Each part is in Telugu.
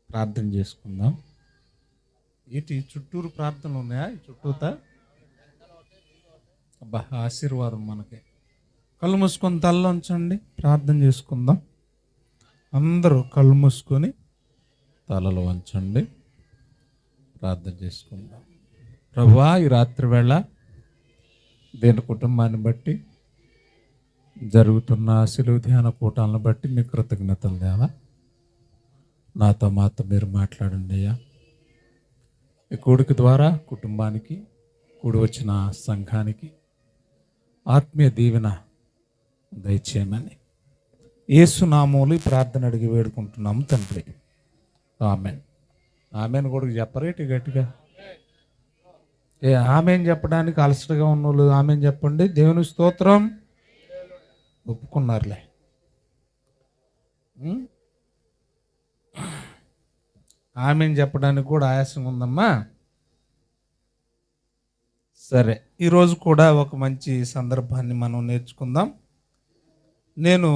ప్రార్థన చేసుకుందాం. ఇటు చుట్టూరు ప్రార్థనలు ఉన్నాయా? ఈ చుట్టూతా అబ్బా ఆశీర్వాదం మనకి. కళ్ళు మూసుకొని తలలో ఉంచండి, ప్రార్థన చేసుకుందాం. అందరూ కళ్ళు మూసుకొని తలలో ఉంచండి, ప్రార్థన చేసుకుందాం. ప్రభువా, ఈ రాత్రి వేళ దేని కుటుంబాన్ని బట్టి జరుగుతున్న సిలువ ధ్యాన కూటాలను బట్టి మీ కృతజ్ఞతలు దేవా. నాతో మాతో మీరు మాట్లాడండి అయ్యా. ఈ కూడిక ద్వారా కుటుంబానికి, కూడి వచ్చిన సంఘానికి ఆత్మీయ దీవెన దయచేయమని యేసు నామములో ఈ ప్రార్థన అడిగి వేడుకుంటున్నాము తండ్రి, ఆమెన్. ఆమెను కూడా చెప్పరేటి గట్టిగా. ఆమెను చెప్పడానికి అలసటగా ఉన్నోళ్ళు ఆమెను చెప్పండి. దేవుని స్తోత్రం. ఒప్పుకున్నారులే. ఆమెను చెప్పడానికి కూడా ఆయాసంగా ఉందమ్మా. సరే, ఈరోజు కూడా ఒక మంచి సందర్భాన్ని మనం నేర్చుకుందాం. నేను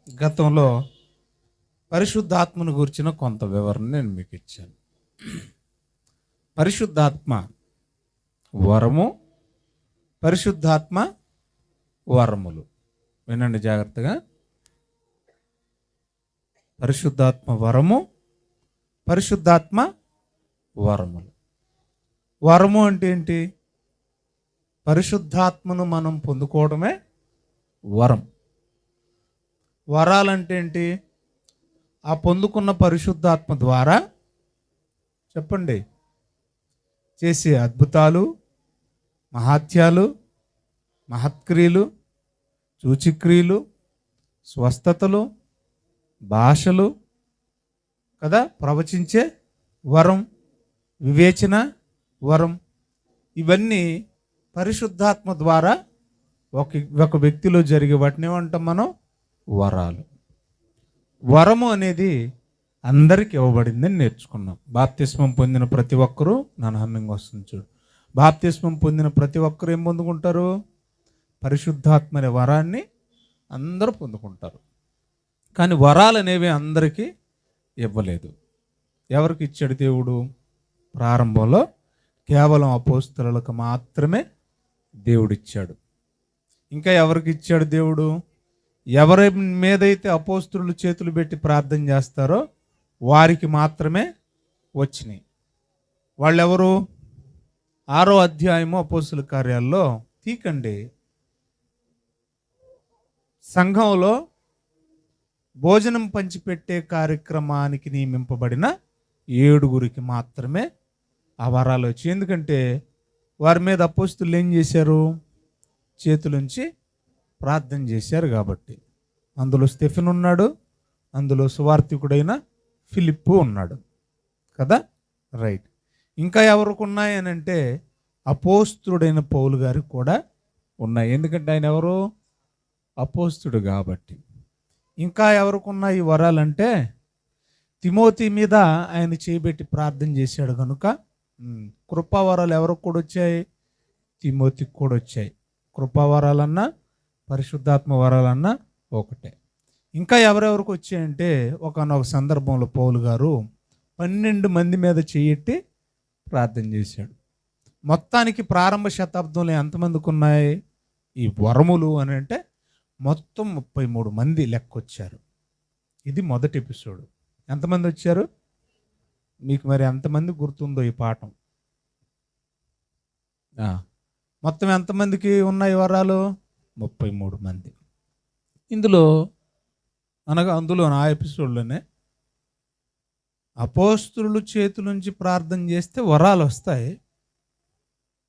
గతంలో పరిశుద్ధాత్మను గురించిన కొంత వివరణ నేను మీకు ఇచ్చాను. పరిశుద్ధాత్మ వరము, పరిశుద్ధాత్మ వరములు. వినండి జాగ్రత్తగా. పరిశుద్ధాత్మ వరము, పరిశుద్ధాత్మ వరములు. వరము అంటే ఏంటి? పరిశుద్ధాత్మను మనం పొందుకోవడమే వరం. వరాలంటే ఏంటి? ఆ పొందుకున్న పరిశుద్ధాత్మ ద్వారా చెప్పండి చేసే అద్భుతాలు, మహాత్యాలు, మహత్క్రియలు, సూచిక్రియలు, స్వస్థతలు, భాషలు కదా, ప్రవచించే వరం, వివేచన వరం, ఇవన్నీ పరిశుద్ధాత్మ ద్వారా ఒక వ్యక్తిలో జరిగే వాటిని ఏమంటాం మనం? వరాలు. వరము అనేది అందరికి ఇవ్వబడిందని నేర్చుకున్నాం. బాప్తిస్మం పొందిన ప్రతి ఒక్కరూ, నా హమ్మింగ్ వస్తుంది చూడు, బాప్తిస్మం పొందిన ప్రతి ఒక్కరు ఏం పొందుకుంటారు? పరిశుద్ధాత్మ అనే వరాన్ని అందరూ పొందుకుంటారు. కానీ వరాలు అనేవి అందరికీ ఇవ్వలేదు. ఎవరికి ఇచ్చాడు దేవుడు? ప్రారంభంలో కేవలం అపోస్తలులకు మాత్రమే దేవుడిచ్చాడు. ఇంకా ఎవరికి ఇచ్చాడు దేవుడు? ఎవరి మీదైతే అపోస్తలులు చేతులు పెట్టి ప్రార్థన చేస్తారో వారికి మాత్రమే వచ్చినాయి. వాళ్ళెవరు? 6వ అధ్యాయము అపోస్తలుల కార్యాల్లో తీకండి. సంఘంలో భోజనం పంచిపెట్టే కార్యక్రమానికి నియమింపబడిన 7గురికి మాత్రమే ఆ వరాలు వచ్చాయి. ఎందుకంటే వారి మీద అపోస్తలులు ఏం చేశారు? చేతులుంచి ప్రార్థన చేశారు కాబట్టి. అందులో స్టెఫెన్ ఉన్నాడు, అందులో సువార్తికుడైన ఫిలిప్పు ఉన్నాడు కదా, రైట్. ఇంకా ఎవరికి ఉన్నాయి అని అంటే అపోస్తుడైన పౌలు గారికి కూడా ఉన్నాయి. ఎందుకంటే ఆయన ఎవరు? అపోస్తుడు కాబట్టి. ఇంకా ఎవరికి ఉన్నాయి ఈ వరాలంటే తిమోతి మీద ఆయన చేయబెట్టి ప్రార్థన చేశాడు కనుక కృపావరాలు ఎవరికి కూడా వచ్చాయి? తిమోతికి కూడా వచ్చాయి. కృపావరాలన్నా పరిశుద్ధాత్మ వరాలన్నా ఒకటే. ఇంకా ఎవరెవరికి వచ్చాయంటే ఒకనొక సందర్భంలో పౌలు గారు 12 మంది మీద చెయ్యెట్టి ప్రార్థన చేశాడు. మొత్తానికి ప్రారంభ శతాబ్దంలో ఎంతమందికి ఉన్నాయి ఈ వరములు అని అంటే మొత్తం 33 మంది లెక్కొచ్చారు. ఇది మొదటి ఎపిసోడ్. ఎంతమంది వచ్చారు మీకు మరి ఎంతమంది గుర్తుందో ఈ పాఠం? మొత్తం ఎంతమందికి ఉన్నాయి వరాలు? 33 మంది. అందులో ఆ ఎపిసోడ్లోనే అపోస్తలుల చేతుల నుంచి ప్రార్థన చేస్తే వరాలు వస్తాయి.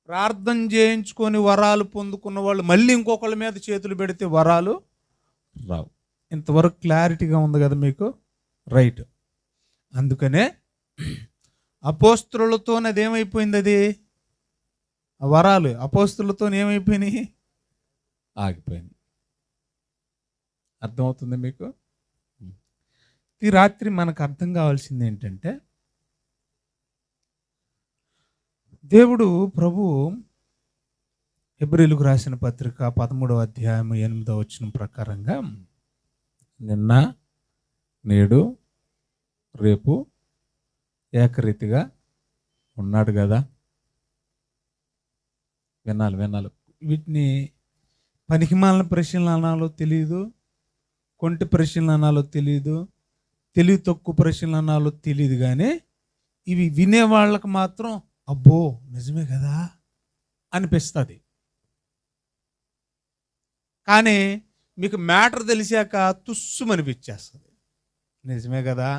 ప్రార్థన చేయించుకొని వరాలు పొందుకున్న వాళ్ళు మళ్ళీ ఇంకొకళ్ళ మీద చేతులు పెడితే వరాలు రావు. ఇంతవరకు క్లారిటీగా ఉంది కదా మీకు? రైట్. అందుకనే అపోస్తలులతోనే అదేమైపోయింది? అది ఆ వరాలు అపోస్తలులతో ఏమైపోయినాయి? ఆగిపోయింది. అర్థమవుతుంది మీకు? ఈ రాత్రి మనకు అర్థం కావాల్సింది ఏంటంటే దేవుడు ప్రభు హెబ్రీయులకు రాసిన పత్రిక 13వ అధ్యాయం 8వ వచనం ప్రకారంగా నిన్న, నేడు, రేపు ఏకరీతిగా ఉన్నాడు కదా. వినాలి. వీటిని పనికిమాలిన ప్రశ్నలు అనాలో తెలియదు, కొంటి ప్రశ్నలు అనాలో తెలియదు, తెలివి తక్కువ ప్రశ్నలు అనాలో తెలియదు. కానీ ఇవి వినే వాళ్ళకి మాత్రం అబ్బో నిజమే కదా అనిపిస్తుంది. కానీ మీకు మ్యాటర్ తెలిసాక తుస్సుమనిపించేస్తుంది, నిజమే కదా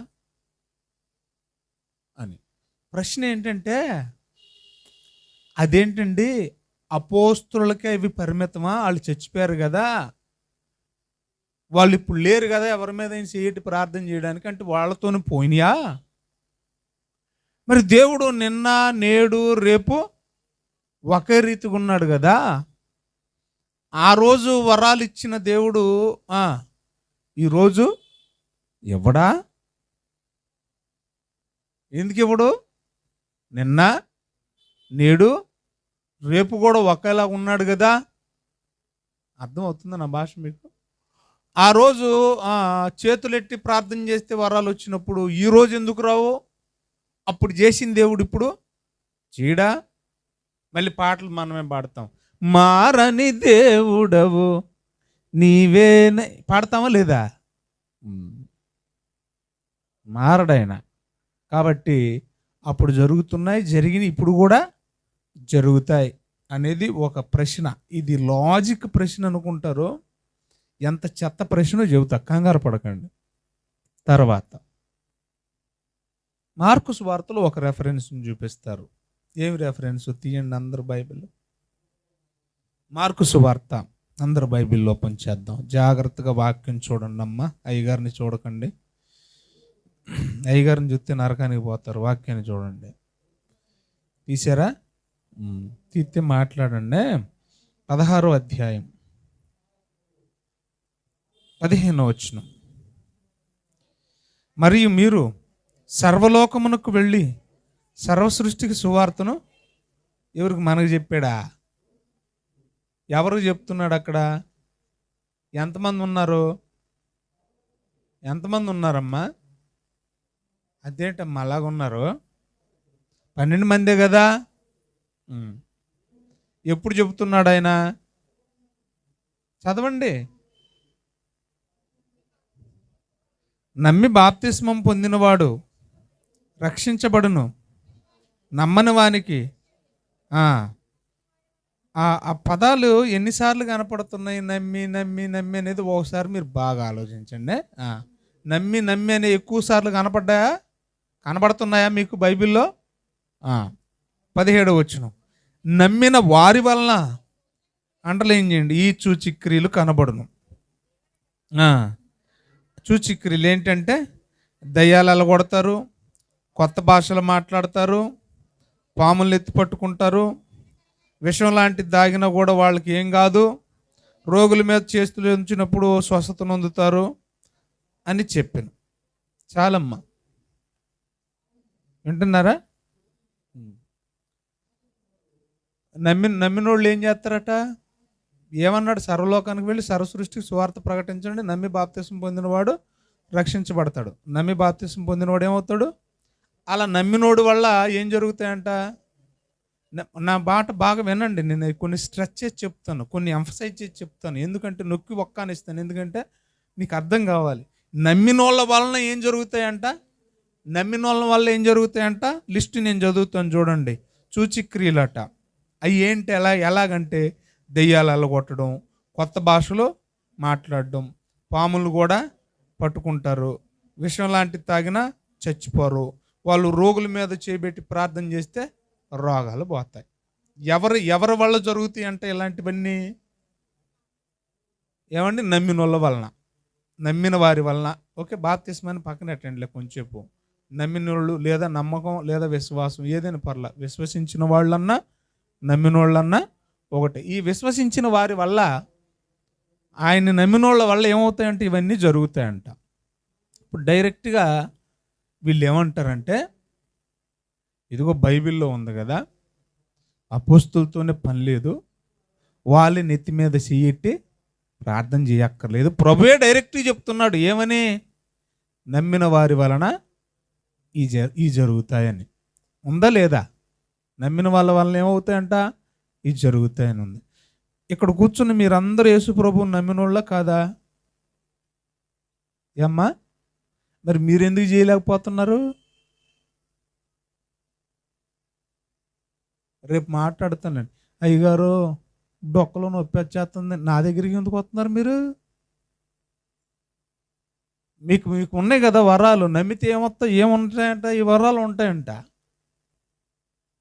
అని. ప్రశ్న ఏంటంటే, అదేంటండి అపోస్తులకే ఇవి పరిమితమా? వాళ్ళు చచ్చిపోయారు కదా, వాళ్ళు ఇప్పుడు లేరు కదా ఎవరి మీద చేయటి ప్రార్థన చేయడానికి, అంటే వాళ్ళతోనే పోయినాయా? మరి దేవుడు నిన్న నేడు రేపు ఒకే రీతిగా ఉన్నాడు కదా. ఆ రోజు వరాలు ఇచ్చిన దేవుడు ఈరోజు ఇవ్వడా? ఎందుకు ఇవ్వడు? నిన్న నేడు రేపు కూడా ఒకేలా ఉన్నాడు కదా. అర్థమవుతుందా నా భాష మీకు? ఆ రోజు చేతులెట్టి ప్రార్థన చేస్తే వరాలు వచ్చినప్పుడు ఈరోజు ఎందుకు రావు? అప్పుడు చేసిన దేవుడు ఇప్పుడు చేయడా? మళ్ళీ పాటలు మనమే పాడతాం, మారని దేవుడవు నీవే పాడతామా లేదా? మారడైనా. కాబట్టి అప్పుడు జరుగుతున్నాయి, జరిగినాయి, ఇప్పుడు కూడా జరుగుతాయి అనేది ఒక ప్రశ్న. ఇది లాజిక్ ప్రశ్న అనుకుంటారు, ఎంత చెత్త ప్రశ్న చెబుతా, కంగారు పడకండి. తర్వాత మార్కు సువార్తలో ఒక రెఫరెన్స్ని చూపిస్తారు. ఏమి రెఫరెన్స్? తీయండి అందరు బైబిల్. మార్కు సువార్త అందరు బైబిల్ ఓపెన్ చేద్దాం. జాగ్రత్తగా వాక్యం చూడండి అమ్మా, అయ్యగారిని చూడకండి. అయ్యగారిని చూస్తే నరకానికి పోతారు. వాక్యాన్ని చూడండి. తీసారా? తీస్తే మాట్లాడండి. 16వ అధ్యాయం 15వ వచనం. మరియు మీరు సర్వలోకమునకు వెళ్ళి సర్వ సృష్టికి సువార్తను ఎవరికి? మనకు చెప్పాడా? ఎవరికి చెప్తున్నాడు? అక్కడ ఎంతమంది ఉన్నారు? ఎంతమంది ఉన్నారమ్మా? అదేంటమ్మా అలాగున్నారు? 12 మందే కదా. ఎప్పుడు చెబుతున్నాడు ఆయన? చదవండి. నమ్మి బాప్తిస్మం పొందినవాడు రక్షించబడును, నమ్మని వానికి. ఆ పదాలు ఎన్నిసార్లు కనపడుతున్నాయి? నమ్మి నమ్మి నమ్మి అనేది ఒకసారి మీరు బాగా ఆలోచించండి. నమ్మి నమ్మి అనే ఎక్కువ సార్లు కనబడుతున్నాయా మీకు బైబిల్లో? 17వ వచనం, నమ్మిన వారి వలన అండర్లైన్ చేయండి, ఈ సూచక్రియలు కనబడును. సూచక్రియలు ఏంటంటే దయ్యాలు అలగొడతారు, కొత్త భాషలు మాట్లాడతారు, పాములు ఎత్తి పట్టుకుంటారు, విషం లాంటిది దాగినా కూడా వాళ్ళకి ఏం కాదు, రోగుల మీద చేతులు ఉంచినప్పుడు స్వస్థత నొందుతారు అని చెప్పాను. చాలమ్మా, వింటున్నారా? నమ్మిన వాళ్ళు ఏం చేస్తారట? ఏమన్నాడు? సర్వలోకానికి వెళ్ళి సర్వ సృష్టికి సువార్త ప్రకటించండి, నమ్మి బాప్తిసం పొందినవాడు రక్షించబడతాడు. నమ్మి బాప్తిసం పొందినవాడు ఏమవుతాడు? అలా నమ్మినోడు వల్ల ఏం జరుగుతాయంట? నా మాట బాగా వినండి, నేను కొన్ని స్ట్రెచ్ చేసి చెప్తాను, కొన్ని ఎంఫసైజ్ చేసి చెప్తాను, ఎందుకంటే నొక్కి ఒక్కానిస్తాను, ఎందుకంటే మీకు అర్థం కావాలి. నమ్మినోళ్ళ వలన ఏం జరుగుతాయంట? నమ్మినోళ్ళ వల్ల ఏం జరుగుతాయంట? లిస్ట్ నేను చదువుతాను చూడండి. సూచక్రియలట. అవి ఏంటి? ఎలాగంటే దెయ్యాలు అల్లగొట్టడం, కొత్త భాషలో మాట్లాడడం, పాములు కూడా పట్టుకుంటారు, విషం లాంటిది తాగినా చచ్చిపోరు, వాళ్ళు రోగుల మీద చేయబెట్టి ప్రార్థన చేస్తే రోగాలు పోతాయి. ఎవరి వల్ల జరుగుతాయి అంటే ఇలాంటివన్నీ? ఏమండి? నమ్మిన వాళ్ళ వలన, నమ్మిన వారి వలన. ఓకే, బాప్తిస్మాన్ని పక్కనెట్టండిలే కొంచెంసేపు. నమ్మిన వాళ్ళు లేదా నమ్మకం లేదా విశ్వాసం ఏదైనా పర్లా, విశ్వసించిన వాళ్ళన్నా నమ్మిన వాళ్ళన్నా ఒకటి. ఈ విశ్వసించిన వారి వల్ల, ఆయన నమ్మిన వాళ్ళ వల్ల ఏమవుతాయంటే ఇవన్నీ జరుగుతాయంట. ఇప్పుడు డైరెక్ట్గా వీళ్ళు ఏమంటారంటే, ఇదిగో బైబిల్లో ఉంది కదా, అపోస్తులతోనే పని లేదు, వాళ్ళ నెత్తి మీద చెయ్యట్టి ప్రార్థన చేయక్కర్లేదు. ప్రభువే డైరెక్ట్గా చెప్తున్నాడు. ఏమని? నమ్మిన వారి వలన ఈ జరుగుతాయని ఉందా లేదా? నమ్మిన వాళ్ళ వలన ఏమవుతాయంట? ఇది జరుగుతాయని ఉంది. ఇక్కడ కూర్చుని మీరందరూ యేసు ప్రభువుని నమ్మినోళ్ళ కాదా? ఏమ్మా, మరి మీరెందుకు చేయలేకపోతున్నారు? రేపు మాట్లాడుతానండి, అయ్యగారు డొక్కలో నొప్పి వచ్చేస్తుంది, నా దగ్గరికి ఎందుకు వస్తున్నారు మీరు? మీకు ఉన్నాయి కదా వరాలు, నమ్మితే ఏముంటాయంట? ఈ వరాలు ఉంటాయంట.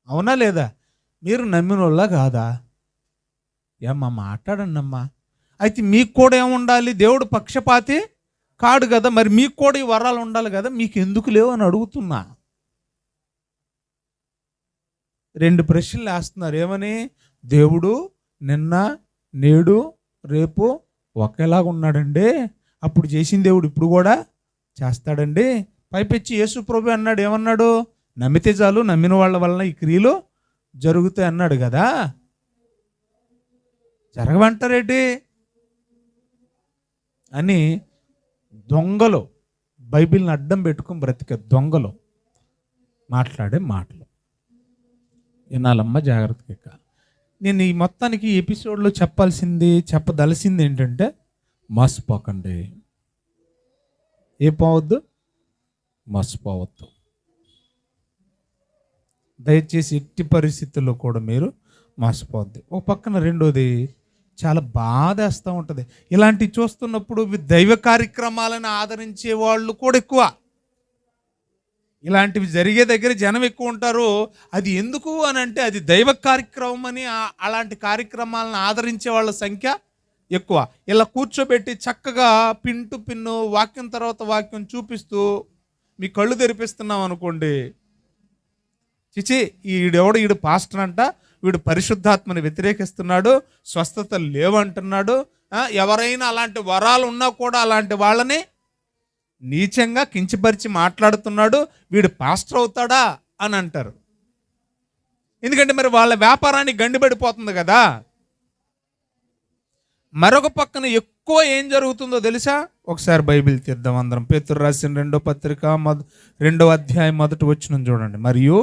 అవునా లేదా? మీరు నమ్మినోళ్ళ కాదా? ఏమ్మా మాట్లాడండి అమ్మా. అయితే మీకు కూడా ఏముండాలి? దేవుడు పక్షపాతి కాడు కదా, మరి మీకు కూడా ఈ వరాలు ఉండాలి కదా, మీకు ఎందుకు లేవు అని అడుగుతున్నా. 2 ప్రశ్నలు వేస్తున్నారు. ఏమని? దేవుడు నిన్న నేడు రేపు ఒకేలాగా ఉన్నాడండి, అప్పుడు చేసిన దేవుడు ఇప్పుడు కూడా చేస్తాడండి. పైపెచ్చి యేసు ప్రభు అన్నాడు, ఏమన్నాడు? నమ్మితే చాలు, నమ్మిన వాళ్ళ వలన ఈ క్రియలు జరుగుతాయి అన్నాడు కదా. జరగమంటారేంటి అని దొంగలు, బైబిల్ని అడ్డం పెట్టుకుని బ్రతికే దొంగలు మాట్లాడే మాటలు వినాలమ్మ జాగ్రత్తగా. నేను ఈ మొత్తానికి ఎపిసోడ్లో చెప్పదలసింది ఏంటంటే, మోసపోకండి. ఏ పోవద్దు? మోసపోవద్దు. దయచేసి ఎట్టి పరిస్థితుల్లో కూడా మీరు మోసపోవద్దు. ఒక పక్కన రెండోది చాలా బాధేస్తూ ఉంటుంది. ఇలాంటివి చూస్తున్నప్పుడు దైవ కార్యక్రమాలను ఆదరించే వాళ్ళు కూడా ఎక్కువ. ఇలాంటివి జరిగే దగ్గర జనం ఎక్కువ ఉంటారు. అది ఎందుకు అని అంటే, అది దైవ కార్యక్రమం అని అలాంటి కార్యక్రమాలను ఆదరించే వాళ్ళ సంఖ్య ఎక్కువ. ఇలా కూర్చోబెట్టి చక్కగా పిన్ టు పిన్ను వాక్యం తర్వాత వాక్యం చూపిస్తూ మీ కళ్ళు తెరిపిస్తున్నాం అనుకోండి, చిచి ఈడు పాస్టర్ అంట, వీడు పరిశుద్ధాత్మని వ్యతిరేకిస్తున్నాడు, స్వస్థత లేవంటున్నాడు, ఎవరైనా అలాంటి వరాలు ఉన్నా కూడా అలాంటి వాళ్ళని నీచంగా కించపరిచి మాట్లాడుతున్నాడు, వీడు పాస్టర్ అవుతాడా అని అంటారు. ఎందుకంటే మరి వాళ్ళ వ్యాపారానికి గండిపడిపోతుంది కదా. మరొక పక్కన ఎక్కువ ఏం జరుగుతుందో తెలుసా? ఒకసారి బైబిల్ తీద్దాం అందరం. పేతురు రాసిన 2వ పత్రిక 2వ అధ్యాయం 1వ వచనం చూడండి. మరియు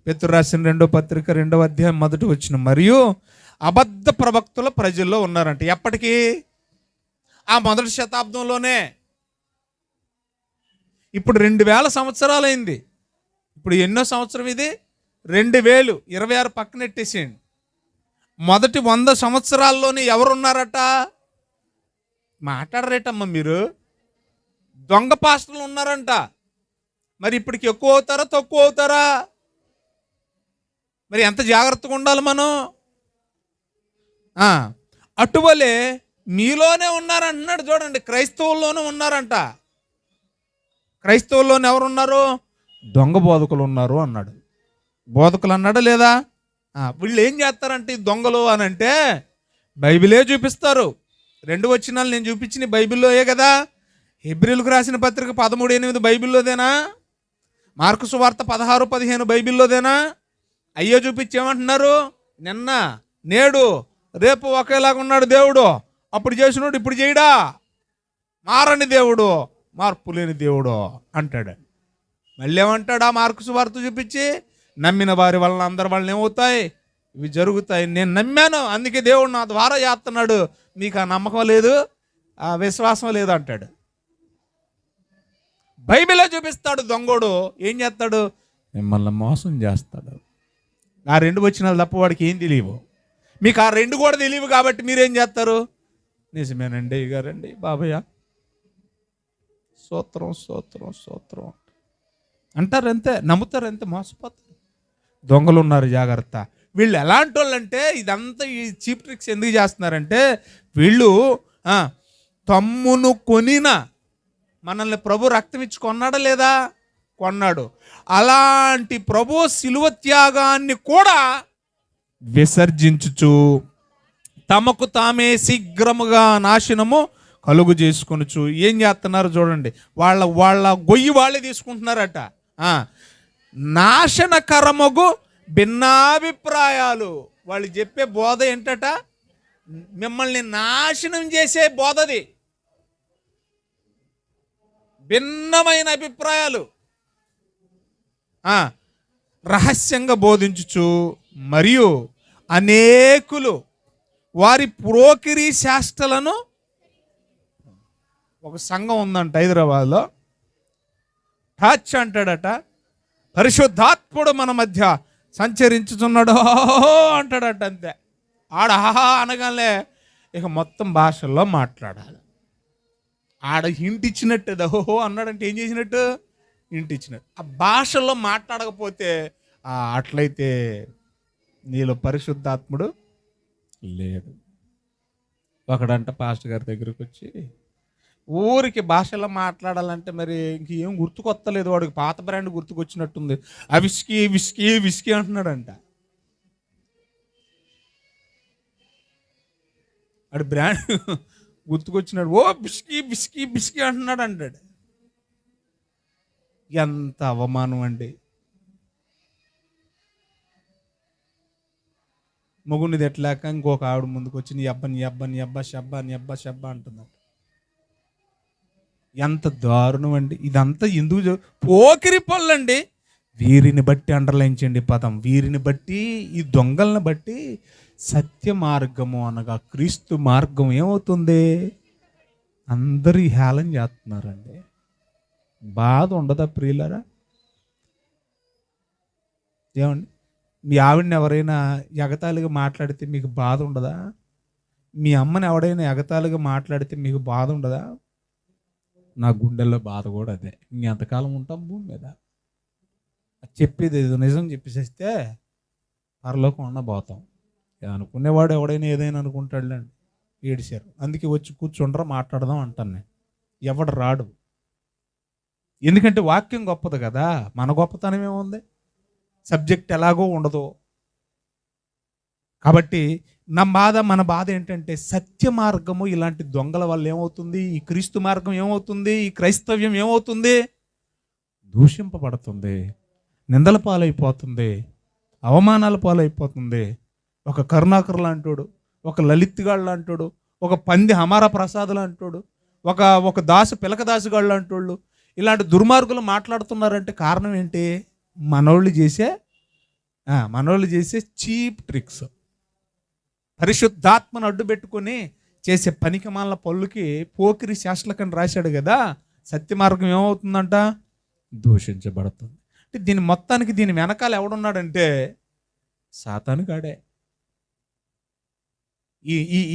పేతురు రాసిన 2వ పత్రిక 2వ అధ్యాయం 1వ వచనం, మరియు అబద్ధ ప్రవక్తుల ప్రజల్లో ఉన్నారంట. ఎప్పటికీ? ఆ మొదటి శతాబ్దంలోనే. ఇప్పుడు 2000 సంవత్సరాలైంది. ఇప్పుడు ఎన్నో సంవత్సరం ఇది? 2026 పక్కనెట్టేసేయండి. మొదటి 100 సంవత్సరాల్లోనే ఎవరున్నారట? మాట్లాడరేటమ్మా మీరు. దొంగ పాస్టర్లు ఉన్నారంట. మరి ఇప్పటికి ఎక్కువ అవుతారా తక్కువ అవుతారా? మరి ఎంత జాగ్రత్తగా ఉండాలి మనం. అటువలే మీలోనే ఉన్నారంటున్నాడు చూడండి. క్రైస్తవుల్లోనే ఉన్నారంట. క్రైస్తవుల్లోనే ఎవరున్నారు? దొంగ బోధకులు ఉన్నారు అన్నాడు. బోధకులు అన్నాడా లేదా? వీళ్ళు ఏం చేస్తారంటే ఈ దొంగలు అని అంటే, బైబిలే చూపిస్తారు. 2 వచనాలు నేను చూపించిన బైబిల్లోయే కదా. హెబ్రీలకు రాసిన పత్రిక 13:8 బైబిల్లోదేనా? మార్కు సువార్త 16:15 బైబిల్లోదేనా? అయ్యో చూపించేమంటున్నారు? నిన్న నేడు రేపు ఒకేలాగా ఉన్నాడు దేవుడు. అప్పుడు చేసినోడు ఇప్పుడు చేయడా? మారని దేవుడు, మార్పు లేని దేవుడు అంటాడు. మళ్ళీ ఏమంటాడు? ఆ మార్కు సువార్త చూపించి, నమ్మిన వారి వలన అందరి వలన ఏమవుతాయి? ఇవి జరుగుతాయి. నేను నమ్మాను, అందుకే దేవుడు నా ద్వారా చేస్తున్నాడు. మీకు ఆ నమ్మకం లేదు, ఆ విశ్వాసం లేదు అంటాడు. బైబిలే చూపిస్తాడు. దొంగోడు ఏం చేస్తాడు? మిమ్మల్ని మోసం చేస్తాడు. ఆ 2 వచనాలు తప్ప వాడికి ఏం తెలియవు. మీకు ఆ 2 కూడా తెలియవు కాబట్టి మీరేం చేస్తారు? నిజమేనండి గారండి, బాబయ్య స్తోత్రం స్తోత్రం స్తోత్రం అంటారు, అంతే. నమ్ముతారు, అంతే. మోసపోతారు. దొంగలు ఉన్నారు, జాగ్రత్త. వీళ్ళు ఎలాంటి వాళ్ళు అంటే, ఇదంతా ఈ చీప్ ట్రిక్స్ ఎందుకు చేస్తున్నారంటే, వీళ్ళు తమ్మును కొనిన మనల్ని ప్రభు రక్తం ఇచ్చి కొన్నాడా లేదా? కొన్నాడు. అలాంటి ప్రభు శిలువ త్యాగాన్ని కూడా విసర్జించుచు తమకు తామే శీఘ్రముగా నాశనము కలుగు చేసుకొనుచు ఏం చేస్తున్నారు చూడండి. వాళ్ళ గొయ్యి వాళ్ళే తీసుకుంటున్నారట. నాశనకరముగు భిన్నాభిప్రాయాలు. వాళ్ళు చెప్పే బోధ ఏంటట? మిమ్మల్ని నాశనం చేసే బోధది. భిన్నమైన అభిప్రాయాలు. ఆ, రహస్యంగా బోధించుచు మరియు అనేకులు వారి ప్రోకిరీ శాస్త్రలను. ఒక సంఘం ఉందంట హైదరాబాద్లో, టచ్ అంటాడట, పరిశుద్ధాత్ముడు మన మధ్య సంచరించుతున్నాడు అంటాడట. అంతే, ఆడ ఆహా అనగానే ఇక మొత్తం భాషల్లో మాట్లాడాలి. ఆడ హింట్ ఇచ్చినట్టు ఓహో అన్నాడంటే ఏం చేసినట్టు, హింట్ ఇచ్చినట్టు. ఆ భాషల్లో మాట్లాడకపోతే అట్లయితే నీలో పరిశుద్ధాత్ముడు లేడు. ఒకడంట పాస్టర్ గారి దగ్గరికి వచ్చి, ఊరికి భాషలో మాట్లాడాలంటే మరి ఇంకేం గుర్తుకొత్తలేదు వాడికి, పాత బ్రాండ్ గుర్తుకొచ్చినట్టుంది. ఆ విస్కీ విస్కీ విస్కీ అంటున్నాడంట. వాడి బ్రాండ్ గుర్తుకొచ్చినాడు, ఓ బిస్కీ బిస్కీ బిస్కీ అంటున్నాడు అంటాడు. ఎంత అవమానం అండి. మొగుడిది ఎట్లాక ఇంకొక ఆవిడ ముందుకు వచ్చి నీ అబ్బా నీ అబ్బా నీ అబ్బా షబ్బా నీ అబ్బా షబ్బా అంటున్నాడు. ఎంత దారుణం అండి ఇదంతా. ఎందుకు పోకిరి పళ్ళండి. వీరిని బట్టి అండర్లైన్ చేయండి పదం, వీరిని బట్టి, ఈ దొంగలను బట్టి సత్య మార్గము అనగా క్రీస్తు మార్గం ఏమవుతుంది, అందరూ హేళన చేస్తున్నారండి. బాధ ఉండదా ప్రియులరా? ఏమండి, మీ ఆవిడని ఎవరైనా ఎగతాళిగా మాట్లాడితే మీకు బాధ ఉండదా? మీ అమ్మని ఎవడైనా ఎగతాళిగా మాట్లాడితే మీకు బాధ ఉండదా? నా గుండెల్లో బాధ కూడా అదే. ఇంకెంతకాలం ఉంటాం భూమి మీద? చెప్పేది ఏదో నిజం చెప్పేసేస్తే పరలోకం ఉన్న పోతాం. అనుకునేవాడు ఎవడైనా ఏదైనా అనుకుంటాడులేండి. ఏడిశారు అందుకే వచ్చి కూర్చుండ్రా మాట్లాడదాం అంటాను నేను. ఎవడు రాడు, ఎందుకంటే వాక్యం గొప్పది కదా. మన గొప్పతనం ఏముంది, సబ్జెక్ట్ ఎలాగో ఉండదు. కాబట్టి మన బాధ ఏంటంటే సత్య మార్గము ఇలాంటి దొంగల వల్ల ఏమవుతుంది, ఈ క్రీస్తు మార్గం ఏమవుతుంది, ఈ క్రైస్తవ్యం ఏమవుతుంది, దూషింపబడుతుంది, నిందల పాలైపోతుంది, అవమానాల పాలైపోతుంది. ఒక కరుణాకర్ లాంటోడు, ఒక లలిత్గాడు లాంటోడు, ఒక పంది హమారా ప్రసాద్ లాంటోడు, ఒక దాసు పిలకదాసుగాడు లాంటోళ్ళు ఇలాంటి దుర్మార్గులు మాట్లాడుతున్నారంటే కారణం ఏంటి? మనోళ్ళు చేసే చీప్ ట్రిక్స్. పరిశుద్ధాత్మను అడ్డు పెట్టుకొని చేసే పనికిమాలిన పనులకి పోకిరి శాస్త్రకని రాశాడు కదా. సత్య మార్గం ఏమవుతుందంట, దూషించబడుతుంది. అంటే దీని వెనకాల ఎవడున్నాడంటే సాతానుగాడే.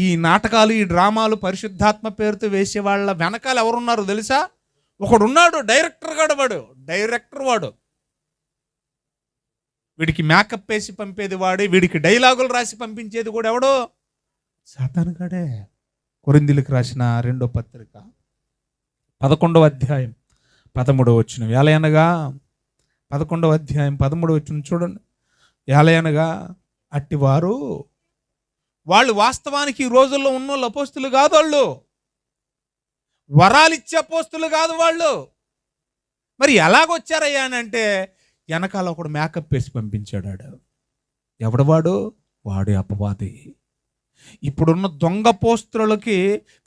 ఈ నాటకాలు, ఈ డ్రామాలు పరిశుద్ధాత్మ పేరుతో వేసే వాళ్ళ వెనకాల ఎవరున్నారో తెలుసా? ఒకడున్నాడు, డైరెక్టర్ వాడు. వీడికి మేకప్ వేసి పంపేది వాడే, వీడికి డైలాగులు రాసి పంపించేది కూడా ఎవడో? సాతానుగాడే. కొరింథీయులకు రాసిన 2వ పత్రిక 11వ అధ్యాయం 13వ వచనం. ఏలయనగా 11వ అధ్యాయం 13వ వచనం చూడండి. ఏలయనగా అట్టివారు, వాళ్ళు వాస్తవానికి ఈ రోజుల్లో ఉన్న అపోస్తులు కాదు, వాళ్ళు వరాలిచ్చే అపోస్తులు కాదు వాళ్ళు. మరి ఎలాగొచ్చారయ్యా అని అంటే వెనకాల ఒకడు మేకప్ వేసి పంపించాడు. ఎవడవాడు? వాడే అపవాది. ఇప్పుడున్న దొంగ పోస్త్రులకి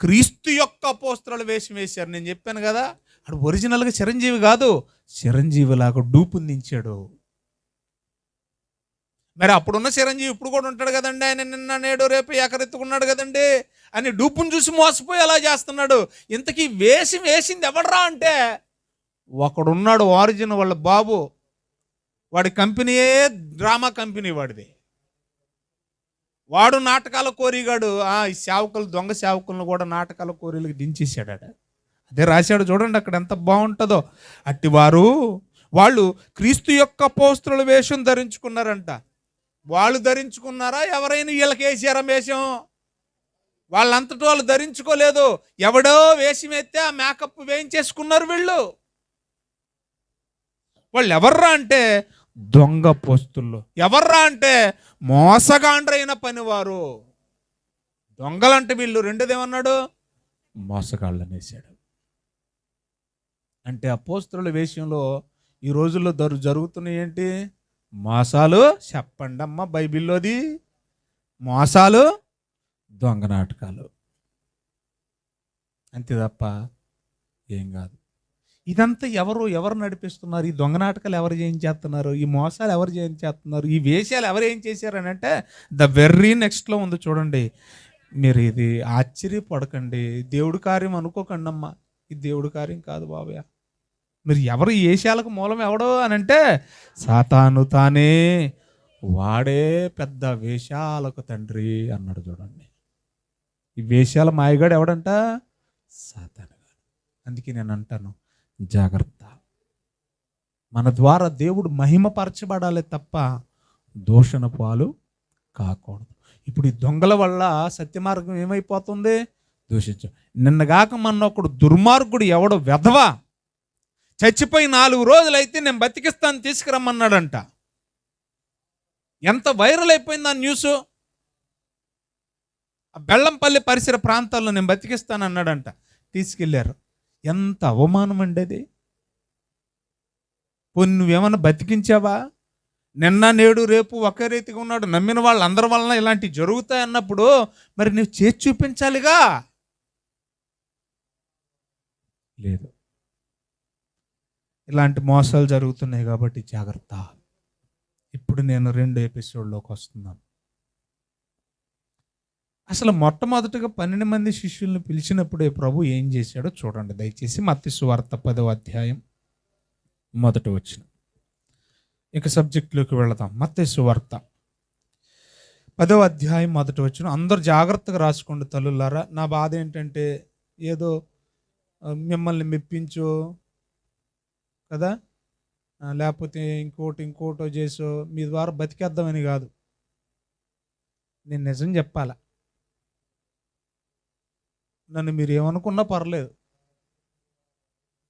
క్రీస్తు యొక్క పోస్త్రాలు వేశారు. నేను చెప్పాను కదా, అడు ఒరిజినల్గా చిరంజీవి కాదు, చిరంజీవిలాగా డూపుందించాడు. మరి అప్పుడున్న చిరంజీవి ఇప్పుడు కూడా ఉంటాడు కదండి, ఆయన నిన్న నేడు రేపు ఎకరెత్తుకున్నాడు కదండి అని డూపుని చూసి మోసపోయి అలా చేస్తున్నాడు. ఇంతకీ వేసింది ఎవడరా అంటే ఒకడున్నాడు, ఆరిజిన్ వాళ్ళ బాబు. వాడి కంపెనీయే డ్రామా కంపెనీ వాడిది. వాడు నాటకాల కోరిగాడు. ఈ సేవకులు, దొంగ సేవకులను కూడా నాటకాల కోరిలకు దించేశాడు. అదే రాశాడు చూడండి అక్కడ, ఎంత బాగుంటుందో. అట్టివారు, వాళ్ళు క్రీస్తు యొక్క అపోస్తలుల వేషం ధరించుకున్నారంట. వాళ్ళు ధరించుకున్నారా? ఎవరైనా వీళ్ళకి వేసారా వేషం? వాళ్ళంతటి వాళ్ళు ధరించుకోలేదు. ఎవడో వేషం ఎత్తే ఆ మేకప్ వేయించేసుకున్నారు వీళ్ళు. వాళ్ళు ఎవర్రా అంటే దొంగ పోస్తులు. ఎవర్రా అంటే మోసగాండ్రైన పనివారు. దొంగలంటే వీళ్ళు. రెండోదేమన్నాడు? మోసగాళ్ళు అనేసాడు. అంటే అపోస్తుల వేషంలో ఈ రోజుల్లో జరుగుతున్నాయి ఏంటి? మోసాలు. చెప్పండి అమ్మ బైబిల్లోది. మోసాలు, దొంగ నాటకాలు, అంతే తప్ప ఏం కాదు. ఇదంతా ఎవరు నడిపిస్తున్నారు? ఈ దొంగ నాటకాలు ఎవరు చేస్తున్నారు? ఈ మోసాలు ఎవరు చేస్తున్నారు? ఈ వేషాలు ఎవరు ఏం చేశారని అంటే ద వెర్రీ నెక్స్ట్లో ఉంది చూడండి. మీరు ఇది ఆశ్చర్యపడకండి, దేవుడి కార్యం అనుకోకండి అమ్మా, ఇది దేవుడి కార్యం కాదు బాబయ్య. మీరు ఎవరు ఈ వేషాలకు మూలం ఎవడో అని అంటే సాతాను తానే, వాడే పెద్ద వేషాలకు తండ్రి అన్నాడు చూడండి. ఈ వేషాల మాయగాడు ఎవడంట? సాతాను గాడు. అందుకే నేను అంటాను, జాగ్రత్త. మన ద్వారా దేవుడు మహిమపరచబడాలి తప్ప దూషణ పాలు కాకూడదు. ఇప్పుడు ఈ దొంగల వల్ల సత్యమార్గం ఏమైపోతుంది? దూషించు. నిన్నగాక మొన్న ఒకడు దుర్మార్గుడు ఎవడో వెధవా చచ్చిపోయి 4 రోజులైతే నేను బతికిస్తాను తీసుకురమ్మన్నాడంట. ఎంత వైరల్ అయిపోయింది ఆ న్యూస్. ఆ బెల్లంపల్లి పరిసర ప్రాంతాల్లో నేను బతికిస్తాను అన్నాడంట. తీసుకెళ్ళారు. ఎంత అవమానం అండి అది. పోనీ నువ్వేమన్నా బతికించావా? నిన్న నేడు రేపు ఒకే రీతిగా ఉన్నాడు. నమ్మిన వాళ్ళందరి వలన ఇలాంటివి జరుగుతాయి అన్నప్పుడు మరి నువ్వు చేసి చూపించాలిగా. లేదు. ఇలాంటి మోసాలు జరుగుతున్నాయి కాబట్టి జాగ్రత్త. ఇప్పుడు నేను 2 ఎపిసోడ్లోకి వస్తున్నాను. అసలు మొట్టమొదటిగా 12 మంది శిష్యుల్ని పిలిచినప్పుడే ప్రభు ఏం చేశాడో చూడండి దయచేసి. మత్తయి సువార్త 10వ అధ్యాయం 1వ వచనం. ఇక సబ్జెక్టులోకి వెళదాం. మత్తయి సువార్త 10వ అధ్యాయం 1వ వచనం. అందరూ జాగ్రత్తగా రాసుకోండి తల్లులారా. నా బాధ ఏంటంటే ఏదో మిమ్మల్ని మెప్పించో కదా, లేకపోతే ఇంకోటో చేసో మీ ద్వారా బతికేద్దామని కాదు. నేను నిజం చెప్పాలా. నన్ను మీరు ఏమనుకున్నా పర్లేదు,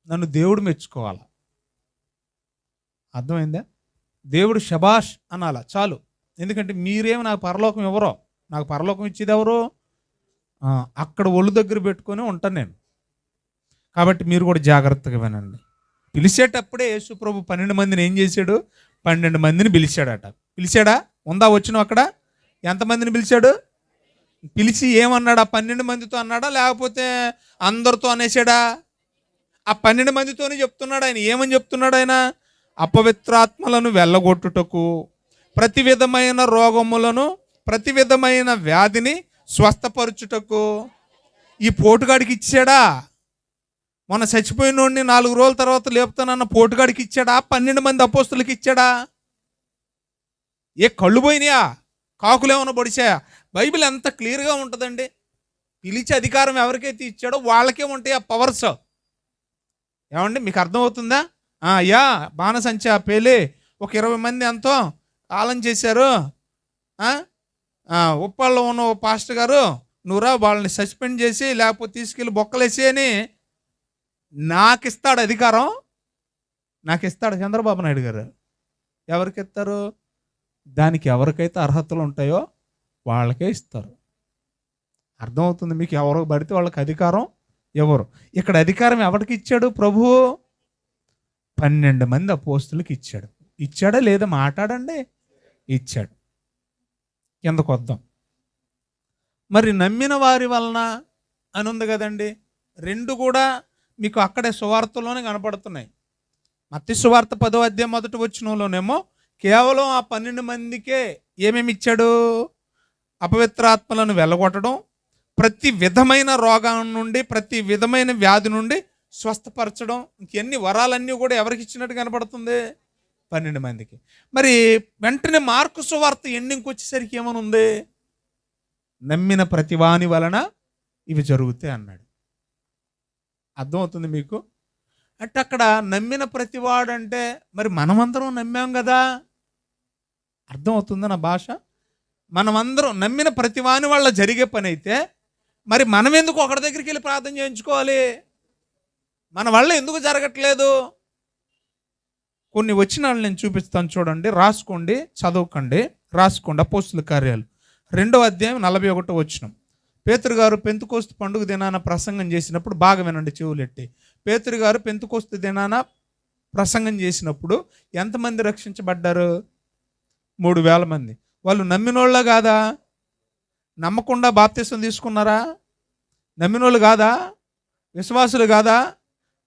నన్ను దేవుడు మెచ్చుకోవాలా. అర్థమైందా? దేవుడు శబాష్ అనాలా చాలు. ఎందుకంటే మీరేమి నాకు పరలోకం ఎవరో, నాకు పరలోకం ఇచ్చేది ఎవరు? అక్కడ ఒళ్ళు దగ్గర పెట్టుకొని ఉంటాను నేను. కాబట్టి మీరు కూడా జాగ్రత్తగా వినండి. పిలిచేటప్పుడే యేసుప్రభు 12 మందిని ఏం చేశాడు? 12 మందిని పిలిచాడట. పిలిచాడా? ఉందా వచ్చిన అక్కడ? ఎంతమందిని పిలిచాడు? పిలిచి ఏమన్నాడు? ఆ 12 మందితో అన్నాడా లేకపోతే అందరితో అనేసాడా? ఆ 12 మందితోనే చెప్తున్నాడు ఆయన. ఏమని చెప్తున్నాడు ఆయన? అపవిత్రాత్మలను వెళ్ళగొట్టుటకు, ప్రతి విధమైన రోగములను, ప్రతి విధమైన వ్యాధిని స్వస్థపరచుటకు ఈ పోటుగాడికి ఇచ్చాడా? మొన్న చచ్చిపోయినోడిని 4 రోజుల తర్వాత లేపుతానన్న పోటుగాడికి ఇచ్చాడా? 12 మంది అపోస్తులకి ఇచ్చాడా? ఏ కళ్ళు పోయినాయా? కాకులేమన్నా పొడిచాయా? బైబిల్ ఎంత క్లియర్గా ఉంటుందండి. పిలిచి అధికారం ఎవరికైతే ఇచ్చాడో వాళ్ళకే ఉంటాయి ఆ పవర్స్. ఏమండి మీకు అర్థమవుతుందా? అయ్యా బాణసంచా పేలి ఒక 20 మంది ఎంతో కాలం చేశారు. ఉప్పాల్లో ఉన్న ఓ పాస్టర్ గారు నువ్వురా వాళ్ళని సస్పెండ్ చేసి లేకపోతే తీసుకెళ్ళి బొక్కలేసి అని నాకు ఇస్తాడు అధికారం. నాకు ఇస్తాడు చంద్రబాబు నాయుడు గారు. ఎవరికి ఇస్తారు? దానికి ఎవరికైతే అర్హతలు ఉంటాయో వాళ్ళకే ఇస్తారు. అర్థమవుతుంది మీకు? ఎవరు పడితే వాళ్ళకి అధికారం ఎవరు. ఇక్కడ అధికారం ఎవరికి ఇచ్చాడు ప్రభువు? 12 మంది అపోస్తులకి ఇచ్చాడు. ఇచ్చాడా లేదా? మాట్లాడండి. ఇచ్చాడు. కిందకు వద్దాం. మరి నమ్మిన వారి వలన అని ఉంది కదండి. 2 కూడా మీకు అక్కడే సువార్తలోనే కనపడుతున్నాయి. మత్తయి సువార్త 10వ అధ్యాయం 1వ వచనంలోనేమో కేవలం ఆ 12 మందికే ఏమేమి ఇచ్చాడు? అపవిత్రాత్మలను వెళ్ళగొట్టడం, ప్రతి విధమైన రోగం నుండి, ప్రతి విధమైన వ్యాధి నుండి స్వస్థపరచడం. ఇంకెన్ని వరాలన్నీ కూడా ఎవరికి ఇచ్చినట్టు కనపడుతుంది? 12 మందికి. మరి వెంటనే మార్కు సువార్త ఎండింగ్కి వచ్చేసరికి ఏమని ఉంది? నమ్మిన ప్రతివాని వలన ఇవి జరుగుతాయి అన్నాడు. అర్థమవుతుంది మీకు? అంటే అక్కడ నమ్మిన ప్రతివాడంటే మరి మనమందరం నమ్మాం కదా. అర్థమవుతుందా నా భాష? మనమందరం నమ్మిన ప్రతివాని వల్ల జరిగే పని అయితే మరి మనం ఎందుకు ఒకరి దగ్గరికి వెళ్ళి ప్రార్థన చేయించుకోవాలి? మన వల్ల ఎందుకు జరగట్లేదు? కొన్ని వచనాలు నేను చూపిస్తాను చూడండి, రాసుకోండి, చదవకండి, రాసుకోండి. అపోస్తుల కార్యాలు 2వ అధ్యాయం 41వ వచనం. పేతురు గారు పెంతెకోస్తు పండుగ దినాన ప్రసంగం చేసినప్పుడు, బాగా వినండి చెవులెట్టి. పేతురు గారు పెంతెకోస్తు దినాన ప్రసంగం చేసినప్పుడు ఎంతమంది రక్షించబడ్డారు? 3000 మంది. వాళ్ళు నమ్మినోళ్ళ కాదా? నమ్మకుండా బాప్తిసం తీసుకున్నారా? నమ్మినోళ్ళు కాదా? విశ్వాసులు కాదా?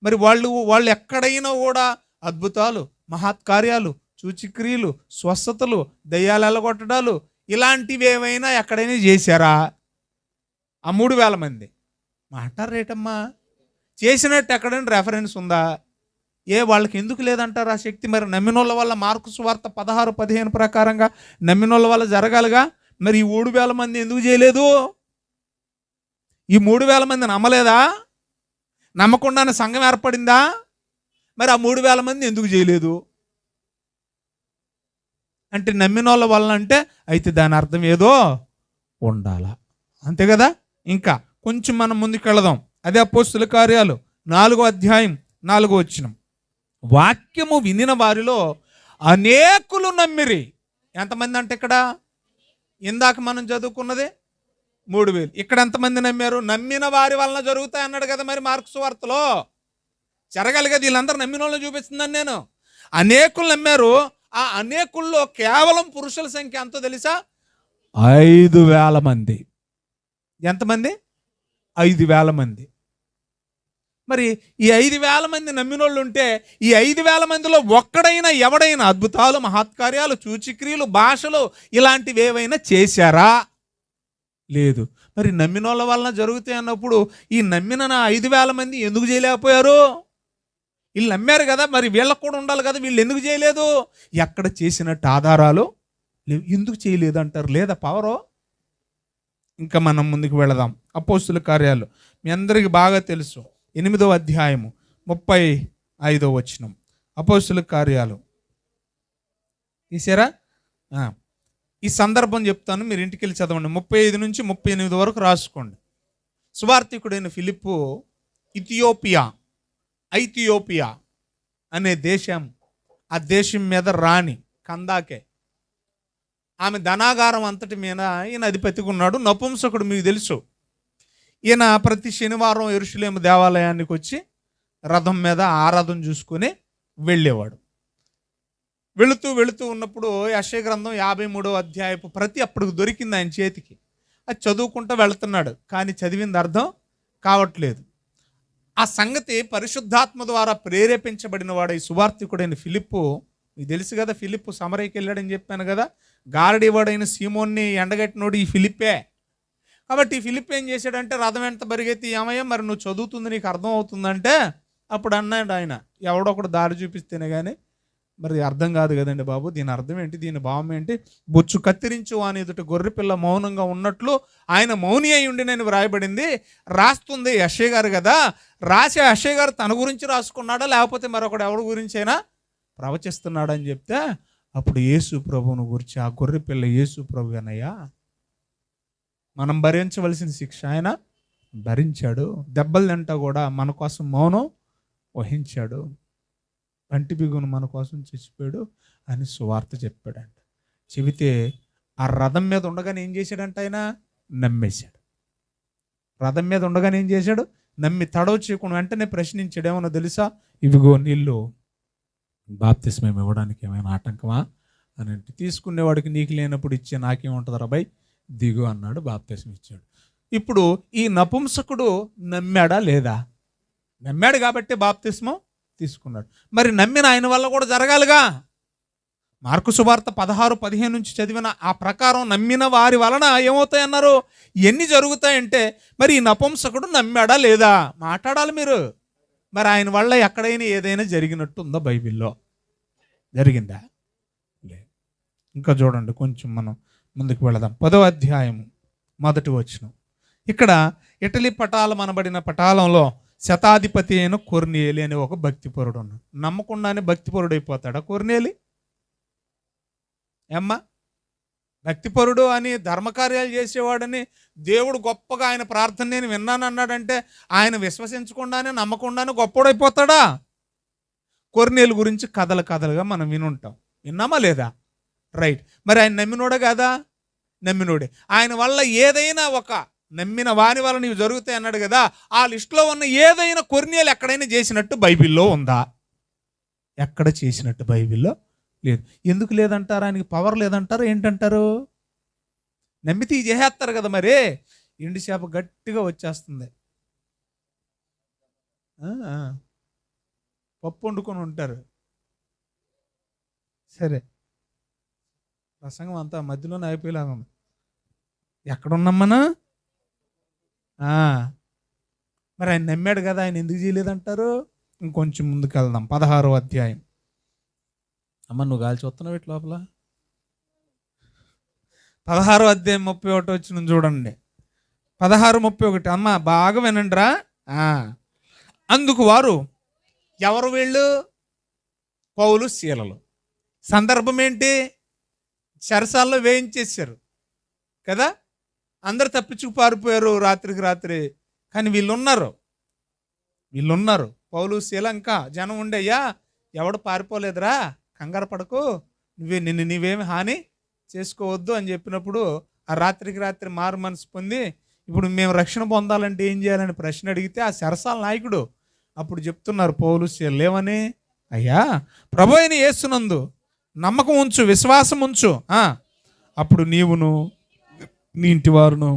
మరి వాళ్ళు ఎక్కడైనా కూడా అద్భుతాలు, మహత్కార్యాలు, సూచక్రియలు, స్వస్థతలు, దయ్యాలు ఎల్లగొట్టడాలు ఇలాంటివి ఏమైనా ఎక్కడైనా చేశారా? ఆ 3,000 మంది మాట్లాడరేటమ్మా. చేసినట్టు ఎక్కడైనా రెఫరెన్స్ ఉందా? వాళ్ళకి ఎందుకు లేదంటారు ఆ శక్తి? మరి నమ్మినోళ్ళ వల్ల మార్కు సువార్త 16-15 ప్రకారంగా నమ్మినోళ్ళ వల్ల జరగాలిగా. మరి ఈ 3,000 మంది ఎందుకు చేయలేదు? ఈ 3,000 మంది నమ్మలేదా? నమ్మకుండానే సంఘం ఏర్పడిందా? మరి ఆ 3,000 మంది ఎందుకు చేయలేదు అంటే నమ్మినోళ్ళ వల్ల అంటే అయితే దాని అర్థం ఏదో ఉండాలా, అంతే కదా. ఇంకా కొంచెం మనం ముందుకు వెళదాం. అదే అపోస్తుల కార్యాలు 4వ అధ్యాయం 4వ వచనం. వాక్యము వినిన వారిలో అనేకులు నమ్మిరి. ఎంతమంది అంటే ఇక్కడ ఇందాక మనం చదువుకున్నది 3,000. ఇక్కడ ఎంతమంది నమ్మారు? నమ్మిన వారి వలన జరుగుతాయి అన్నాడు కదా. మరి మార్కు సువార్తలో జరగాలి కదా. వీళ్ళందరూ నమ్మిన వాళ్ళని చూపిస్తుందని నేను. అనేకులు నమ్మారు. ఆ అనేకుల్లో కేవలం పురుషుల సంఖ్య ఎంతో తెలుసా? 5,000 మంది. ఎంతమంది? 5,000 మంది. మరి ఈ 5,000 మంది నమ్మినోళ్ళు ఉంటే ఈ 5,000 మందిలో ఒక్కడైనా ఎవడైనా అద్భుతాలు, మహత్కార్యాలు, సూచక్రియలు, భాషలు ఇలాంటివి ఏవైనా చేశారా? లేదు. మరి నమ్మినోళ్ళ వలన జరుగుతాయి అన్నప్పుడు ఈ నమ్మిన 5,000 మంది ఎందుకు చేయలేకపోయారు? వీళ్ళు నమ్మారు కదా, మరి వీళ్ళకు కూడా ఉండాలి కదా. వీళ్ళు ఎందుకు చేయలేదు? ఎక్కడ చేసినట్టు ఆధారాలు లేవు. ఎందుకు చేయలేదు అంటారు? లేదా పవరో? ఇంకా మనం ముందుకు వెళదాం. అపోస్తుల కార్యాలు మీ అందరికీ బాగా తెలుసు. 8వ అధ్యాయము 35వ వచనం. అపోస్తుల కార్యాలు తీసారా? ఈ సందర్భం చెప్తాను, మీరు ఇంటికి వెళ్ళి చదవండి. 35 నుంచి 38 వరకు రాసుకోండి. సువార్తికుడైన ఫిలిప్పు ఐథియోపియా అనే దేశం, ఆ దేశం మీద రాణి కందాకే, ఆమె ధనాగారం అంతటి మీద ఈయన అధిపతిగా ఉన్నాడు. నపుంసకుడు మీకు తెలుసు. ఈయన ప్రతి శనివారం యెరూషలేము దేవాలయానికి వచ్చి రథం మీద ఆరాధన చూసుకుని వెళ్ళేవాడు. వెళుతూ ఉన్నప్పుడు యెషయా గ్రంథం 53వ అధ్యాయపు ప్రతి అప్పుడు దొరికింది ఆయన చేతికి. అది చదువుకుంటూ వెళుతున్నాడు, కానీ చదివింది అర్థం కావట్లేదు. ఆ సంగతి పరిశుద్ధాత్మ ద్వారా ప్రేరేపించబడిన వాడు ఈ సువార్తికుడైన ఫిలిప్పు. మీకు తెలుసు కదా, ఫిలిప్పు సమరయ్యకి వెళ్ళాడని చెప్పాను కదా. గారడీవాడైన సీమోన్ని ఎండగట్టినోడు ఈ ఫిలిప్పే. కాబట్టి ఈ ఫిలిప్ ఏం చేశాడంటే రథం వెంట పరిగెత్తి, ఏమయ్యా మరి నువ్వు చదువుతుంది నీకు అర్థం అవుతుందంటే అప్పుడు అన్నాడు ఆయన, ఎవడొకడు దారి చూపిస్తేనే కానీ మరి అర్థం కాదు కదండి బాబు, దీని అర్థం ఏంటి, దీని భావం ఏంటి? బొచ్చు కత్తిరించు అని ఎదుట గొర్రెపిల్ల మౌనంగా ఉన్నట్లు ఆయన మౌని అయి ఉండి నేను వ్రాయబడింది. రాస్తుంది యెషయా గారు కదా, రాసే యెషయా గారు తన గురించి రాసుకున్నాడా లేకపోతే మరొకడు ఎవరి గురించి అయినా ప్రవచిస్తున్నాడని చెప్తే అప్పుడు యేసు ప్రభువును గురించి, ఆ గొర్రెపిల్ల యేసు ప్రభు అనయ్యా, మనం భరించవలసిన శిక్ష ఆయన భరించాడు, దెబ్బలు తింటా కూడా మన కోసం మౌనం వహించాడు, పంటి బిగును మన కోసం చచ్చిపోయాడు అని సువార్త చెప్పాడంట. చెబితే ఆ రథం మీద ఉండగానే ఏం చేశాడంట? ఆయన నమ్మేశాడు. రథం మీద ఉండగానే ఏం చేశాడు? నమ్మి తడవ చేయకుండా వెంటనే ప్రశ్నించాడు. ఏమన్నా తెలుసా? ఇవిగో నీళ్ళు, బాప్తిస్మం ఇవ్వడానికి ఏమైనా ఆటంకమా అని అంటే, తీసుకునేవాడికి నీకు లేనప్పుడు ఇచ్చే నాకేముంటుంది రాబాయ్, దిగు అన్నాడు, బాప్తిస్మం ఇచ్చాడు. ఇప్పుడు ఈ నపుంసకుడు నమ్మాడా లేదా? నమ్మాడు కాబట్టి బాప్తిస్మం తీసుకున్నాడు. మరి నమ్మిన ఆయన వల్ల కూడా జరగాలిగా. మార్కు సువార్త 16-15 నుంచి చదివిన ఆ ప్రకారం నమ్మిన వారి వలన ఏమవుతాయన్నారు? ఎన్ని జరుగుతాయంటే మరి ఈ నపుంసకుడు నమ్మాడా లేదా మాట్లాడాలి మీరు. మరి ఆయన వల్ల ఎక్కడైనా ఏదైనా జరిగినట్టు ఉందా? బైబిల్లో జరిగిందా? లేదు. ఇంకా చూడండి, కొంచెం మనం ముందుకు వెళదాం. 10వ అధ్యాయం 1వ వచనం. ఇక్కడ ఇటలీ పటాలం అనబడిన పటాలంలో శతాధిపతి అయిన కొర్నేలి అనే ఒక భక్తిపరుడు ఉన్నాడు. నమ్మకుండానే భక్తిపరుడు అయిపోతాడా కొర్నేలి? ఏమ్మా, భక్తిపరుడు అని ధర్మకార్యాలు చేసేవాడని దేవుడు గొప్పగా ఆయన ప్రార్థన నేను విన్నాను అన్నాడంటే ఆయన విశ్వసించకుండానే నమ్మకుండానే గొప్పడైపోతాడా? కొర్నేలు గురించి కథలుగా మనం వినుంటాం. విన్నామా లేదా? రైట్. మరి ఆయన నమ్మినోడే కదా? నమ్మినోడే. ఆయన వల్ల ఏదైనా ఒక నమ్మిన వాని వల్ల నీవు జరుగుతాయి అన్నాడు కదా. ఆ లిస్టులో ఉన్న ఏదైనా కొర్నేలు ఎక్కడైనా చేసినట్టు బైబిల్లో ఉందా? ఎక్కడ చేసినట్టు బైబిల్లో లేదు. ఎందుకు లేదంటారా? ఆయనకి పవర్ లేదంటారు ఏంటంటారు? నమ్మితే చేసేస్తారు కదా. మరి ఎండు చేప గట్టిగా వచ్చేస్తుంది. పప్పు వండుకొని ఉంటారు. సరే, ప్రసంగం అంతా మధ్యలోనే అయిపోయేలాగా ఉంది. ఎక్కడున్నాం మనం? మరి ఆయన నమ్మాడు కదా, ఆయన ఎందుకు చేయలేదంటారు? ఇంకొంచెం ముందుకు వెళ్దాం. 16వ అధ్యాయం. అమ్మ నువ్వు గాలి చూస్తున్నావు ఇటు లోపల. 16వ అధ్యాయం 31 వచ్చిన చూడండి. 16:31. అమ్మ బాగా వినండిరా. అందుకు వారు, ఎవరు వీళ్ళు? పౌలు శీలలు. సందర్భం ఏంటి? చెరసాల్లో వేయించేశారు కదా, అందరు తప్పించుకు పారిపోయారు రాత్రికి రాత్రి. కానీ వీళ్ళున్నారు. పౌలు శీల ఇంకా జనం ఉండయ్యా, ఎవడు పారిపోలేదురా, కంగారు పడకు, నీవేమి హాని చేసుకోవద్దు అని చెప్పినప్పుడు ఆ రాత్రికి రాత్రి మారు మనసు పొంది, ఇప్పుడు మేము రక్షణ పొందాలంటే ఏం చేయాలని ప్రశ్న అడిగితే ఆ చెరసాల నాయకుడు అప్పుడు చెప్తున్నారు పౌలు శీలలు ఏమని? అయ్యా, ప్రభు అయిన యేసునందు నమ్మకం ఉంచు, విశ్వాసం ఉంచు, అప్పుడు నీవును నీ ఇంటి వారును.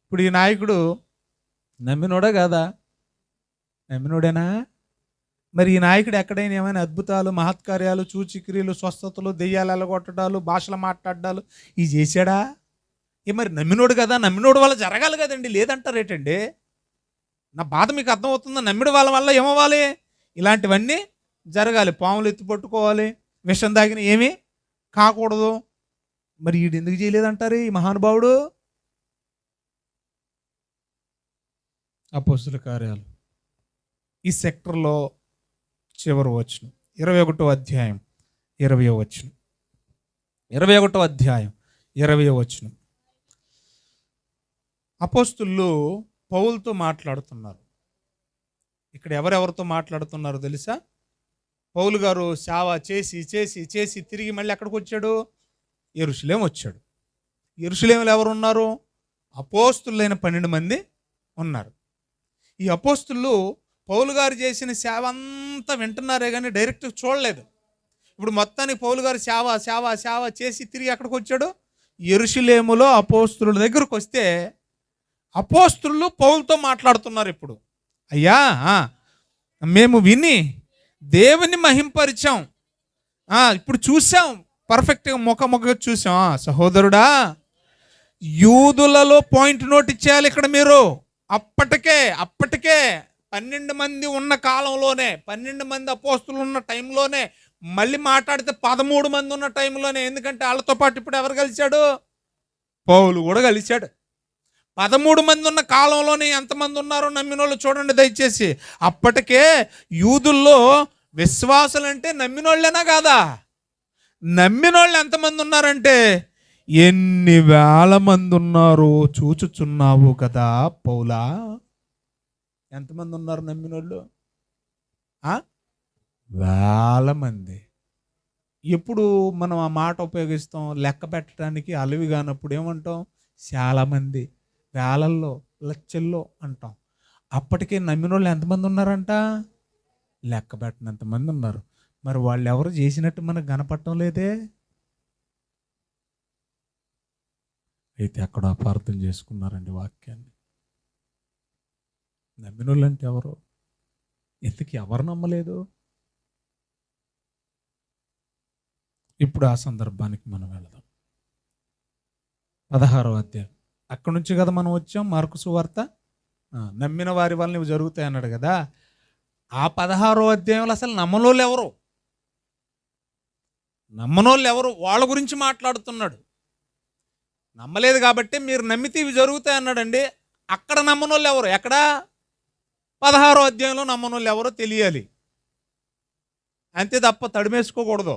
ఇప్పుడు ఈ నాయకుడు నమ్మినోడా కాదా? నమ్మినోడేనా? మరి ఈ నాయకుడు ఎక్కడైనా ఏమైనా అద్భుతాలు, మహత్కార్యాలు, సూచిక్రియలు, స్వస్థతలు, దెయ్యాలు ఎలగొట్టడాలు, భాషలు మాట్లాడాలు ఇవి చేశాడా? మరి నమ్మినోడు కదా, నమ్మినోడు వల్ల జరగాలి కదండి, లేదంటారేటండి? నా బాధ మీకు అర్థమవుతుందా? నమ్మిన వాళ్ళ వల్ల ఏమవ్వాలి? ఇలాంటివన్నీ జరగాలి. పాములు ఎత్తి పట్టుకోవాలి, విషం తాగిన ఏమీ కాకూడదు. మరి వీడు ఎందుకు చేయలేదంటారు ఈ మహానుభావుడు? అపోస్తుల కార్యాలు ఈ సెక్టర్లో చివరి వచనం 21వ అధ్యాయం 20వ వచనం. 21వ అధ్యాయం 20వ వచనం. అపోస్తులు పౌలుతో మాట్లాడుతున్నారు. ఇక్కడ ఎవరెవరితో మాట్లాడుతున్నారో తెలుసా? పౌలు గారు సేవ చేసి చేసి చేసి తిరిగి మళ్ళీ ఎక్కడికి వచ్చాడు? యెరూషలేము వచ్చాడు. యెరూషలేములో ఎవరు ఉన్నారు? అపోస్తులైన 12 మంది ఉన్నారు. ఈ అపోస్తులు పౌలు గారు చేసిన సేవ అంతా వింటున్నారే కానీ డైరెక్ట్ చూడలేదు. ఇప్పుడు మొత్తానికి పౌలు గారు సేవ సేవ సేవ చేసి తిరిగి ఎక్కడికి వచ్చాడు? యెరూషలేములో అపోస్తుల దగ్గరకు వస్తే అపోస్తులు పౌలుతో మాట్లాడుతున్నారు. ఇప్పుడు అయ్యా, మేము విని దేవుని మహింపరిచాం, ఇప్పుడు చూసాం, పర్ఫెక్ట్గా ముఖ చూసాం. సహోదరుడా, యూదులలో పాయింట్ నోట్ ఇచ్చేయాలి ఇక్కడ మీరు. అప్పటికే 12 మంది ఉన్న కాలంలోనే, 12 మంది అపోస్తులు ఉన్న టైంలోనే, మళ్ళీ మాట్లాడితే 13 మంది ఉన్న టైంలోనే. ఎందుకంటే వాళ్ళతో పాటు ఇప్పుడు ఎవరు కలిశాడు? పౌలు కూడా కలిశాడు. 13 మంది ఉన్న కాలంలోనే ఎంతమంది ఉన్నారో నమ్మిన వాళ్ళు చూడండి దయచేసి. అప్పటికే యూదుల్లో విశ్వాసులంటే నమ్మినోళ్ళేనా కాదా? నమ్మినోళ్ళు ఎంతమంది ఉన్నారంటే ఎన్ని వేల మంది ఉన్నారో చూచుచున్నావు కదా పౌలా. ఎంతమంది ఉన్నారు నమ్మినోళ్ళు? వేల మంది. ఎప్పుడు మనం ఆ మాట ఉపయోగిస్తాం? లెక్క పెట్టడానికి అలవి కానప్పుడు ఏమంటాం? చాలామంది, వేలల్లో, లక్షల్లో అంటాం. అప్పటికే నమ్మినోళ్ళు ఎంతమంది ఉన్నారంట? లెక్క పెట్టినంతమంది ఉన్నారు. మరి వాళ్ళు ఎవరు చేసినట్టు మనకు కనపడటం లేదే. అయితే అక్కడ అపార్థం చేసుకున్నారండి వాక్యాన్ని. నమ్మినోళ్ళు అంటే ఎవరు? ఎందుకు ఎవరు నమ్మలేదు? ఇప్పుడు ఆ సందర్భానికి మనం వెళదాం. 16వ అధ్యాయం. అక్కడి నుంచి కదా మనం వచ్చాం. మార్కు సువార్త. నమ్మిన వారి వల్ల ఇవి జరుగుతాయి అన్నాడు కదా. ఆ 16వ అధ్యాయంలో అసలు నమ్మనోళ్ళు ఎవరు? నమ్మనోళ్ళు ఎవరు? వాళ్ళ గురించి మాట్లాడుతున్నాడు. నమ్మలేదు కాబట్టి మీరు నమ్మితే ఇవి జరుగుతాయి అన్నాడండి. అక్కడ నమ్మనోళ్ళు ఎవరు? ఎక్కడ? 16వ అధ్యాయంలో నమ్మనోళ్ళు ఎవరో తెలియాలి. అంతే తప్ప తడిమేసుకోకూడదు.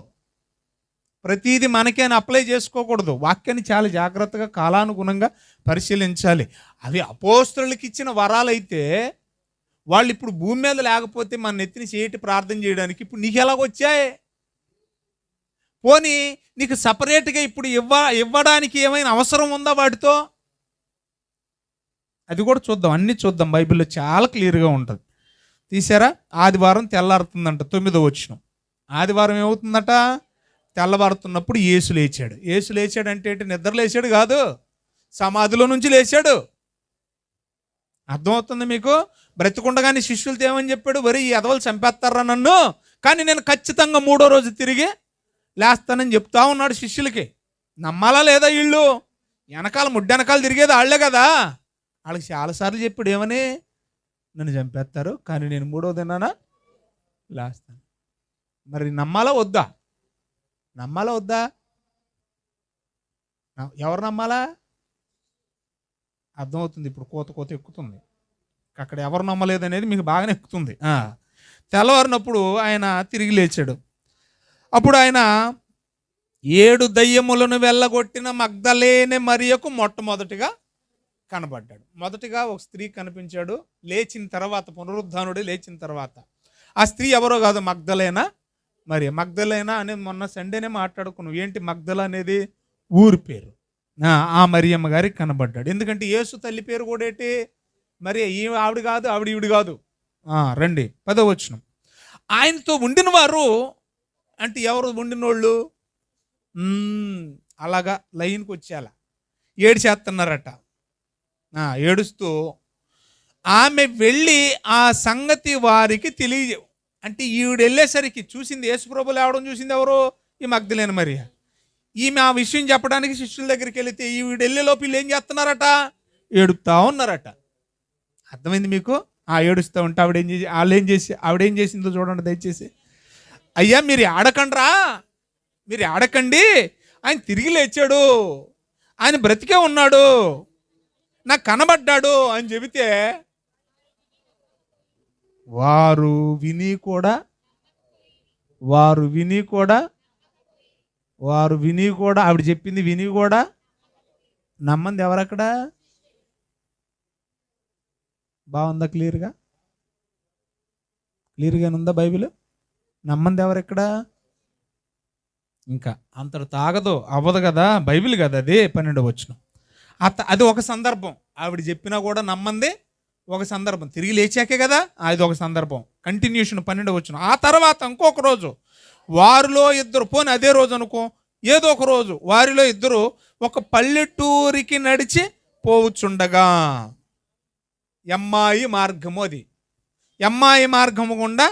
ప్రతీది మనకేని అప్లై చేసుకోకూడదు. వాక్యాన్ని చాలా జాగ్రత్తగా కాలానుగుణంగా పరిశీలించాలి. అవి అపోస్తులకి ఇచ్చిన వరాలైతే వాళ్ళు ఇప్పుడు భూమి మీద లేకపోతే మన నెత్తిని చేయటి ప్రార్థన చేయడానికి ఇప్పుడు నీకు ఎలాగొచ్చాయి? పోనీ నీకు సపరేట్గా ఇప్పుడు ఇవ్వడానికి ఏమైనా అవసరం ఉందా వాటితో? అది కూడా చూద్దాం, అన్నీ చూద్దాం. బైబిల్లో చాలా క్లియర్గా ఉంటుంది. తీసారా? ఆదివారం తెల్లారుతుందంట. 9వ వచనం. ఆదివారం ఏమవుతుందట? తెల్లవారుతున్నప్పుడు యేసు లేచాడు. యేసు లేచాడు అంటే ఏంటి? నిద్ర లేచాడు కాదు, సమాధిలో నుంచి లేచాడు. అర్థమవుతుంది మీకు? బ్రతికుండగానే శిష్యులతో ఏమని చెప్పాడు? వరి ఈ ఎదవలు చంపేస్తారా నన్ను, కానీ నేను ఖచ్చితంగా 3వ రోజు తిరిగి లేస్తానని చెప్తా ఉన్నాడు శిష్యులకి. నమ్మాలా లేదా? వీళ్ళు వెనకాల ముడ్డెనకాల తిరిగేది వాళ్ళే కదా. వాళ్ళకి చాలాసార్లు చెప్పాడు ఏమని? నన్ను చంపేస్తారు కానీ నేను 3వ దినాన లేస్తాను. మరి నమ్మాలా వద్దా? నమ్మాలా వద్దా? ఎవరు నమ్మాలా? అర్థమవుతుంది ఇప్పుడు. కోత కోత ఎక్కుతుంది అక్కడ. ఎవరు నమ్మలేదు అనేది మీకు బాగానే ఎక్కుతుంది. తెల్లవారినప్పుడు ఆయన తిరిగి లేచాడు. అప్పుడు ఆయన 7 దయ్యములను వెళ్ళగొట్టిన మగ్దలేనే మరియకు మొట్టమొదటిగా కనబడ్డాడు. మొదటిగా ఒక స్త్రీ కనిపించాడు లేచిన తర్వాత, పునరుద్ధానుడే లేచిన తర్వాత. ఆ స్త్రీ ఎవరో కాదు, మగ్దలేనా మరి. మగ్దలేనా అనేది మొన్న సండేనే మాట్లాడుకున్నాం. ఏంటి మగ్దల అనేది? ఊరి పేరు. ఆ మరియమ్మ గారికి కనబడ్డాడు. ఎందుకంటే యేసు తల్లి పేరు కూడా ఏంటి మరి? ఆవిడ కాదు, ఆవిడ ఈవిడ కాదు. రండి 10వ వచనం. ఆయనతో ఉండిన వారు అంటే ఎవరు ఉండినోళ్ళు? అలాగా లైన్కి వచ్చేలా ఏడ్చేస్తున్నారట. ఏడుస్తూ ఆమె వెళ్ళి ఆ సంగతి వారికి తెలియ, అంటే ఈవిడ వెళ్ళేసరికి చూసింది యేసుప్రభులు ఆవడం చూసింది ఎవరు? ఈ మగ్దలేన మరియ. ఈమె ఆ విషయం చెప్పడానికి శిష్యుల దగ్గరికి వెళితే ఈవిడ వెళ్ళేలోపు వీళ్ళు ఏం చేస్తున్నారట? ఏడుపుతా ఉన్నారట. అర్థమైంది మీకు? ఏడుస్తూ ఉంటే ఆవిడేం చేసిందో చూడండి దయచేసి. అయ్యా మీరు ఆడకండ్రా, మీరు ఆడకండి, ఆయన తిరిగి లేచాడు, ఆయన బ్రతికే ఉన్నాడు, నాకు కనబడ్డాడు అని చెబితే వారు విని కూడా ఆవిడ చెప్పింది విని కూడా నమ్మంది ఎవరక్కడ? బాగుందా? క్లియర్గా ఉందా బైబిల్? నమ్మంది ఎవరెక్కడ? ఇంకా అంతటి తాగదు అవ్వదు కదా, బైబిల్ కదా అది. 12వ వచనం. అది ఒక సందర్భం. ఆవిడ చెప్పినా కూడా నమ్మంది ఒక సందర్భం. తిరిగి లేచాకే కదా, అది ఒక సందర్భం. కంటిన్యూషన్ 12వ వచనం. ఆ తర్వాత ఇంకొక రోజు వారిలో ఇద్దరు, పోనీ అదే రోజు అనుకో, ఏదో ఒక రోజు వారిలో ఇద్దరు ఒక పల్లెటూరికి నడిచి పోవచ్చుండగా, ఎమ్మాయి మార్గము, అది ఎమ్మాయి మార్గము గుండా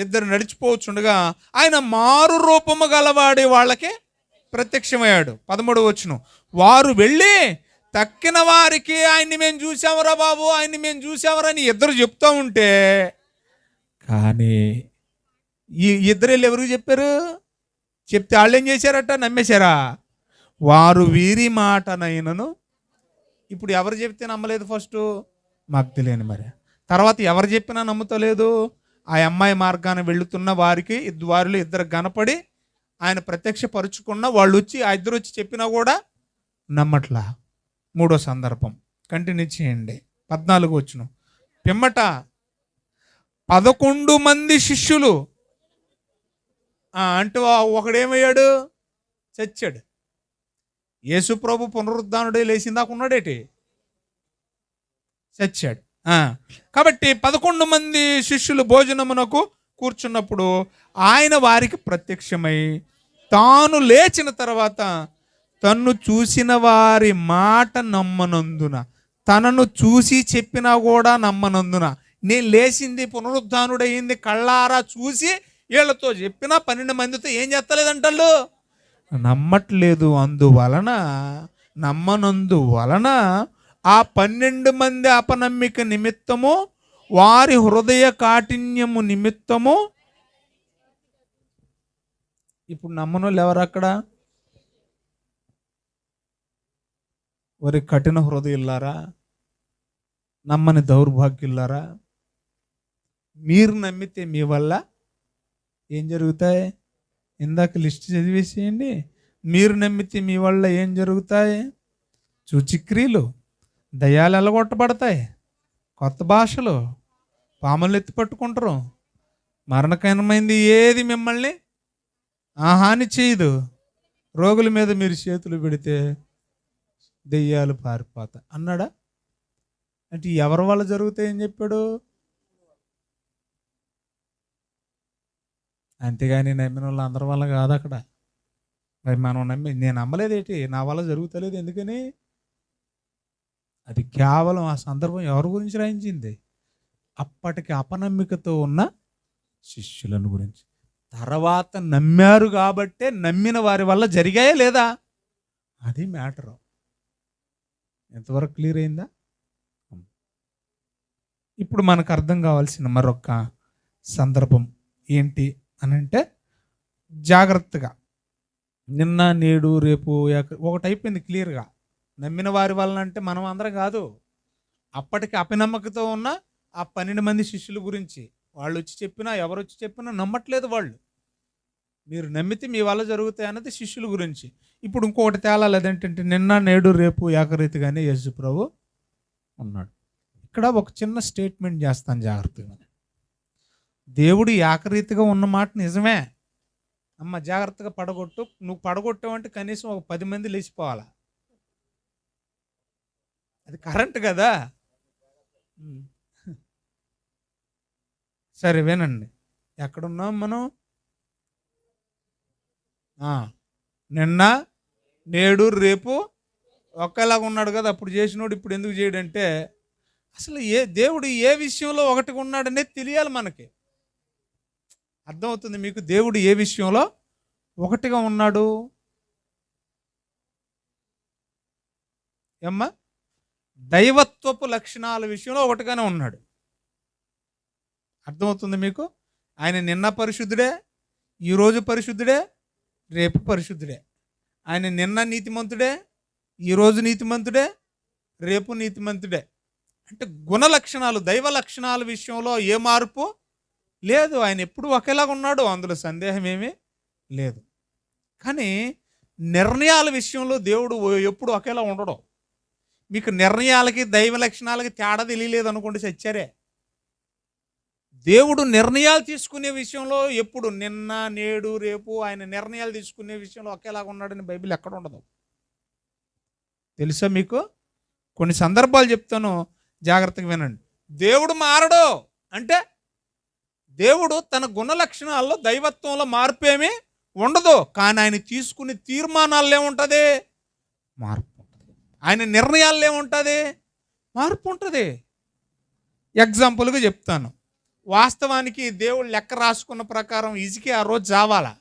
ఇద్దరు నడిచిపోవచ్చుండగా ఆయన మారు రూపము గలవాడి వాళ్ళకి ప్రత్యక్షమయ్యాడు. 13వ వచనం. వారు వెళ్ళి తక్కిన వారికి ఆయన్ని మేము చూసామరా బాబు, ఆయన్ని మేము చూసామరా అని ఇద్దరు చెప్తూ ఉంటే, కానీ ఈ ఇద్దరు వెళ్ళి ఎవరికి చెప్పారు? చెప్తే వాళ్ళు ఏం చేశారట? నమ్మేశారా? వారు వీరి మాటనైనను. ఇప్పుడు ఎవరు చెప్తే నమ్మలేదు? ఫస్ట్ మగ్దలేనే మరి. తర్వాత ఎవరు చెప్పినా నమ్ముతలేదు. ఆ అమ్మాయి మార్గాన్ని వెళుతున్న వారిలో ఇద్దరు కనపడి ఆయన ప్రత్యక్షపరుచుకున్న వాళ్ళు వచ్చి, ఆ ఇద్దరు వచ్చి చెప్పినా కూడా నమ్మట్లా. 3వ సందర్భం కంటిన్యూ చేయండి. 14వ వచనం. పిమ్మట 11 మంది శిష్యులు అంటే ఒకడేమయ్యాడు? చచ్చాడు. యేసు ప్రభు పునరుద్ధానుడే లేచిందాక ఉన్నాడేటి? చచ్చాడు. కాబట్టి 11 మంది శిష్యులు భోజనమునకు కూర్చున్నప్పుడు ఆయన వారికి ప్రత్యక్షమై తాను లేచిన తర్వాత తన్ను చూసిన వారి మాట నమ్మనందున, తనను చూసి చెప్పినా కూడా నమ్మనందున, నేను లేచింది పునరుద్ధానుడయింది కళ్ళారా చూసి వీళ్ళతో చెప్పినా 12 మందితో ఏం చేస్తలేదంటాళ్ళు? నమ్మట్లేదు. నమ్మనందువలన ఆ 12 మంది అపనమ్మిక నిమిత్తము, వారి హృదయ కాఠిన్యము నిమిత్తము. ఇప్పుడు నమ్మనోళ్ళు ఎవరు అక్కడ? వారి కఠిన హృదయులారా, నమ్మని దౌర్భాగ్యులారా, మీరు నమ్మితే మీ వల్ల ఏం జరుగుతాయి? ఇందాక లిస్ట్ చదివేసేయండి. మీరు నమ్మితే మీ వల్ల ఏం జరుగుతాయి? సూచిక్రియలు, దయ్యాలు ఎల్లగొట్టబడతాయి, కొత్త భాషలు, పాములు ఎత్తి పట్టుకుంటారు, మరణకరమైంది ఏది మిమ్మల్ని హాని చేయదు. రోగుల మీద మీరు చేతులు పెడితే దెయ్యాలు పారిపోతాయి అన్నాడా? అంటే ఎవరి వల్ల జరుగుతాయని చెప్పాడు? అంతేగాని నమ్మిన వాళ్ళు అందరి వల్ల కాదు అక్కడ. మరి మనం నేను నమ్మలేదేంటి, నా వల్ల జరుగుతలేదు ఎందుకని? అది కేవలం ఆ సందర్భం ఎవరి గురించి రాయించింది? అప్పటికి అపనమ్మికతో ఉన్న శిష్యులను గురించి. తర్వాత నమ్మారు కాబట్టే నమ్మిన వారి వల్ల జరిగాయా లేదా, అది మ్యాటరు. ఎంతవరకు క్లియర్ అయిందా? ఇప్పుడు మనకు అర్థం కావాల్సిన మరొక సందర్భం ఏంటి అని అంటే, జాగ్రత్తగా నిన్న నేడు రేపు ఒకటి అయిపోయింది క్లియర్గా. నమ్మిన వారి వలన అంటే మనం అందరం కాదు, అప్పటికి అపనమ్మకతో ఉన్న ఆ 12 మంది శిష్యుల గురించి. వాళ్ళు వచ్చి చెప్పినా, ఎవరు వచ్చి చెప్పినా నమ్మట్లేదు వాళ్ళు. మీరు నమ్మితే మీ వల్ల జరుగుతాయి అన్నది శిష్యుల గురించి. ఇప్పుడు ఇంకొకటి తేలాలి, అదేంటంటే నిన్న నేడు రేపు ఏకరీతిగానే యేసు ప్రభు ఉన్నాడు. ఇక్కడ ఒక చిన్న స్టేట్మెంట్ చేస్తాను జాగ్రత్తగా. దేవుడు ఏకరీతిగా ఉన్న మాట నిజమే అమ్మ, జాగ్రత్తగా పడగొట్టు. నువ్వు పడగొట్టావంటే కనీసం ఒక 10 మంది లేచిపోవాలా, అది కరెంట్ కదా. సరే వినండి, ఎక్కడున్నాం మనం? నిన్న నేడు రేపు ఒకేలాగా ఉన్నాడు కదా. అప్పుడు చేసినోడు ఇప్పుడు ఎందుకు చేయడంటే, అసలు దేవుడు ఏ విషయంలో ఒకటిగా ఉన్నాడనేది తెలియాలి మనకి. అర్థమవుతుంది మీకు? దేవుడు ఏ విషయంలో ఒకటిగా ఉన్నాడు ఏమ్మా? దైవత్వపు లక్షణాల విషయంలో ఒకటిగానే ఉన్నాడు. అర్థమవుతుంది మీకు? ఆయన నిన్న పరిశుద్ధుడే, ఈరోజు పరిశుద్ధుడే, రేపు పరిశుద్ధుడే. ఆయన నిన్న నీతిమంతుడే, ఈరోజు నీతిమంతుడే, రేపు నీతిమంతుడే. అంటే గుణ లక్షణాలు, దైవ లక్షణాల విషయంలో ఏ మార్పు లేదు. ఆయన ఎప్పుడు ఒకేలాగా ఉన్నాడు, అందులో సందేహం ఏమీ లేదు. కానీ నిర్ణయాల విషయంలో దేవుడు ఎప్పుడు ఒకేలా ఉండడు. మీకు నిర్ణయాలకి దైవ లక్షణాలకి తేడా తెలియలేదు అనుకోండి, చచ్చారే. దేవుడు నిర్ణయాలు తీసుకునే విషయంలో ఎప్పుడు నిన్న నేడు రేపు ఆయన నిర్ణయాలు తీసుకునే విషయంలో ఒకేలాగా ఉన్నాడని బైబిల్ ఎక్కడ ఉండదు. తెలుసా మీకు? కొన్ని సందర్భాలు చెప్తాను, జాగ్రత్తగా వినండి. దేవుడు మారడు అంటే దేవుడు తన గుణ లక్షణాల్లో దైవత్వంలో మార్పు ఏమీ ఉండదు. కానీ ఆయన తీసుకునే తీర్మానాల్లో ఏముంటుంది? మార్పు ఉంటుంది. ఆయన నిర్ణయాల్లో ఏముంటుంది? మార్పు ఉంటుంది. ఎగ్జాంపుల్గా చెప్తాను. వాస్తవానికి దేవుడు లెక్క రాసుకున్న ప్రకారం ఇసుకే ఆ రోజు చావాలా?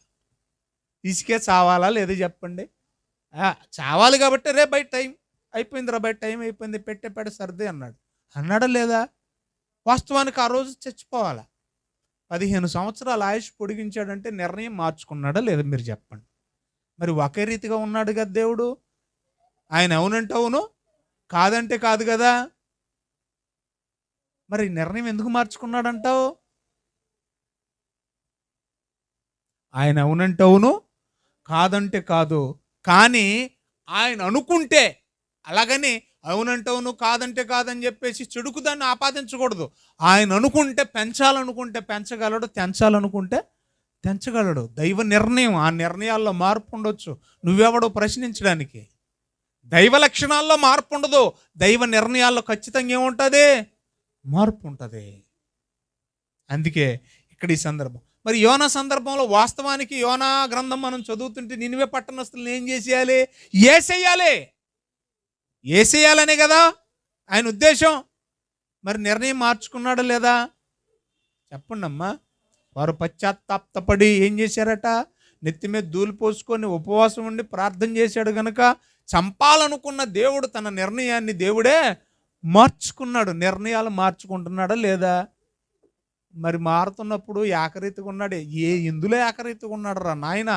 ఇసుకే చావాలా లేదా చెప్పండి? చావాలి కాబట్టి రే బయట టైం అయిపోయింది, రా బయట టైం అయిపోయింది, పెట్టే సర్ది అన్నాడా లేదా? వాస్తవానికి ఆ రోజు చచ్చిపోవాలా? 15 సంవత్సరాల ఆయుష్ పొడిగించాడంటే నిర్ణయం మార్చుకున్నాడా లేదా మీరు చెప్పండి? మరి ఒకే రీతిగా ఉన్నాడు కదా దేవుడు. ఆయన అవునంటే అవును, కాదంటే కాదు కదా. మరి నిర్ణయం ఎందుకు మార్చుకున్నాడంటావు? ఆయన అవునంటే అవును, కాదంటే కాదు. కానీ ఆయన అనుకుంటే, అలాగని అవునంటే అవును కాదంటే కాదని చెప్పేసి చెడుకు దాన్ని ఆపాదించకూడదు. ఆయన అనుకుంటే పెంచాలనుకుంటే పెంచగలడు, తెంచాలనుకుంటే తెంచగలడు. దైవ నిర్ణయం, ఆ నిర్ణయాల్లో మార్పు ఉండొచ్చు. నువ్వెవడో ప్రశ్నించడానికి. దైవ లక్షణాల్లో మార్పు ఉండదు, దైవ నిర్ణయాల్లో ఖచ్చితంగా ఏముంటుంది? మార్పు ఉంటుంది. అందుకే ఇక్కడ ఈ సందర్భం. మరి యోనా సందర్భంలో వాస్తవానికి యోనా గ్రంథం మనం చదువుతుంటే నినివే పట్టణస్తులను ఏం చేసేయాలి? ఏసేయాలనే కదా ఆయన ఉద్దేశం. మరి నిర్ణయం మార్చుకున్నాడా లేదా చెప్పండి అమ్మా? వారు పశ్చాత్తాపడి ఏం చేశారట? నెత్తి మీద ధూళి పోసుకొని ఉపవాసం ఉండి ప్రార్థన చేశాడు గనుక చంపాలనుకున్న దేవుడు తన నిర్ణయాన్ని దేవుడే మార్చుకున్నాడు. నిర్ణయాలు మార్చుకుంటున్నాడా లేదా? మరి మారుతున్నప్పుడు ఏకరీతిగా ఉన్నాడు. ఇందులో ఏకరీతిగా ఉన్నాడు రా నాయన?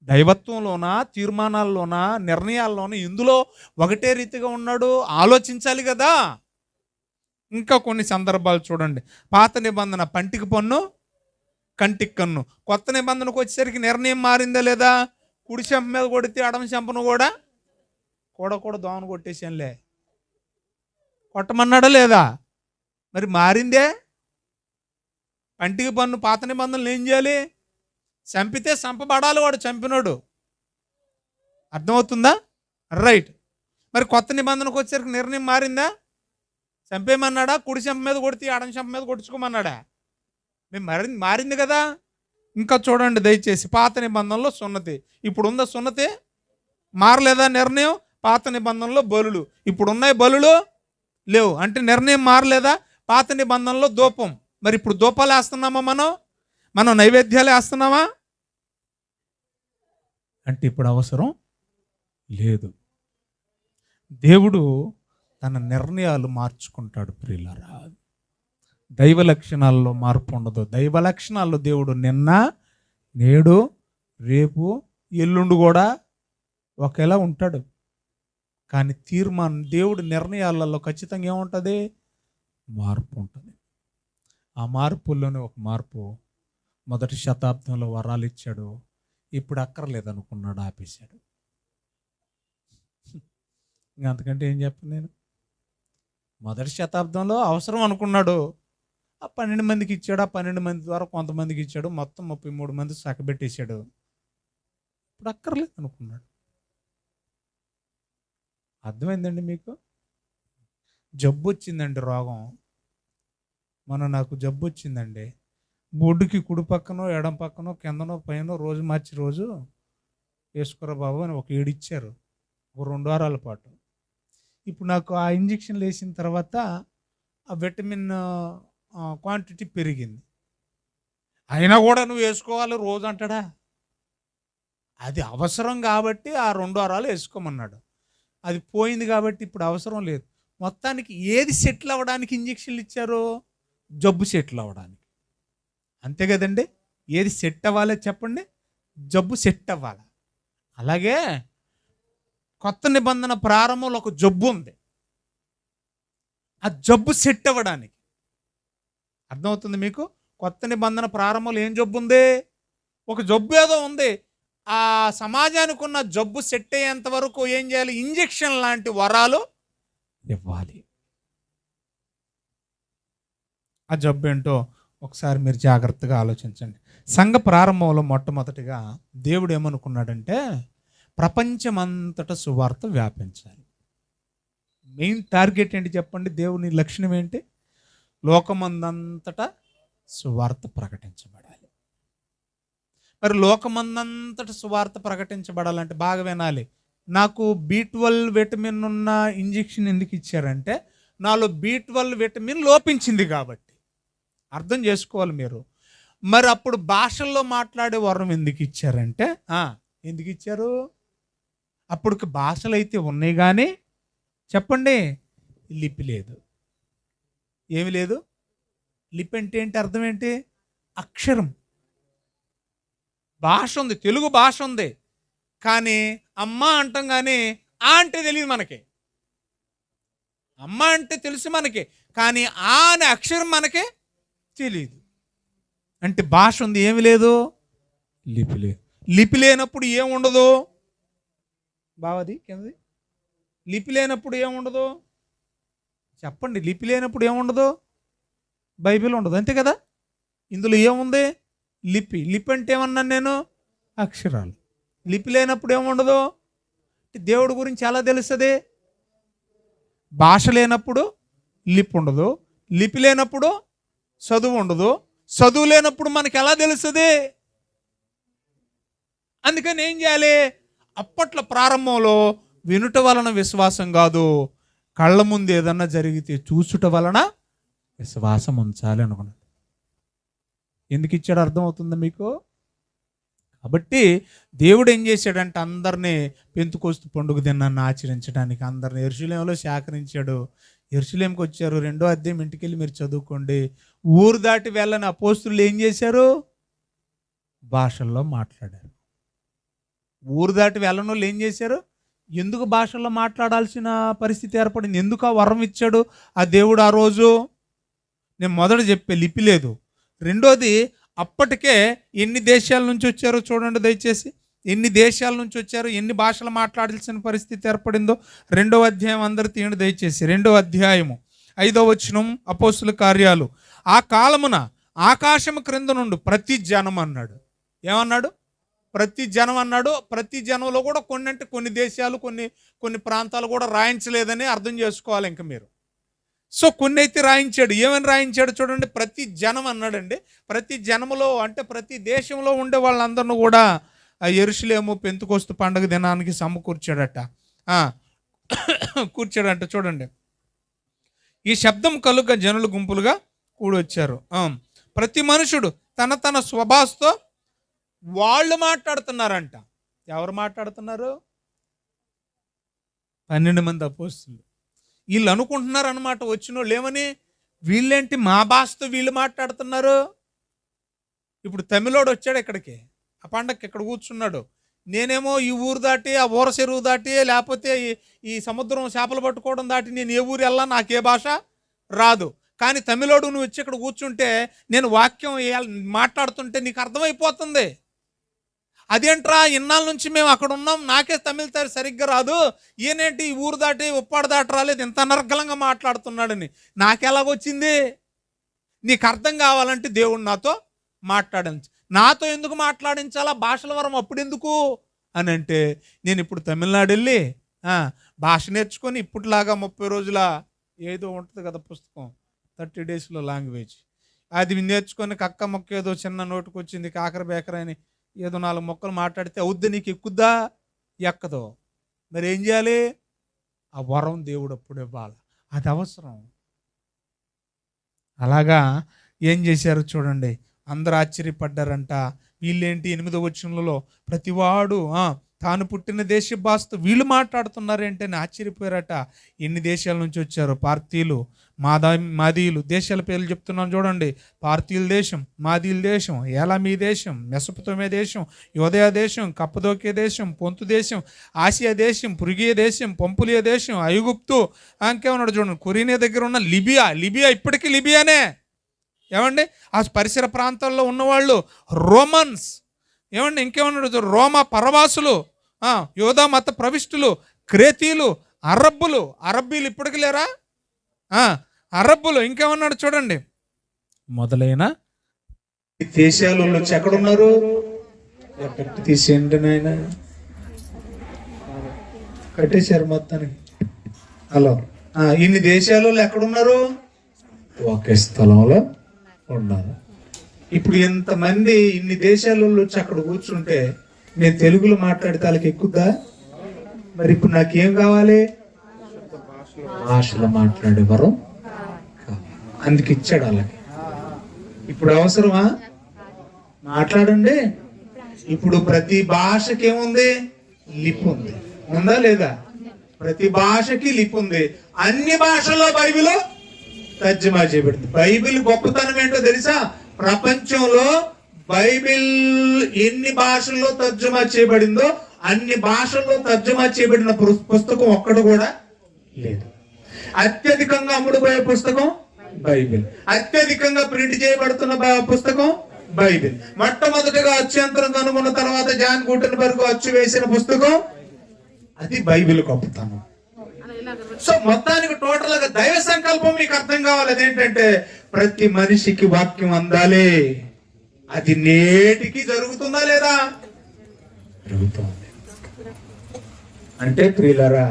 దైవత్వంలోనా, తీర్మానాల్లోనా, నిర్ణయాల్లోనా ఇందులో ఒకటే రీతిగా ఉన్నాడు. ఆలోచించాలి కదా. ఇంకా కొన్ని సందర్భాలు చూడండి. పాత నిబంధన పంటికి పన్ను, కంటికి కన్ను. కొత్త నిబంధనకు వచ్చేసరికి నిర్ణయం మారిందా లేదా? కుడి చెంప మీద కొడితే ఎడమ చెంపను కూడా దోమను కొట్టేసానులే, కొట్టమన్నాడా లేదా? మరి మారిందే. పంటికి పన్ను పాత నిబంధనలు ఏం చేయాలి? చంపితే చంపబడాలి వాడు చంపినోడు. అర్థమవుతుందా? రైట్. మరి కొత్త నిబంధనకు వచ్చేసరికి నిర్ణయం మారిందా? చంపేయమన్నాడా? కుడి చెంప మీద కొడితే ఎడమ చెంప మీద కొట్టుకోమన్నాడా? మేము మారింది కదా. ఇంకా చూడండి దయచేసి, పాత నిబంధనలో సున్నతి, ఇప్పుడు ఉందా సున్నతి? మారలేదా నిర్ణయం? పాత నిబంధనలో బలులు, ఇప్పుడు ఉన్నాయి బలులు? లేవు. అంటే నిర్ణయం మారలేదా? పాత నిబంధనలో ధూపం, మరి ఇప్పుడు ధూపాలు వేస్తున్నామా? మనం నైవేద్యాలు వేస్తున్నామా? అంటే ఇప్పుడు అవసరం లేదు. దేవుడు తన నిర్ణయాలు మార్చుకుంటాడు ప్రియులారా. దైవ లక్షణాల్లో మార్పు ఉండదు. దైవ లక్షణాల్లో దేవుడు నిన్న, నేడు, రేపు, ఎల్లుండి కూడా ఒకేలా ఉంటాడు. కానీ దేవుడి నిర్ణయాలలో ఖచ్చితంగా ఏముంటుంది? మార్పు ఉంటుంది. ఆ మార్పుల్లోనే ఒక మార్పు. మొదటి శతాబ్దంలో వరాలు ఇచ్చాడు, ఇప్పుడు అక్కర్లేదు అనుకున్నాడు, ఆపేశాడు. ఇంకా అంతకంటే ఏం చెప్పను నేను. మొదటి శతాబ్దంలో అవసరం అనుకున్నాడు, ఆ 12 మందికి ఇచ్చాడు. ఆ 12 మంది ద్వారా కొంతమందికి ఇచ్చాడు, మొత్తం 33 మంది సకబెట్టేశాడు. ఇప్పుడు అక్కర్లేదు అనుకున్నాడు. అర్థమైందండి మీకు? జబ్బు వచ్చిందండి, రోగం. నాకు జబ్బు వచ్చిందండి. బొడ్డుకి కుడి పక్కనో ఎడం పక్కనో కిందనో పైన రోజు మార్చి రోజు వేసుకోరా బాబు అని ఒక 7 ఇచ్చారు, ఒక 2 వారాల పాటు. ఇప్పుడు నాకు ఆ ఇంజక్షన్లు వేసిన తర్వాత ఆ విటమిన్ క్వాంటిటీ పెరిగింది. అయినా కూడా నువ్వు వేసుకోవాలి రోజు అంటాడా? అది అవసరం కాబట్టి ఆ 2 వారాలు వేసుకోమన్నాడు. అది పోయింది కాబట్టి ఇప్పుడు అవసరం లేదు. మొత్తానికి ఏది సెటిల్ అవ్వడానికి ఇంజక్షన్లు ఇచ్చారు? జబ్బు సెటిల్ అవ్వడానికి. అంతే కదండి. ఏది సెట్ అవ్వాలో చెప్పండి? జబ్బు సెట్ అవ్వాలి. అలాగే కొత్త నిబంధన ప్రారంభంలో ఒక జబ్బు ఉంది, ఆ జబ్బు సెట్ అవ్వడానికి. అర్థమవుతుంది మీకు? కొత్త నిబంధన ప్రారంభంలో ఏం జబ్బు ఉంది? ఒక జబ్బు ఏదో ఉంది. ఆ సమాజానికి ఉన్న జబ్బు సెట్ అయ్యేంత వరకు ఏం చేయాలి? ఇంజెక్షన్ లాంటి వరాలు ఇవ్వాలి. ఆ జబ్బు ఏంటో ఒకసారి మీరు జాగ్రత్తగా ఆలోచించండి. సంఘ ప్రారంభంలో మొట్టమొదటిగా దేవుడు ఏమనుకున్నాడంటే ప్రపంచమంతటా సువార్త వ్యాపించాలి. మెయిన్ టార్గెట్ ఏంటి చెప్పండి? దేవుని లక్షణం ఏంటి? లోకమందంతటా సువార్త ప్రకటించబడాలి. మరి లోకమందంతటా సువార్త ప్రకటించబడాలంటే బాగా వినాలి. నాకు B12 విటమిన్ ఉన్న ఇంజెక్షన్ ఎందుకు ఇచ్చారంటే నాలో B12 విటమిన్ లోపించింది కాబట్టి. అర్థం చేసుకోవాలి మీరు. మరి అప్పుడు భాషల్లో మాట్లాడే వరం ఎందుకు ఇచ్చారంటే ఎందుకు ఇచ్చారు? అప్పటికి భాషలు అయితే ఉన్నాయి కానీ చెప్పండి, లిపి లేదు. ఏమి లేదు? లిపి అంటే ఏంటి? అర్థం ఏంటి? అక్షరం. భాష ఉంది, తెలుగు భాష ఉంది, కానీ అమ్మ అంటాం కానీ ఆ అంటే తెలియదు మనకి. అమ్మ అంటే తెలుసు మనకి, కానీ ఆ అనే అక్షరం మనకి తెలియదు. అంటే భాష ఉంది, ఏమి లేదు? లిపి లేదు. లిపి లేనప్పుడు ఏముండదు? బావది కిందది. లిపి లేనప్పుడు ఏముండదు చెప్పండి? లిపి లేనప్పుడు ఏముండదు? బైబిల్ ఉండదు, అంతే కదా. ఇందులో ఏముంది? లిపి. లిపి అంటే ఏమన్నాను నేను? అక్షరాలు. లిపి లేనప్పుడు ఏముండదు? దేవుడి గురించి ఎలా తెలుస్తుంది? భాష లేనప్పుడు లిపి ఉండదు, లిపి లేనప్పుడు చదువు ఉండదు, చదువు లేనప్పుడు మనకి ఎలా తెలుస్తుంది? అందుకని ఏం చేయాలి? అప్పట్లో ప్రారంభంలో వినుట వలన విశ్వాసం కాదు, కళ్ళ ముందు ఏదన్నా జరిగితే చూసుట వలన విశ్వాసం ఉంచాలి అనుకున్నాడు. ఎందుకు ఇచ్చాడు అర్థమవుతుందా మీకు? కాబట్టి దేవుడు ఏం చేశాడంటే అందరినీ పెంతుకోస్తు పండుగ దినాన్ని ఆచరించడానికి అందరిని యెరూషలేములో సేకరించాడు. యెరూషలేముకి వచ్చారు. 2వ అధ్యాయం ఇంటికి వెళ్ళి మీరు చదువుకోండి. ఊరు దాటి వెళ్ళని అపోస్తులు ఏం చేశారు? భాషల్లో మాట్లాడారు. ఊరు దాటి వెళ్ళని వాళ్ళు ఏం చేశారు? ఎందుకు భాషల్లో మాట్లాడాల్సిన పరిస్థితి ఏర్పడింది? ఎందుకు ఆ వరం ఇచ్చాడు ఆ దేవుడు ఆ రోజు? నేను మొదట చెప్పే లిపి లేదు. రెండోది, అప్పటికే ఎన్ని దేశాల నుంచి వచ్చారో చూడండి దయచేసి. ఎన్ని దేశాల నుంచి వచ్చారో, ఎన్ని భాషలు మాట్లాడాల్సిన పరిస్థితి ఏర్పడిందో 2వ అధ్యాయం అందరు తీయండి దయచేసి. 2వ అధ్యాయము 5వ వచనం, అపోస్తుల కార్యాలు. ఆ కాలమున ఆకాశము క్రింద నుండి ప్రతి జనం అన్నాడు. ఏమన్నాడు? ప్రతి జనం అన్నాడు. ప్రతి జనంలో కూడా కొన్ని అంటే కొన్ని దేశాలు, కొన్ని ప్రాంతాలు కూడా రాయించలేదని అర్థం చేసుకోవాలి ఇంకా మీరు. సో కొన్ని అయితే రాయించాడు. ఏమని రాయించాడు చూడండి. ప్రతి జనం అన్నాడండి. ప్రతి జనములో అంటే ప్రతి దేశంలో ఉండే వాళ్ళందరినీ కూడా యెరూషలేము పెంతుకోస్తు పండుగ దినానికి సమకూర్చాడట. కూర్చాడంట చూడండి. ఈ శబ్దం కలుగ జనులు గుంపులుగా కూడొచ్చారు. ప్రతి మనుషుడు తన తన స్వభాషతో వాళ్ళు మాట్లాడుతున్నారంట. ఎవరు మాట్లాడుతున్నారు? 12 మంది అపోస్తలులు. వీళ్ళు అనుకుంటున్నారు అన్నమాట, వచ్చిన వాళ్ళు ఏమని, వీళ్ళేంటి మా భాషతో వీళ్ళు మాట్లాడుతున్నారు. ఇప్పుడు తమిళోడు వచ్చాడు ఇక్కడికి, ఆ పండగకి ఇక్కడ కూర్చున్నాడు. నేనేమో ఈ ఊరు దాటి, ఆ ఊర చెరువు దాటి, లేకపోతే ఈ సముద్రం చేపలు పట్టుకోవడం దాటి నేను ఏ ఊరు వెళ్ళా, నాకే భాష రాదు. కానీ తమిళోడు నువ్వు వచ్చి ఇక్కడ కూర్చుంటే నేను వాక్యం మాట్లాడుతుంటే నీకు అర్థమైపోతుంది. అదేంట్రా, ఇన్నాళ్ళ నుంచి మేము అక్కడ ఉన్నాం, నాకే తమిళ సరిగ్గా రాదు, ఈయనేంటి ఈ ఊరు దాటి ఉప్పాడు దాటి రాలేదు, ఇంత అనర్గళంగా మాట్లాడుతున్నాడని. నాకెలాగొచ్చింది? నీకు అర్థం కావాలంటే దేవుడు నాతో మాట్లాడించు. నాతో ఎందుకు మాట్లాడించాలా? భాషల వరం అప్పుడెందుకు అని అంటే, నేను ఇప్పుడు తమిళనాడు వెళ్ళి భాష నేర్చుకొని ఇప్పటిలాగా 30 రోజుల ఏదో ఉంటుంది కదా పుస్తకం, 30 డేస్లో లాంగ్వేజ్, అది నేర్చుకొని కక్క మొక్క ఏదో చిన్న నోటుకు వచ్చింది కాకర బేకర అని ఏదో 4 మొక్కలు మాట్లాడితే అవుద్ది, నీకు ఎక్కుద్దా? ఎక్కదో. మరి ఏం చేయాలి? ఆ వరం దేవుడు అప్పుడు ఇవ్వాలి, అది అవసరం. అలాగా ఏం చేశారు చూడండి, అందరూ ఆశ్చర్యపడ్డారంట. వీళ్ళేంటి 8వ వచనంలో ప్రతివాడు తాను పుట్టిన దేశ భాషతో వీళ్ళు మాట్లాడుతున్నారేంటి అని ఆశ్చర్యపోయారట. ఎన్ని దేశాల నుంచి వచ్చారు? పార్తీలు, మాదీయులు. దేశాల పేర్లు చెప్తున్నాను చూడండి. పార్తీయుల దేశం, మాదీయుల దేశం, ఏలామీ దేశం, మెసొపొతేమియా దేశం, యోదయ దేశం, కప్పదోకే దేశం, పొంతు దేశం, ఆసియా దేశం, పురుగియ దేశం, పంపులియా దేశం, ఐగుప్తు, ఇంకేమన్నాడు చూడండి, కొరియా దగ్గర ఉన్న లిబియా ఇప్పటికీ లిబియానే. ఏమండి, ఆ పరిసర ప్రాంతాల్లో ఉన్నవాళ్ళు రోమన్స్. ఏమండి, ఇంకేమన్నాడు, రోమా పరవాసులు, యోధా మత ప్రవిష్టులు, క్రేతీలు, అరబ్బీలు ఇప్పటికి లేరా? అరబ్బులు. ఇంకేమన్నాడు చూడండి, మొదలైన దేశాలలో వచ్చి ఎక్కడున్నారు? తీసేయండి నాయన, కట్టేశారు మొత్తానికి. హలో, ఇన్ని దేశాలలో ఎక్కడున్నారు? ఒకే స్థలంలో ఉన్నారు. ఇప్పుడు ఇంతమంది ఇన్ని దేశాలలో వచ్చి అక్కడ కూర్చుంటే నేను తెలుగులో మాట్లాడితే వాళ్ళకి ఎక్కుద్దా? మరి ఇప్పుడు నాకేం కావాలి? భాషలో మాట్లాడే వరం అందుకు ఇచ్చాడు వాళ్ళకి. ఇప్పుడు అవసరమా? మాట్లాడండి. ఇప్పుడు ప్రతి భాషకి ఏముంది? లిప్ ఉంది. ఉందా లేదా? ప్రతి భాషకి లిప్ ఉంది. అన్ని భాషల్లో బైబిల్ తర్జుమా చేయబడింది. బైబిల్ గొప్పతనం ఏంటో తెలుసా? ప్రపంచంలో బైబిల్ ఎన్ని భాషల్లో తర్జుమా చేయబడిందో అన్ని భాషల్లో తర్జుమా చేయబడిన పుస్తకం ఒక్కడు కూడా లేదు. అత్యధికంగా అమ్ముడుపోయే పుస్తకం బైబిల్. అత్యధికంగా ప్రింట్ చేయబడుతున్న పుస్తకం బైబిల్. మొట్టమొదటిగా అత్యంతరం కనుగొన్న తర్వాత జాన్ గుటెన్బర్గ్ అచ్చు వేసిన పుస్తకం అది బైబిల్ గొప్పతనం. సో మొత్తానికి టోటల్ గా దైవ సంకల్పం మీకు అర్థం కావాలి. అదేంటంటే ప్రతి మనిషికి వాక్యం అందాలి. అది నేటికి జరుగుతుందా లేదా? జరుగుతుంది. అంటే ప్రియులారా,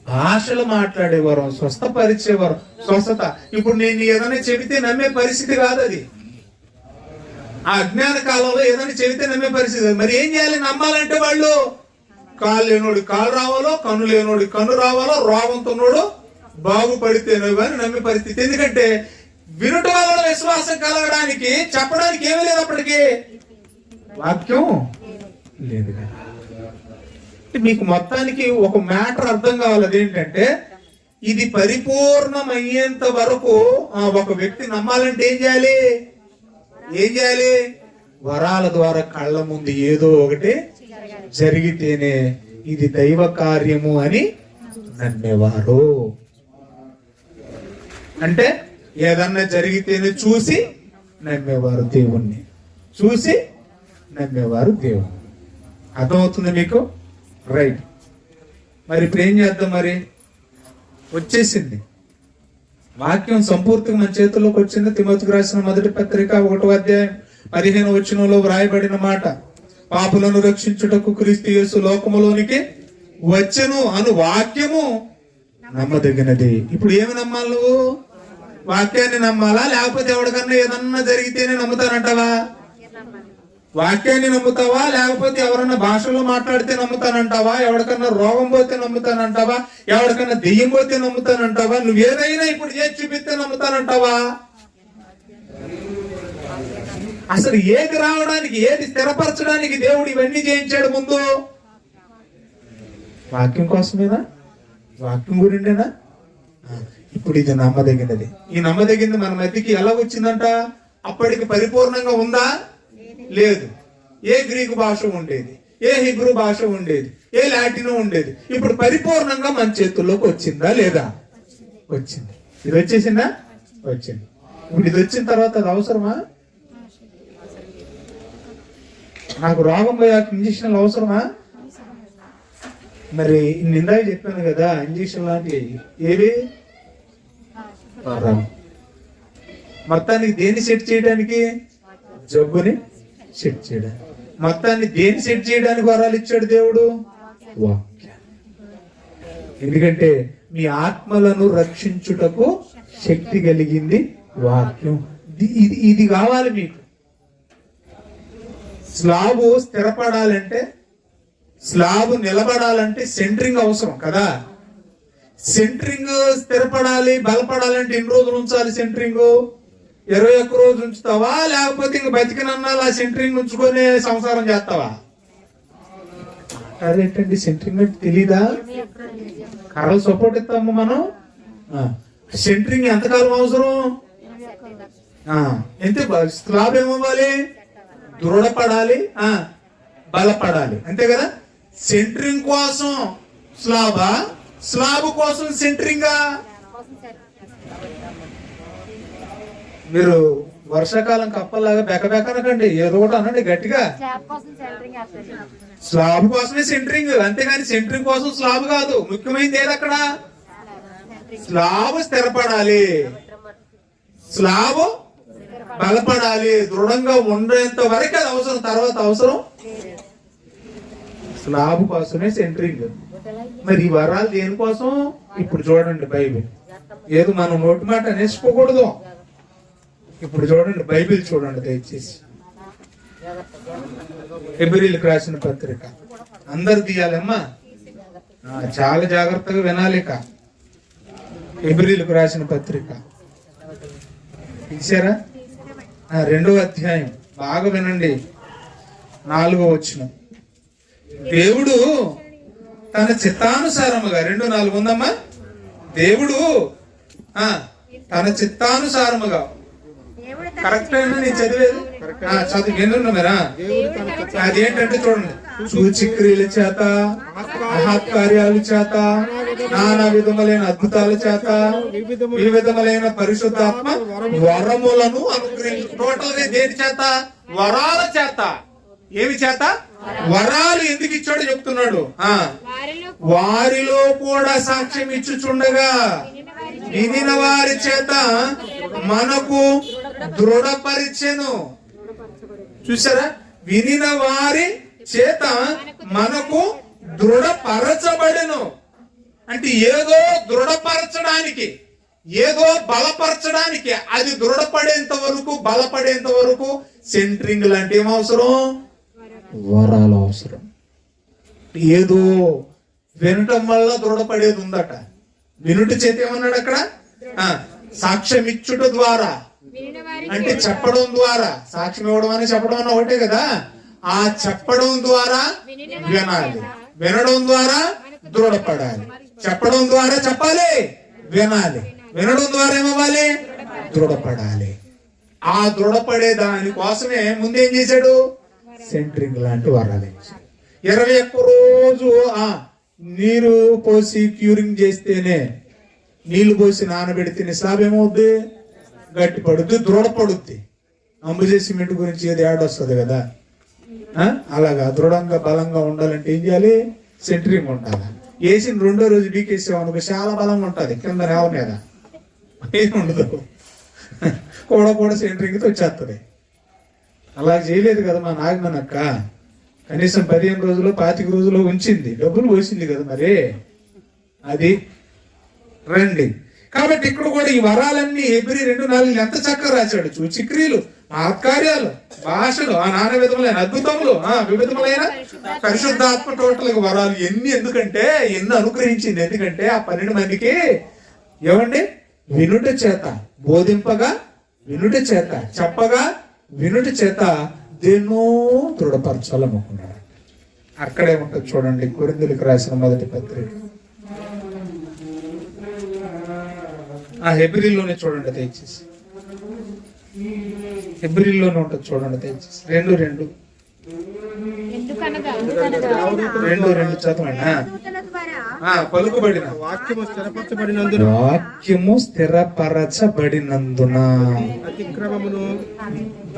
భాషలు మాట్లాడేవారు, స్వస్థపరిచేవారు, స్వస్థత. ఇప్పుడు నేను ఏదైనా చెబితే నమ్మే పరిస్థితి కాదు అది. ఆ అజ్ఞాన కాలంలో ఏదైనా చెబితే నమ్మే పరిస్థితి. మరి ఏం చేయాలి? నమ్మాలంటే వాళ్ళు కాలు లేనోడి కాలు రావాలో, కన్ను లేనోడి కన్ను రావాలో, రోగంతోనోడు బాగుపడితేనో కానీ నమ్మే పరిస్థితి. ఎందుకంటే వినుట వలన విశ్వాసం కలగడానికి చెప్పడానికి ఏమీ లేదు, అప్పటికి వాక్యం లేదు కదా. మీకు మొత్తానికి ఒక మ్యాటర్ అర్థం కావాలి. అదేంటంటే ఇది పరిపూర్ణమయ్యేంత వరకు ఒక వ్యక్తి నమ్మాలంటే ఏం చేయాలి? వరాల ద్వారా కళ్ళ ముందు ఏదో ఒకటి జరిగితేనే ఇది దైవ కార్యము అని నమ్మేవారు. అంటే ఏదన్నా జరిగితేనే చూసి నమ్మేవారు దేవుణ్ణి, చూసి నమ్మేవారు దేవుణ్ణి. అర్థమవుతుంది మీకు? రైట్. మరి ఇప్పుడు ఏం చేద్దాం? మరి వచ్చేసింది వాక్యం సంపూర్తిగా మన చేతుల్లోకి వచ్చింది. తిమోతికి రాసిన మొదటి పత్రిక 1వ అధ్యాయం 15వ వచనంలో వ్రాయబడిన మాట, పాపులను రక్షించుటకు క్రీస్తు యేసు లోకములోనికి వచ్చెను అను వాక్యము నమ్మదగినది. ఇప్పుడు ఏమి నమ్మాలి నువ్వు? వాక్యాన్ని నమ్మాలా, లేకపోతే ఎవరికన్నా ఏదన్నా జరిగితేనే నమ్ముతానంటావా? వాక్యాన్ని నమ్ముతావా, లేకపోతే ఎవరన్నా భాషలో మాట్లాడితే నమ్ముతానంటావా, ఎవరికన్నా రోగం పోతే నమ్ముతానంటావా, ఎవరికన్నా దెయ్యం పోతే నమ్ముతానంటావా, నువ్వు ఏదైనా ఇప్పుడు చేసి చూపిస్తే నమ్ముతానంటావా? అసలు ఏది రావడానికి, ఏది స్థిరపరచడానికి దేవుడు ఇవన్నీ చేయించాడు? ముందు వాక్యం కోసమేనా? వాక్యం గురిండేనా? ఇప్పుడు ఇది నమ్మదగినది. ఈ నమ్మదగినది మన మధ్యకి ఎలా వచ్చిందంట? అప్పటికి పరిపూర్ణంగా ఉందా? లేదు. ఏ గ్రీకు భాష ఉండేది, ఏ హిబ్రూ భాష ఉండేది, ఏ లాటిన్ ఉండేది. ఇప్పుడు పరిపూర్ణంగా మన చేతుల్లోకి వచ్చిందా లేదా? వచ్చింది. ఇది వచ్చేసిందా? వచ్చింది. ఇప్పుడు ఇది వచ్చిన తర్వాత అది అవసరమా? నాకు రోగం పోయాక ఇంజక్షన్లు అవసరమా? మరి నిందాక చెప్పాను కదా, ఇంజక్షన్ లాంటివి ఏవి? మొత్తానికి దేన్ని సెట్ చేయడానికి? జబ్బుని సెట్ చేయడానికి. మొత్తాన్ని దేన్ని సెట్ చేయడానికి వరాలు ఇచ్చాడు దేవుడు? వాక్యం. ఎందుకంటే మీ ఆత్మలను రక్షించుటకు శక్తి కలిగింది వాక్యం. ఇది కావాలి మీకు. స్లాబు స్థిరపడాలంటే, స్లాబ్ నిలబడాలంటే సెంటరింగ్ అవసరం కదా. సెంటరింగ్ స్థిరపడాలి, బలపడాలంటే ఎన్ని రోజులు ఉంచాలి సెంటరింగ్? 21 రోజు ఉంచుతావా, లేకపోతే ఇంక బతికినన్నాళ్ళు ఆ సెంటరింగ్ ఉంచుకొని సంసారం చేస్తావా? అదేంటండి సెంటరింగ్ అంటే తెలీదా? కర్రలు సపోర్ట్ ఇస్తాము మనం. సెంటరింగ్ ఎంతకాలం అవసరం? ఎంత? స్లాబ్ ఏమవ్వాలి? దృఢపడాలి, బలపడాలి, అంతే కదా. సెంటరింగ్ కోసం స్లాబా, స్లాబ్ కోసం సెంటరింగా? మీరు వర్షాకాలం కప్పల్లాగా బెకబెకనకండి, ఏదో ఒకటి అనండి గట్టిగా. స్లాబ్ కోసమే సెంటరింగ్, అంతేగాని సెంటరింగ్ కోసం స్లాబ్ కాదు. ముఖ్యమైనది ఏది అక్కడ? స్లాబ్ స్థిరపడాలి, స్లాబ్ బలపడాలి, దృఢంగా ఉండేంత వరకు అది అవసరం, తర్వాత అవసరం. స్లాబ్ కోసమే సెంటరింగ్. మరి ఈ వరాలు దేనికోసం? ఇప్పుడు చూడండి బైబిల్. ఏదో మనం నోటి మాట నేర్చుకోకూడదు. ఇప్పుడు చూడండి బైబిల్ చూడండి దయచేసి. హెబ్రీయులకు రాసిన పత్రిక అందరు తీయాలమ్మా, చాలా జాగ్రత్తగా వినాలిక. హెబ్రీయులకు రాసిన పత్రిక తీసారా? 2వ అధ్యాయం బాగా వినండి, 4వ వచనం. దేవుడు తన చిత్తానుసారముగా, 2:4 ఉందమ్మా. దేవుడు తన చిత్తానుసారముగా, కరెక్ట్ అయినా నేను చదివేది చదువు వినున్నా మీరా? అదేంటంటే చూడండి, సూచిక్రియల చేత, మహత్కార్యాల చేత, నానా విధములైన అద్భుతాల చేత, వివిధములైన పరిశుద్ధాత్మ వరములను అనుగ్రహించు. టోటల్ గా దేని చేత? వరాల చేత. ఏమి చేత? వరాలు ఎందుకు ఇచ్చాడో చెప్తున్నాడు. వారిలో కూడా సాక్ష్యం ఇచ్చుచుండగా వినిన వారి చేత మనకు దృఢపరిచెను. చూసారా? వినిన వారి చేత మనకు దృఢపరచబడెను. అంటే ఏదో దృఢపరచడానికి, ఏదో బలపరచడానికి, అది దృఢపడేంత వరకు, బలపడేంత వరకు సెంటరింగ్ లాంటి ఏం అవసరం? వరాలు అవసరం. ఏదో వినటం వల్ల దృఢపడేది ఉందట. వినుట చేత ఏమన్నాడు అక్కడ? సాక్ష్యం ఇచ్చుట ద్వారా, అంటే చెప్పడం ద్వారా. సాక్ష్యం ఇవ్వడం అని చెప్పడం అన్న ఒకటే కదా. ఆ చెప్పడం ద్వారా వినాలి, వినడం ద్వారా దృఢపడాలి, చెప్పడం ద్వారా చెప్పాలి, వినాలి, వినడం ద్వారా ఏమవ్వాలి? దృఢపడాలి. ఆ దృఢపడే దాని కోసమే ముందేం చేశాడు? సెంటరింగ్ లాంటి వరాలు ఇచ్చాడు. 21 రోజు నీరు పోసి క్యూరింగ్ చేస్తేనే, నీళ్లు పోసి నానబెడితేనే స్లాబ్ ఏమవుద్ది? గట్టి పడుద్ది, దృఢపడుద్ది. అంబుజే సిమెంట్ గురించి ఏది యాడ్ వస్తుంది కదా, అలాగా దృఢంగా బలంగా ఉండాలంటే ఏం చేయాలి? సెంటరింగ్ ఉండాలి. వేసిన 2వ రోజు బీకేసామనుకో చాలా బలంగా ఉంటుంది, కింద నేల మీద ఏమి ఉండదు, కూడా సెంటరింగ్తో వచ్చేస్తుంది. అలా చేయలేదు కదా మా నాగమనక్క. కనీసం 15 రోజులు 25 రోజులు ఉంచింది, డబ్బులు పోసింది కదా. మరి అది రండి. కాబట్టి ఇక్కడ కూడా ఈ వరాలన్నీ హెబ్రీ 2:4 ఎంత చక్కగా రాశాడు. సూచక్రియలు, మహత్కార్యాలు, భాషలు, నానా విధములైన అద్భుతములు, వివిధములైన పరిశుద్ధాత్మ టోటల్ వరాలు ఎన్ని. ఎందుకంటే ఎన్ని అనుగ్రహించింది. ఎందుకంటే ఆ 12 మందికి ఏమండి వినుట చేత, బోధింపగా వినుట చేత, చెప్పగా వినుట చేత దేన్నో దృఢపరచాలనుకున్నాడు. అక్కడే ఉంటుంది చూడండి, కొరింథీయులకు రాసిన మొదటి పత్రిక ఆ హెబ్రీలోనే చూడండి దయచేసి. హెబ్రీలోనే ఉంటుంది చూడండి దయచేసి. 2:2 చదవండి. పలుకుబడిన వాక్యము స్థిరపరచబడినందున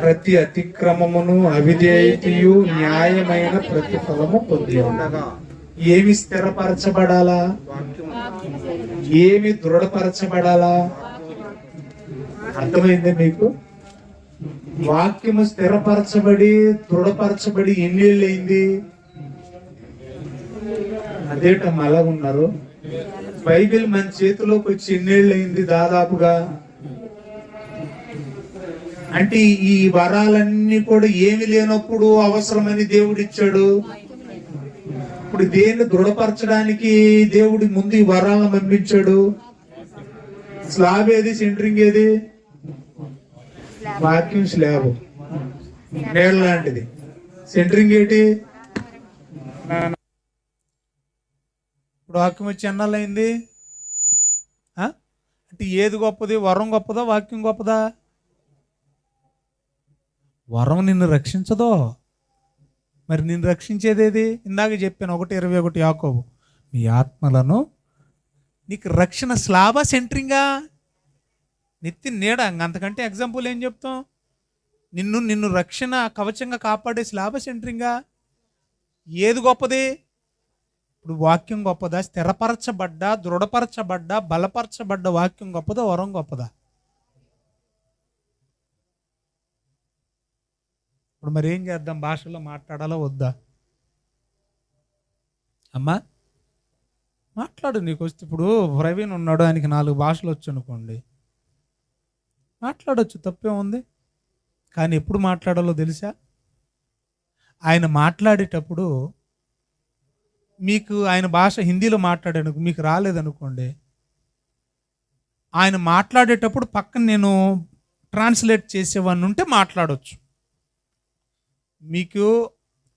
ప్రతి అతిక్రమమును అవిధేయతయు న్యాయమైన ప్రతిఫలము పొంది ఉండగా ఏమి స్థిరపరచబడాలా, ఏమి దృఢపరచబడాలా? అర్థమైందే మీకు? వాక్యము స్థిరపరచబడి దృఢపరచబడి ఎన్నేళ్ళు అయింది? అదేటమ్మా అలా ఉన్నారు? బైబిల్ మన చేతిలోకి వచ్చి ఎన్నేళ్ళు అయింది దాదాపుగా? అంటే ఈ వరాలన్నీ కూడా ఏమి లేనప్పుడు అవసరమని దేవుడు ఇచ్చాడు. ఇప్పుడు దేన్ని దృఢపరచడానికి దేవుడి ముందు ఈ వరాలను పంపించాడు. స్లాబ్ ఏది, సెంటరింగ్ ఏది? వాక్యం స్లాబ్, నేల లాంటిది. సెంటరింగ్ ఏంటి? ఇప్పుడు వాక్యం వచ్చి ఎన్నాళ్ళైంది? అంటే ఏది గొప్పది? వరం గొప్పదా, వాక్యం గొప్పదా? వరం నిన్ను రక్షించదో, మరి నిన్ను రక్షించేదేది? ఇందాక చెప్పాను 1:21 యాకోబు, మీ ఆత్మలను. నీకు రక్షణ స్లాబా, సెంటరింగా, నెత్తి నీడ? అంతకంటే ఎగ్జాంపుల్ ఏం చెప్తాం? నిన్ను రక్షణ కవచంగా కాపాడే స్లాబా, సెంటరింగా? ఏది గొప్పది? ఇప్పుడు వాక్యం గొప్పదా? స్థిరపరచబడ్డా, దృఢపరచబడ్డా, బలపరచబడ్డ వాక్యం గొప్పదా, వరం గొప్పదా? ఇప్పుడు మరి ఏం చేద్దాం? భాషలో మాట్లాడాలా వద్దా? అమ్మా మాట్లాడు, నీకు వస్తే. ఇప్పుడు ప్రవీణ్ ఉన్నాడు, ఆయనకి 4 భాషలు వచ్చు అనుకోండి, మాట్లాడొచ్చు, తప్పే ఉంది. కానీ ఎప్పుడు మాట్లాడాలో తెలుసా? ఆయన మాట్లాడేటప్పుడు మీకు ఆయన భాష హిందీలో మాట్లాడాను, మీకు రాలేదనుకోండి, ఆయన మాట్లాడేటప్పుడు పక్కన నేను ట్రాన్స్లేట్ చేసేవాడిని ఉంటే మాట్లాడవచ్చు. మీకు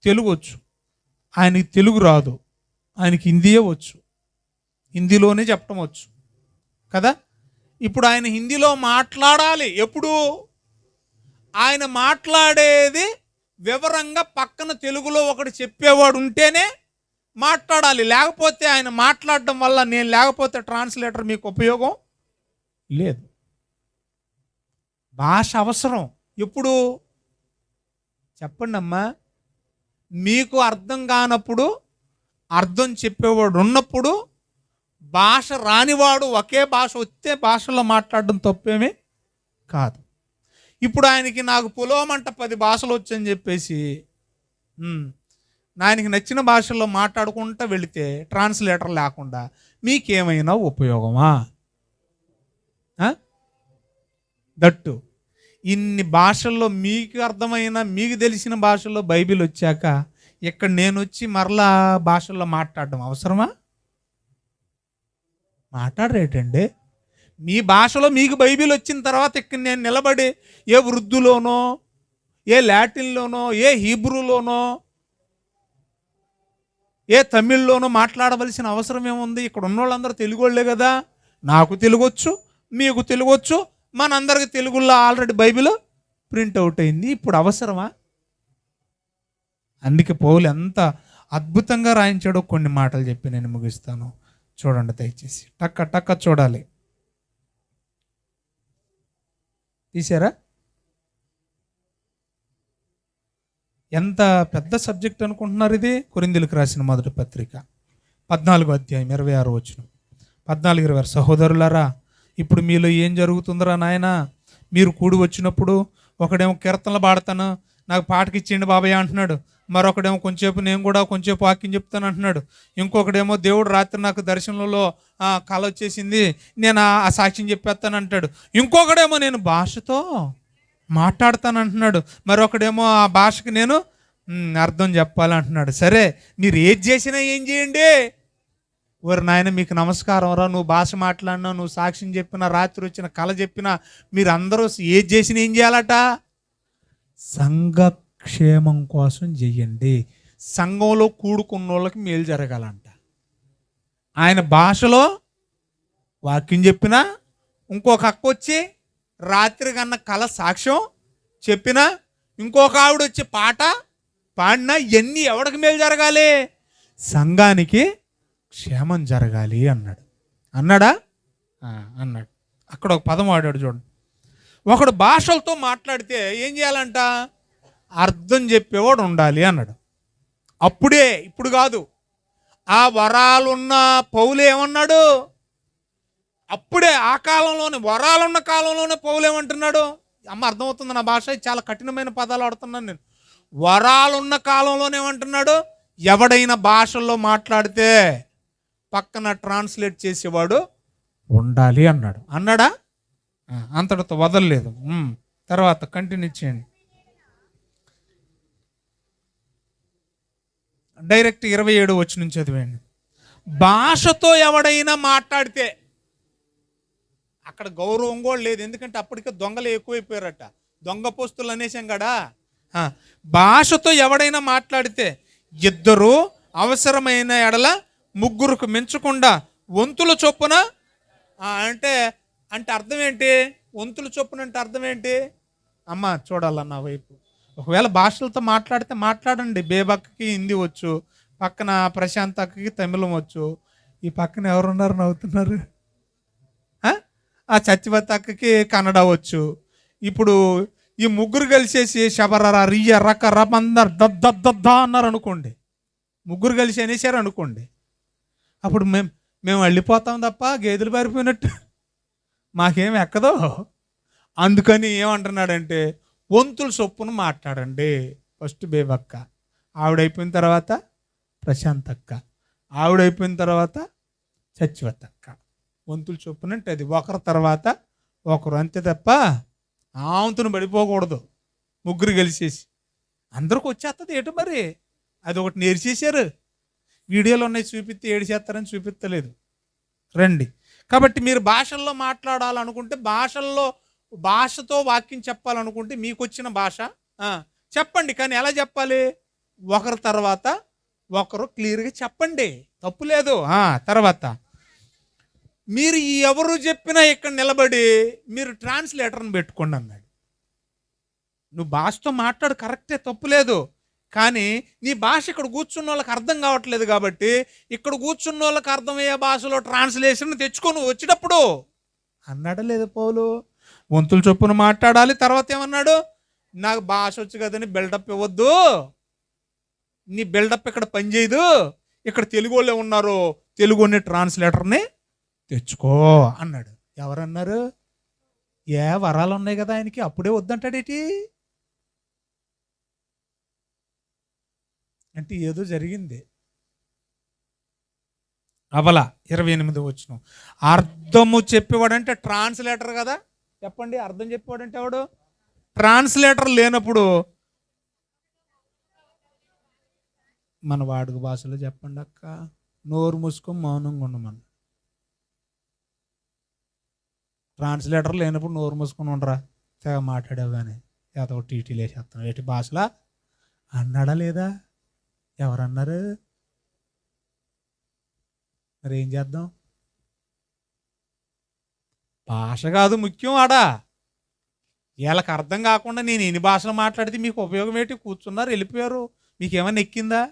తెలుగు వచ్చు, ఆయనకి తెలుగు రాదు, ఆయనకి హిందీయే వచ్చు, హిందీలోనే చెప్పడం వచ్చు కదా. ఇప్పుడు ఆయన హిందీలో మాట్లాడాలి. ఎప్పుడు ఆయన మాట్లాడేది వివరంగా పక్కన తెలుగులో ఒకటి చెప్పేవాడు ఉంటేనే మాట్లాడాలి. లేకపోతే ఆయన మాట్లాడడం వల్ల నేను లేకపోతే ట్రాన్స్లేటర్ మీకు ఉపయోగం లేదు. భాష అవసరం. ఎప్పుడు చెప్పండి అమ్మా? మీకు అర్థం కానప్పుడు అర్థం చెప్పేవాడు ఉన్నప్పుడు, భాష రానివాడు ఒకే భాష వస్తే భాషలో మాట్లాడడం తప్పేమీ కాదు. ఇప్పుడు ఆయనకి నాకు పొలోమంట 10 భాషలు వచ్చని చెప్పేసి ఆయనకి నచ్చిన భాషల్లో మాట్లాడుకుంటూ వెళితే ట్రాన్స్లేటర్ లేకుండా మీకేమైనా ఉపయోగమా? దట్టు ఇన్ని భాషల్లో మీకు అర్థమైన, మీకు తెలిసిన భాషల్లో బైబిల్ వచ్చాక ఇక్కడ నేను వచ్చి మరలా భాషల్లో మాట్లాడడం అవసరమా? మాట్లాడరేటండి? మీ భాషలో మీకు బైబిల్ వచ్చిన తర్వాత ఇక్కడ నేను నిలబడి ఏ వృద్ధులోనో, ఏ లాటిన్లోనో, ఏ హీబ్రూలోనో, ఏ తమిళ్లోనో మాట్లాడవలసిన అవసరం ఏముంది? ఇక్కడ ఉన్న వాళ్ళందరూ తెలుగు వాళ్ళే కదా. నాకు తెలుగొచ్చు, మీకు తెలుగొచ్చు, మనందరికి తెలుగులో ఆల్రెడీ బైబిల్ ప్రింట్ అవుట్ అయింది. ఇప్పుడు అవసరమా? అందుకే పౌలు ఎంత అద్భుతంగా రాయించాడో కొన్ని మాటలు చెప్పి నేను ముగిస్తాను. చూడండి దయచేసి, టక్క టక్క చూడాలి. తీసారా? ఎంత పెద్ద సబ్జెక్ట్ అనుకుంటున్నారు ఇది? కొరింథీయులకు రాసిన మొదటి పత్రిక 14వ అధ్యాయం 26వ వచనం. 14:26. సహోదరులారా, ఇప్పుడు మీలో ఏం జరుగుతుందిరా నాయన? మీరు కూడి వచ్చినప్పుడు ఒకడేమో కీర్తనలు పాడతాను, నాకు పాటకి ఇచ్చేయండి బాబాయ్ అంటున్నాడు. మరొకడేమో కొంచెంసేపు నేను కూడా కొంచెంసేపు వాక్యం చెప్తాను అంటున్నాడు. ఇంకొకడేమో దేవుడు రాత్రి నాకు దర్శనంలో కళ వచ్చేసింది, నేను ఆ సాక్ష్యం చెప్పేస్తాను అంటాడు. ఇంకొకడేమో నేను భాషతో మాట్లాడతాను అంటున్నాడు. మరొకడేమో ఆ భాషకి నేను అర్థం చెప్పాలంటున్నాడు. సరే, మీరు ఏది చేసినా ఏం చేయండి, ఓరి నాయన మీకు నమస్కారం రా, నువ్వు భాష మాట్లాడినా, నువ్వు సాక్ష్యం చెప్పినా, రాత్రి వచ్చిన కళ చెప్పినా, మీరు అందరూ ఏది చేసినా ఏం చేయాలట, సంఘక్షేమం కోసం చెయ్యండి. సంఘంలో కూడుకున్న వాళ్ళకి మేలు జరగాలంట. ఆయన భాషలో వాక్యం చెప్పినా, ఇంకొక అక్క వచ్చి రాత్రి కన్నా కళ సాక్ష్యం చెప్పినా, ఇంకొక ఆవిడ వచ్చి పాట పాడినా, ఇవన్నీ ఎవడికి మేలు జరగాలి, సంఘానికి క్షేమం జరగాలి అన్నాడు. అన్నాడా? అన్నాడు. అక్కడ ఒక పదం వాడాడు చూడండి. ఒకడు భాషలతో మాట్లాడితే ఏం చేయాలంట, అర్థం చెప్పేవాడు ఉండాలి అన్నాడు. అప్పుడే, ఇప్పుడు కాదు. ఆ వరాలున్న పౌలు ఏమన్నాడు, అప్పుడే ఆ కాలంలోనే, వరాలున్న కాలంలోనే పౌలు ఏమంటున్నాడు, అమ్మ అర్థమవుతుంది నా భాష, చాలా కఠినమైన పదాలు ఆడుతున్నాను నేను. వరాలున్న కాలంలోనే ఏమంటున్నాడు, ఎవడైనా భాషల్లో మాట్లాడితే పక్కన ట్రాన్స్లేట్ చేసేవాడు ఉండాలి అన్నాడు. అన్నాడా? అంతటితో వదలలేదు. తర్వాత కంటిన్యూ చేయండి. డైరెక్ట్ 27 వచ్చి నుంచి చదివేయండి. భాషతో ఎవడైనా మాట్లాడితే, అక్కడ గౌరవం కూడా లేదు, ఎందుకంటే అప్పటికే దొంగలు ఎక్కువైపోయారట, దొంగ పోస్తులు అనేసాం కదా. భాషతో ఎవడైనా మాట్లాడితే ఇద్దరు అవసరమైన ఎడల ముగ్గురుకు మించకుండా వంతుల చొప్పున, అంటే అంటే అర్థం ఏంటి, వంతుల చొప్పున అంటే అర్థం ఏంటి, అమ్మ చూడాలన్న వైపు. ఒకవేళ భాషలతో మాట్లాడితే మాట్లాడండి. బేబక్కకి హిందీ వచ్చు, పక్కన ప్రశాంత్ అక్కకి తమిళం వచ్చు, ఈ పక్కన ఎవరున్నారు నవ్వుతున్నారు, ఆ చచ్చివత్ అక్కకి కన్నడ వచ్చు. ఇప్పుడు ఈ ముగ్గురు కలిసేసి శబరర రియ్య రక రబందర్ దద్ద అన్నారు అనుకోండి, ముగ్గురు కలిసి అనేసారు అనుకోండి, అప్పుడు మేము వెళ్ళిపోతాం తప్ప గేదెలు పారిపోయినట్టు మాకేం ఎక్కదో. అందుకని ఏమంటున్నాడంటే వంతుల చొప్పున మాట్లాడండి. ఫస్ట్ బేబక్క, ఆవిడైపోయిన తర్వాత ప్రశాంత్ అక్క, ఆవిడైపోయిన తర్వాత చచ్చివత్ అక్క. వంతుల చొప్పున అంటే అది ఒకరి తర్వాత ఒకరు, అంతే తప్ప ఆవంతును పడిపోకూడదు. ముగ్గురు కలిసేసి అందరికి వచ్చేస్తుంది ఏటో మరి, అది ఒకటి నేర్చేశారు. వీడియోలో ఉన్నాయి, చూపిస్తే ఏడు చేస్తారని చూపిస్తలేదు. రండి. కాబట్టి మీరు భాషల్లో మాట్లాడాలనుకుంటే, భాషతో వాక్యం చెప్పాలనుకుంటే మీకు వచ్చిన భాష చెప్పండి. కానీ ఎలా చెప్పాలి, ఒకరి తర్వాత ఒకరు క్లియర్గా చెప్పండి, తప్పు లేదు. తర్వాత మీరు ఎవరు చెప్పినా ఇక్కడ నిలబడి మీరు ట్రాన్స్లేటర్ని పెట్టుకోండి అన్నాడు. నువ్వు భాషతో మాట్లాడు, కరెక్టే, తప్పు లేదు. కానీ నీ భాష ఇక్కడ కూర్చున్న వాళ్ళకి అర్థం కావట్లేదు, కాబట్టి ఇక్కడ కూర్చున్న వాళ్ళకి అర్థమయ్యే భాషలో ట్రాన్స్లేషన్ తెచ్చుకో నువ్వు వచ్చేటప్పుడు అన్నాడా లేదు పౌలు. వంతుల చొప్పున మాట్లాడాలి. తర్వాత ఏమన్నాడు, నాకు భాష వచ్చు కదని బిల్డప్ ఇవ్వద్దు, నీ బిల్డప్ ఇక్కడ పనిచేయదు, ఇక్కడ తెలుగు వాళ్ళే ఉన్నారు, తెలుగు ట్రాన్స్లేటర్ని తెచ్చుకో అన్నాడు. ఎవరన్నారు? వరాలు ఉన్నాయి కదా ఆయనకి, అప్పుడే వద్దంటాడేటి అంటే ఏదో జరిగింది. అవల 28 వచనం. అర్థము చెప్పేవాడంటే ట్రాన్స్లేటర్ కదా, చెప్పండి. అర్థం చెప్పేవాడంటే ఎవడు? ట్రాన్స్లేటర్ లేనప్పుడు మన వాడుక భాషలో చెప్పండి అక్క, నోరు మూసుకొని మౌనంగా ఉండమని. ట్రాన్స్లేటర్ లేనప్పుడు నోరు మూసుకొని ఉండరా, తెగ మాట్లాడావు కానీ ఏదో టీటీలు వేసేస్తున్నావు ఏటి భాషలా అన్నాడా లేదా? ఎవరన్నారు? మరి ఏం చేద్దాం? భాష కాదు ముఖ్యం ఆడా. వీళ్ళకి అర్థం కాకుండా నేను ఎన్ని భాషలు మాట్లాడితే మీకు ఉపయోగం ఏంటి? కూర్చున్నారు, వెళ్ళిపోయారు, మీకేమైనా ఎక్కిందా?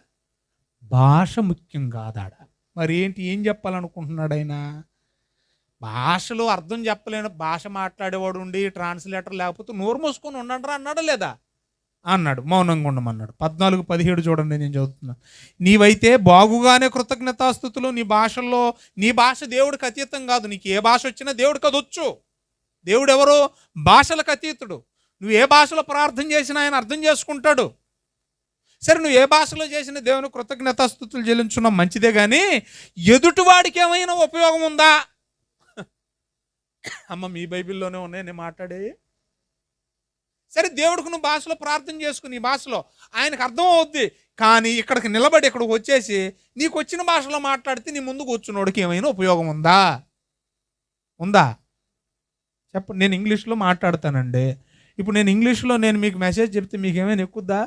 భాష ముఖ్యం కాదాడ. మరి ఏంటి, ఏం చెప్పాలనుకుంటున్నాడు ఆయన? భాషలో అర్థం చెప్పలేను, భాష మాట్లాడేవాడు ఉండి ట్రాన్స్లేటర్ లేకపోతే నోరు మూసుకొని ఉండండిరా అన్నాడా లేదా? అన్నాడు. మౌనంగా ఉండమన్నాడు. 14-17 చూడండి, నేను చదువుతున్నా. నీవైతే బాగుగానే కృతజ్ఞతాస్తుతులు నీ భాషల్లో, నీ భాష దేవుడికి అతీతం కాదు. నీకు ఏ భాష వచ్చినా దేవుడికి అది వచ్చు. దేవుడు ఎవరు? భాషలకు అతీతుడు. నువ్వు ఏ భాషలో ప్రార్థన చేసినా ఆయన అర్థం చేసుకుంటాడు. సరే, నువ్వు ఏ భాషలో చేసిన దేవుని కృతజ్ఞతాస్తుతులు చెల్లించున్నావు మంచిదే, కానీ ఎదుటివాడికి ఏమైనా ఉపయోగం ఉందా? అమ్మ, మీ బైబిల్లోనే ఉన్నాయి నేను మాట్లాడే. సరే, దేవుడికి నువ్వు భాషలో ప్రార్థన చేసుకుని ఈ భాషలో ఆయనకు అర్థం అవుద్ది, కానీ ఇక్కడికి నిలబడి ఇక్కడికి వచ్చేసి నీకు వచ్చిన భాషలో మాట్లాడితే నీ ముందు కూర్చున్నోడికి ఏమైనా ఉపయోగం ఉందా? ఉందా? చెప్పండి. నేను ఇంగ్లీష్లో మాట్లాడతానండి. ఇప్పుడు నేను ఇంగ్లీష్లో మీకు మెసేజ్ చెప్తే మీకు ఏమైనా ఎక్కుద్దా?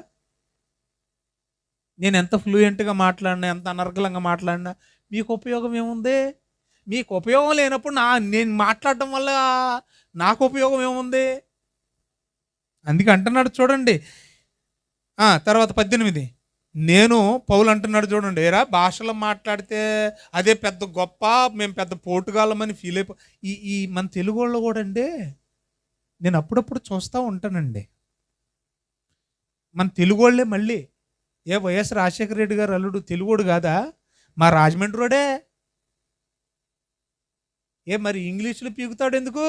నేను ఎంత ఫ్లూయెంట్గా మాట్లాడినా, ఎంత అనర్గళంగా మాట్లాడినా మీకు ఉపయోగం ఏముంది? మీకు ఉపయోగం లేనప్పుడు నేను మాట్లాడటం వల్ల నాకు ఉపయోగం ఏముంది? అందుకే అంటున్నాడు చూడండి. తర్వాత 18, నేను పౌలు అంటున్నాడు చూడండి, ఏరా భాషలో మాట్లాడితే అదే పెద్ద గొప్ప, మేము పెద్ద పోటుగాళ్ళమని ఫీల్ ఈ మన తెలుగు వాళ్ళు కూడా అండి, నేను అప్పుడప్పుడు చూస్తూ ఉంటానండి. మన తెలుగు వాళ్ళే మళ్ళీ వైఎస్ రాజశేఖర రెడ్డి గారు అల్లుడు తెలుగోడు కాదా? మా రాజమండ్రి రోడే. మరి ఇంగ్లీష్లో పీకుతాడు ఎందుకు?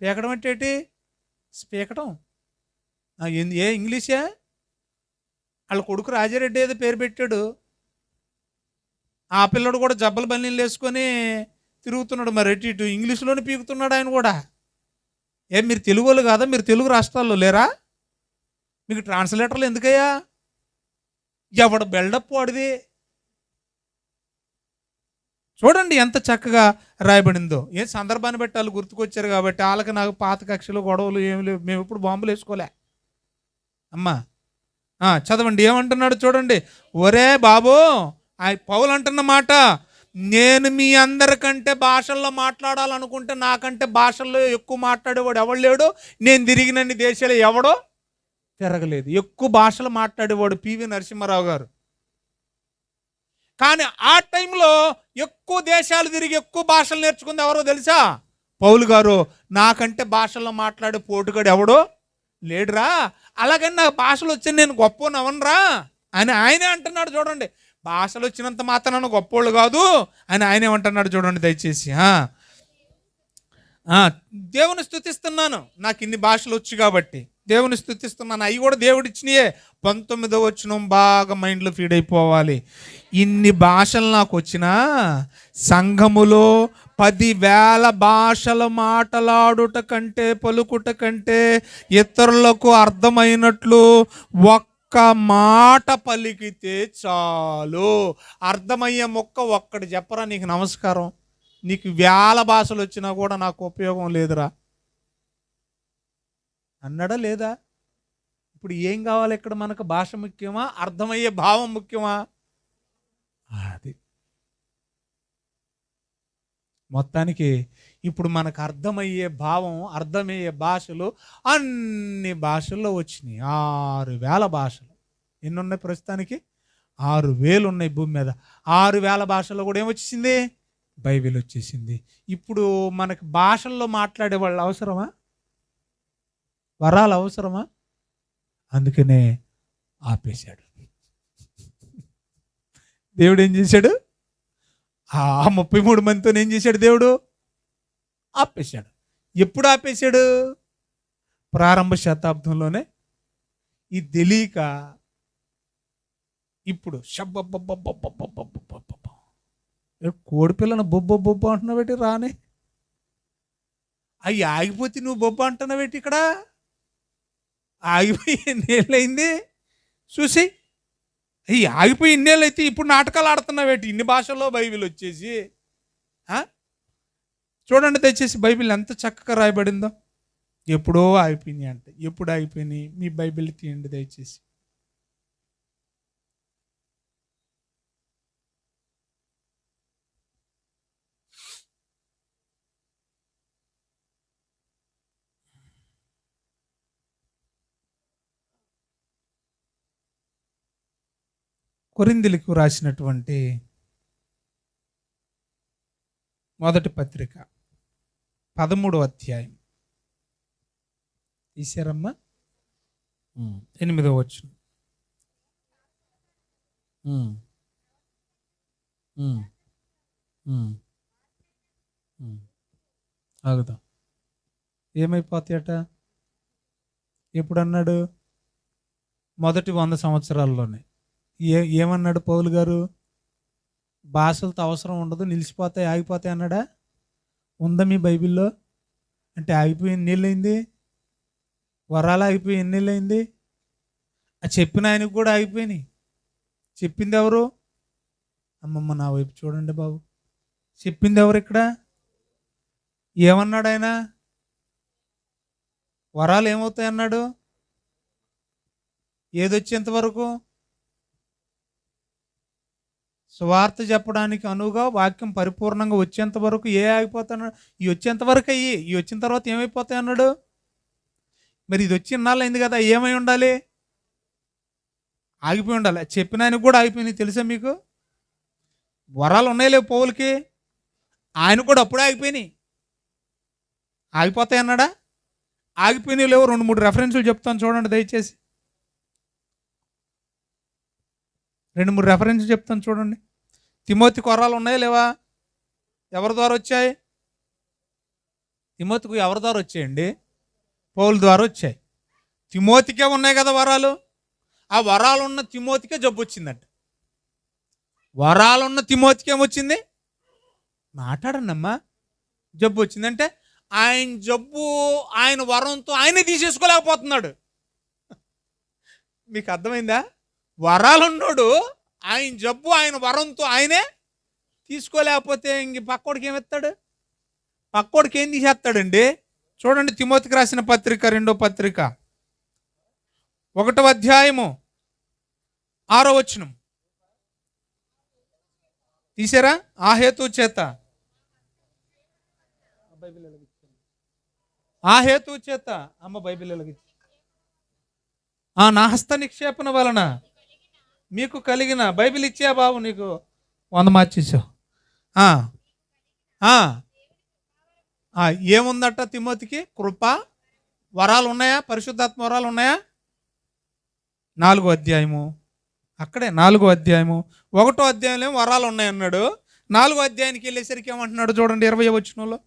పీకడం అంటే ఏంటి? స్పీకటం. ఇంగ్లీషే? వాళ్ళ కొడుకు రాజారెడ్డి ఏదో పేరు పెట్టాడు, ఆ పిల్లడు కూడా జబ్బల బన్నీళ్ళు వేసుకొని తిరుగుతున్నాడు, మరి ఎటు ఇటు ఇంగ్లీష్లోనే పీకుతున్నాడు ఆయన కూడా. మీరు తెలుగు వాళ్ళు కాదా? మీరు తెలుగు రాష్ట్రాల్లో లేరా? మీకు ట్రాన్స్లేటర్లు ఎందుకయ్యా? ఎవడు బిల్డప్ వాడిది. చూడండి ఎంత చక్కగా రాయబడిందో. సందర్భాన్ని బట్టి వాళ్ళు గుర్తుకొచ్చారు కాబట్టి వాళ్ళకి నాకు పాత కక్షలు గొడవలు ఏమి లేవు. మేము ఇప్పుడు బాంబులు వేసుకోలే. అమ్మా చదవండి, ఏమంటున్నాడు చూడండి. ఒరే బాబు, పౌలు అంటున్న మాట, నేను మీ అందరికంటే భాషల్లో మాట్లాడాలనుకుంటే నాకంటే భాషల్లో ఎక్కువ మాట్లాడేవాడు ఎవడు లేడు. నేను తిరిగినన్ని దేశాలు ఎవడో తిరగలేదు. ఎక్కువ భాషలు మాట్లాడేవాడు పివి నరసింహారావు గారు. కానీ ఆ టైంలో ఎక్కువ దేశాలు తిరిగి ఎక్కువ భాషలు నేర్చుకుంది ఎవరో తెలుసా? పౌలు గారు. నాకంటే భాషల్లో మాట్లాడే పోటుగాడు ఎవడో లేడురా. అలాగని నాకు భాషలు వచ్చి నేను గొప్ప అవనరా అని ఆయనే అంటున్నాడు చూడండి. భాషలు వచ్చినంత మాత్రాన గొప్పోళ్ళు కాదు అని ఆయనేమంటున్నాడు చూడండి దయచేసి. దేవుని స్తుతిస్తున్నాను, నాకు ఇన్ని భాషలు వచ్చు కాబట్టి దేవుని స్తుతిస్తున్నాను. అవి కూడా దేవుడు ఇచ్చినాయే. 19వ వచనం బాగా మైండ్లో ఫీడ్ అయిపోవాలి. ఇన్ని భాషలు నాకు వచ్చినా సంఘములో 10,000 భాషలు మాట్లాడుట కంటే, పలుకుట కంటే, ఇతరులకు అర్థమైనట్లు ఒక్క మాట పలికితే చాలు. అర్థమయ్యే మొక్క ఒక్కటి చెప్పరా, నీకు నమస్కారం. నీకు 1000 భాషలు వచ్చినా కూడా నాకు ఉపయోగం లేదురా అన్నాడా లేదా? ఇప్పుడు ఏం కావాలి ఇక్కడ మనకు? భాష ముఖ్యమా? అర్థమయ్యే భావం ముఖ్యమా? అది మొత్తానికి ఇప్పుడు మనకు అర్థమయ్యే భావం, అర్థమయ్యే భాషలు అన్ని భాషల్లో వచ్చినాయి. 6,000 భాషలు. ఎన్ని ఉన్నాయి ప్రస్తుతానికి? 6,000 ఉన్నాయి భూమి మీద. 6,000 భాషల్లో కూడా ఏమొచ్చేసింది? బైబిల్ వచ్చేసింది. ఇప్పుడు మనకు భాషల్లో మాట్లాడే వాళ్ళు అవసరమా? వరాలు అవసరమా? అందుకనే ఆపేశాడు దేవుడు. ఏం చేశాడు? ఆ 33 మందితో ఏం చేశాడు దేవుడు? ఆపేశాడు. ఎప్పుడు ఆపేశాడు? ప్రారంభ శతాబ్దంలోనే. ఇది తెలియక ఇప్పుడు కోడిపిల్లను బొబ్బ అంటున్నావు పెట్టి రానే. అవి ఆగిపోతే నువ్వు బొబ్బ అంటున్నావు పెట్టి ఇక్కడ ఆగిపోయి ఎన్నేళ్ళైంది చూసి. అవి ఆగిపోయి ఇన్నేళ్ళు అయితే ఇప్పుడు నాటకాలు ఆడుతున్నావేటి? ఇన్ని భాషల్లో బైబిల్ వచ్చేసి. చూడండి దయచేసి బైబిల్ ఎంత చక్కగా రాయబడిందో. ఎప్పుడో ఆగిపోయినాయి అంటే. ఎప్పుడు ఆగిపోయినాయి? మీ బైబిల్ తీయండి దయచేసి. కొరింథీయులకు రాసినటువంటి మొదటి పత్రిక 13వ అధ్యాయం తీశారమ్మా. 8వ వచనం. ఆగుదాం. ఏమైపోతాయట? ఎప్పుడు అన్నాడు? మొదటి 100 సంవత్సరాల్లోనే. ఏమన్నాడు పౌలు గారు? భాషలతో అవసరం ఉండదు, నిలిచిపోతాయి, ఆగిపోతాయి అన్నాడా? ఉందా మీ బైబిల్లో? అంటే ఆగిపోయి ఎన్నేళ్ళైంది? వరాలు ఆగిపోయి ఎన్నేళ్ళైంది? ఆ చెప్పిన ఆయనకు కూడా ఆగిపోయినాయి. చెప్పింది ఎవరు? అమ్మమ్మ నా వైపు చూడండి బాబు. చెప్పింది ఎవరు ఇక్కడ? ఏమన్నాడు ఆయన? వరాలు ఏమవుతాయి అన్నాడు? ఏదొచ్చేంత వరకు? సువార్త చెప్పడానికి అనువుగా వాక్యం పరిపూర్ణంగా వచ్చేంత వరకు. ఆగిపోతాడు? ఈ వచ్చేంత వరకు అయ్యి, ఈ వచ్చిన తర్వాత ఏమైపోతాయి అన్నాడు? మరి ఇది వచ్చి ఇన్నాళ్ళు అయింది కదా, ఏమై ఉండాలి? ఆగిపోయి ఉండాలి. చెప్పిన ఆయనకు కూడా ఆగిపోయినాయి. తెలుసా మీకు? వరాలు ఉన్నాయి లేవు పౌలకి? ఆయన కూడా అప్పుడే ఆగిపోయినాయి. ఆగిపోతాయి అన్నాడా? ఆగిపోయినాయి లేవు? 2-3 రెఫరెన్సులు చెప్తాను చూడండి దయచేసి. 2-3 రెఫరెన్సులు చెప్తాను చూడండి. తిమోతికి వరాలు ఉన్నాయా లేవా? ఎవరి ద్వారా వచ్చాయి? తిమోతికి ఎవరి ద్వారా వచ్చాయండి? పౌలు ద్వారా వచ్చాయి. తిమోతికే ఉన్నాయి కదా వరాలు. ఆ వరాలు ఉన్న తిమోతికే జబ్బు వచ్చిందంట. వరాలున్న తిమోతికి ఏమొచ్చింది? మాట్లాడండి అమ్మా. జబ్బు వచ్చిందంటే ఆయన జబ్బు ఆయన వరంతో ఆయనే తీసేసుకోలేకపోతున్నాడు. మీకు అర్థమైందా? వరాలున్నాడు, ఆయన జబ్బు ఆయన వరంతో ఆయనే తీసుకోలేకపోతే ఇంక పక్కోడికి ఏమెత్తాడు? పక్కోడికి ఏం తీసేస్తాడండి? చూడండి, తిమోతికి రాసిన పత్రిక, 2వ పత్రిక, 1వ అధ్యాయము 6వ వచనం తీసారా? ఆ హేతు చేత, ఆ హేతు చేత అమ్మ బైబిల్ నా హస్త నిక్షేపణ వలన మీకు కలిగిన, బైబిల్ ఇచ్చా బాబు, నీకు 100 మార్చేసావు. ఏముందట తిమోతికి? కృప, వరాలు ఉన్నాయా? పరిశుద్ధాత్మ వరాలు ఉన్నాయా? 4వ అధ్యాయము, అక్కడే 4వ అధ్యాయము 1వ అధ్యాయంలో వరాలు ఉన్నాయన్నాడు. 4వ అధ్యాయానికి వెళ్ళేసరికి ఏమంటున్నాడు చూడండి, 20వ వచనంలో.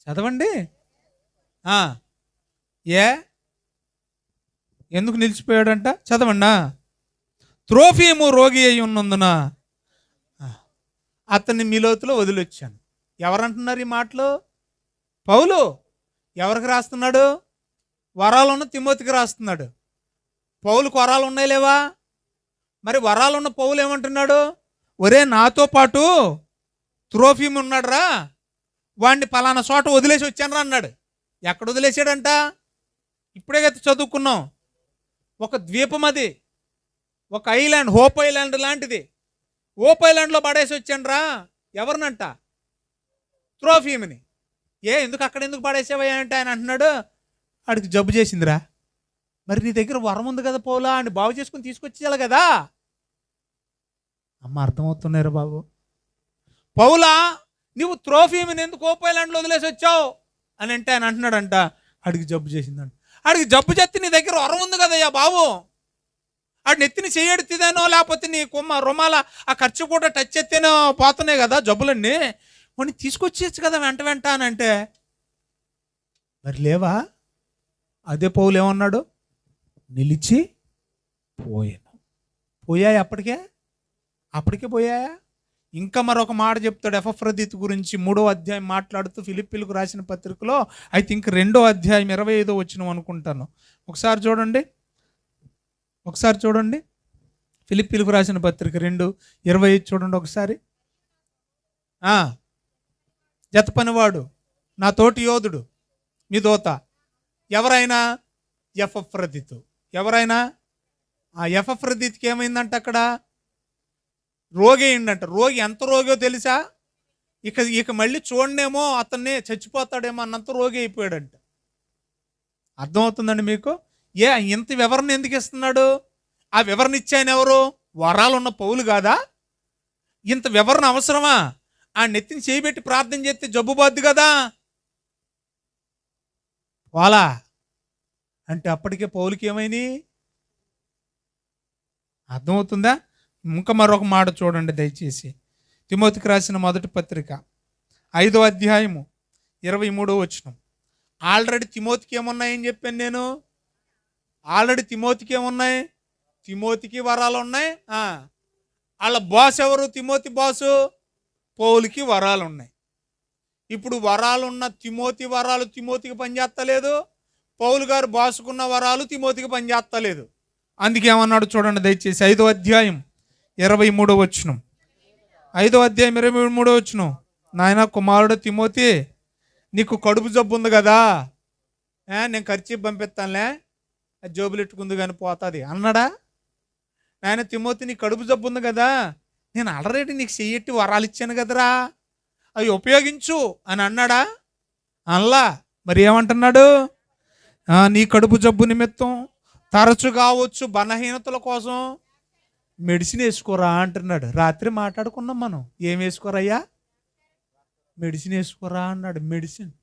చదవండి. ఎందుకు నిలిచిపోయాడంట? చదవండి. త్రోఫీము రోగి అయి ఉన్నందున అతన్ని మీలోతులో వదిలొచ్చాను. ఎవరంటున్నారు ఈ మాటలు? పౌలు. ఎవరికి రాస్తున్నాడు? వరాలున్న తిమోతికి రాస్తున్నాడు. పౌలుకు వరాలు ఉన్నాయి లేవా? మరి వరాలున్న పౌలు ఏమంటున్నాడు? ఒరే, నాతో పాటు త్రోఫీము ఉన్నాడు రా, వాడిని పలానా చోట వదిలేసి వచ్చాను రా అన్నాడు. ఎక్కడ వదిలేసాడంట? ఇప్పుడే కదా చదువుకున్నాం. ఒక ద్వీపం, అది ఒక ఐలాండ్, హోప్ ఐలాండ్ లాంటిది. హోప్ ఐలాండ్లో పడేసి వచ్చాను రా. ఎవరినంట? త్రోఫీముని. ఎందుకు అక్కడ ఎందుకు పడేసేవయ్యా అంటే ఆయన అంటున్నాడు, ఆడికి జబ్బు చేసిందిరా. మరి నీ దగ్గర వరం ఉంది కదా పౌలా, అని బాగు చేసుకుని తీసుకొచ్చేయాలి కదా. అమ్మ అర్థమవుతున్నారా బాబు? పౌలా, నువ్వు త్రోఫీముని ఎందుకు హోప్ ఐలాండ్లో వదిలేసి వచ్చావు అని అంటే ఆయన అంటున్నాడంట, ఆడికి జబ్బు చేసిందంట. ఆడికి జబ్బు చేస్తే నీ దగ్గర వరం ఉంది కదయ్యా బాబు, ఆడిని ఎత్తిని చేయెడితేనో లేకపోతే నీ రుమాల ఆ ఖర్చు కూడా టచ్ చేస్తేనో పోతున్నాయి కదా జబ్బులన్నీ, వాడిని తీసుకొచ్చేయచ్చు కదా వెంట అని అంటే, మరి లేవా? అదే పౌలు ఏమన్నాడు? నిలిచి పోయాను. పోయాయి అప్పటికే పోయాయా? ఇంకా మరొక మాట చెప్తాడు ఎపఫ్రొదితు గురించి 3వ అధ్యాయం మాట్లాడుతూ ఫిలిప్పీలకు రాసిన పత్రికలో. ఐ థింక్ 2వ అధ్యాయం 25వ వచనం అనుకుంటాను. ఒకసారి చూడండి ఫిలిప్పీలకు రాసిన పత్రిక 2:25 చూడండి ఒకసారి. జత పనివాడు, నా తోటి యోధుడు, మీ దోత ఎవరైనా? ఎపఫ్రొదితు. ఎవరైనా? ఆ ఎపఫ్రొదితుకి ఏమైందంట? అక్కడ రోగి అయిందంట. రోగి ఎంత రోగో తెలుసా? ఇక మళ్ళీ చూడనేమో, అతన్ని చచ్చిపోతాడేమో అన్నంత రోగి అయిపోయాడంట. అర్థమవుతుందండి మీకు? ఇంత వివరణ ఎందుకు ఇస్తున్నాడు? ఆ వివరణ ఇచ్చాయన ఎవరు? వరాలు ఉన్న పౌలు కాదా? ఇంత వివరణ అవసరమా? ఆ నెత్తిని చేయబెట్టి ప్రార్థన చేస్తే జబ్బు పోద్ది కదా. వాలా అంటే అప్పటికే పౌలుకి ఏమైంది? అర్థమవుతుందా? ఇంకా మరొక మాట చూడండి దయచేసి. తిమోతికి రాసిన మొదటి పత్రిక 5వ అధ్యాయము 23వ వచనం. ఆల్రెడీ తిమోతికి ఏమున్నాయని చెప్పాను నేను. ఆల్రెడీ తిమోతికి ఏమున్నాయి? తిమోతికి వరాలు ఉన్నాయి. వాళ్ళ బాస్ ఎవరు? తిమోతి బాసు పౌలుకి వరాలు ఉన్నాయి. ఇప్పుడు వరాలున్న తిమోతి వరాలు తిమోతికి పనిచేస్తలేదు. పౌలు గారు బాసుకున్న వరాలు తిమోతికి పనిచేస్తలేదు. అందుకేమన్నాడు చూడండి దయచేసి 5వ అధ్యాయం 23వ వచనం. 5వ అధ్యాయం 23వ వచనం. నాయన కుమారుడు తిమోతి, నీకు కడుపు జబ్బు ఉంది కదా, నేను ఖర్చు పంపిస్తానులే, అది జోబులు ఎట్టుకుంది కానీ పోతుంది అన్నాడా? నాయన తిమోతి, నీ కడుపు జబ్బు ఉంది కదా, నేను ఆల్రెడీ నీకు చెయ్యట్టి వరాలు ఇచ్చాను కదరా, అవి ఉపయోగించు అని అన్నాడా? అల్లా. మరి ఏమంటున్నాడు? నీ కడుపు జబ్బు నిమిత్తం తరచుగా వచ్చు బలహీనతల కోసం మెడిసిన్ వేసుకోరా అంటున్నాడు. రాత్రి మాట్లాడుకున్నాం మనం. ఏం వేసుకోరయ్యా? మెడిసిన్ వేసుకోరా అన్నాడు. మెడిసిన్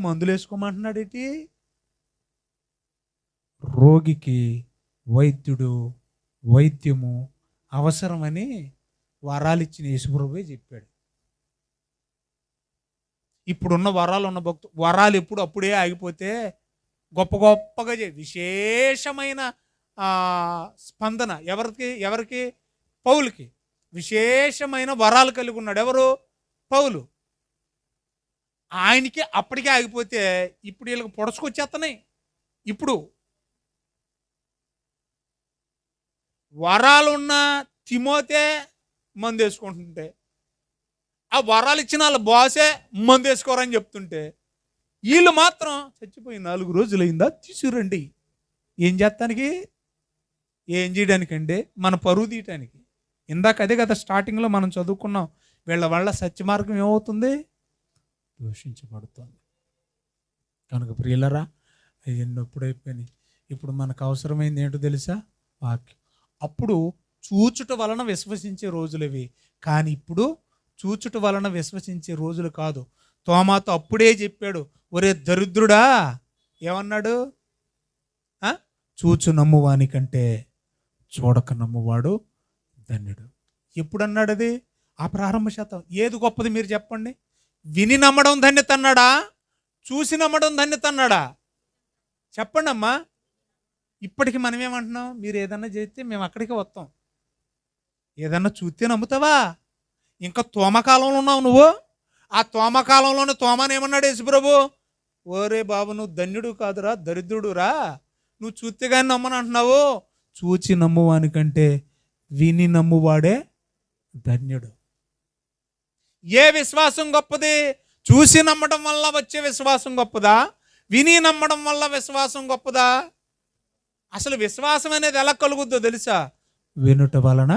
మందులు వేసుకోమంటున్నాడు ఏంటి? రోగికి వైద్యుడు వైద్యము అవసరమని వరాలు ఇచ్చిన యేసుప్రభువే చెప్పాడు. ఇప్పుడున్న వరాలు ఉన్న వరాలు ఎప్పుడు అప్పుడే ఆగిపోతే గొప్ప గొప్పగా విశేషమైన స్పందన ఎవరికి? పౌలుకి విశేషమైన వరాలు కలిగి ఉన్నాడు. ఎవరు? పౌలు. ఆయనకి అప్పటికే ఆగిపోతే ఇప్పుడు వీళ్ళకి పొడచుకొచ్చేస్తున్నాయి. ఇప్పుడు వరాలున్న తిమోతే మందు వేసుకుంటుంటే, ఆ వరాలు ఇచ్చిన వాళ్ళ బాసే మందు వేసుకోరని చెప్తుంటే, వీళ్ళు మాత్రం చచ్చిపోయి 4 రోజులు అయిందా, తీసుకురండి. ఏం చేస్తానికి? ఏం చేయడానికండి? మన పరువు తీయటానికి. ఇందాక అదే కదా స్టార్టింగ్లో మనం చదువుకున్నాం. వీళ్ళ వల్ల సత్యమార్గం ఏమవుతుంది? దూషించబడుతుంది. కనుక ప్రియులరా, అవన్నీ ఎప్పుడైపోయినాయి. ఇప్పుడు మనకు అవసరమైంది ఏంటో తెలుసా? వాక్యం. అప్పుడు చూచుట వలన విశ్వసించే రోజులవి, కానీ ఇప్పుడు చూచుట వలన విశ్వసించే రోజులు కాదు. తోమాతో అప్పుడే చెప్పాడు, ఒరే దరిద్రుడా, ఏమన్నాడు? చూచు నమ్మువాని కంటే చూడక నమ్మువాడు ధన్యుడు. ఎప్పుడన్నాడు అది? ఆ ప్రారంభ శాతం. ఏది గొప్పది మీరు చెప్పండి? విని నమ్మడం ధన్యత అన్నాడా? చూసి నమ్మడం ధన్యత అన్నాడా? చెప్పండి అమ్మా. ఇప్పటికి మనం ఏమంటున్నాం? మీరు ఏదన్నా చేస్తే మేము అక్కడికి వస్తాం. ఏదన్నా చూస్తే నమ్ముతావా? ఇంకా తోమకాలంలో ఉన్నావు నువ్వు. ఆ తోమకాలంలోనే తోమానేమన్నాడు యేసుప్రభు? ఓరే బాబు, నువ్వు ధన్యుడు కాదురా, దరిద్రుడురా, నువ్వు చూస్తే కానీ నమ్మని అంటున్నావు. చూచి నమ్మువానికంటే విని నమ్మువాడే ధన్యుడు. ఏ విశ్వాసం గొప్పది? చూసి నమ్మడం వల్ల వచ్చే విశ్వాసం గొప్పదా? విని నమ్మడం వల్ల విశ్వాసం గొప్పదా? అసలు విశ్వాసం అనేది ఎలా కలుగుద్దో తెలుసా? వినుట వలన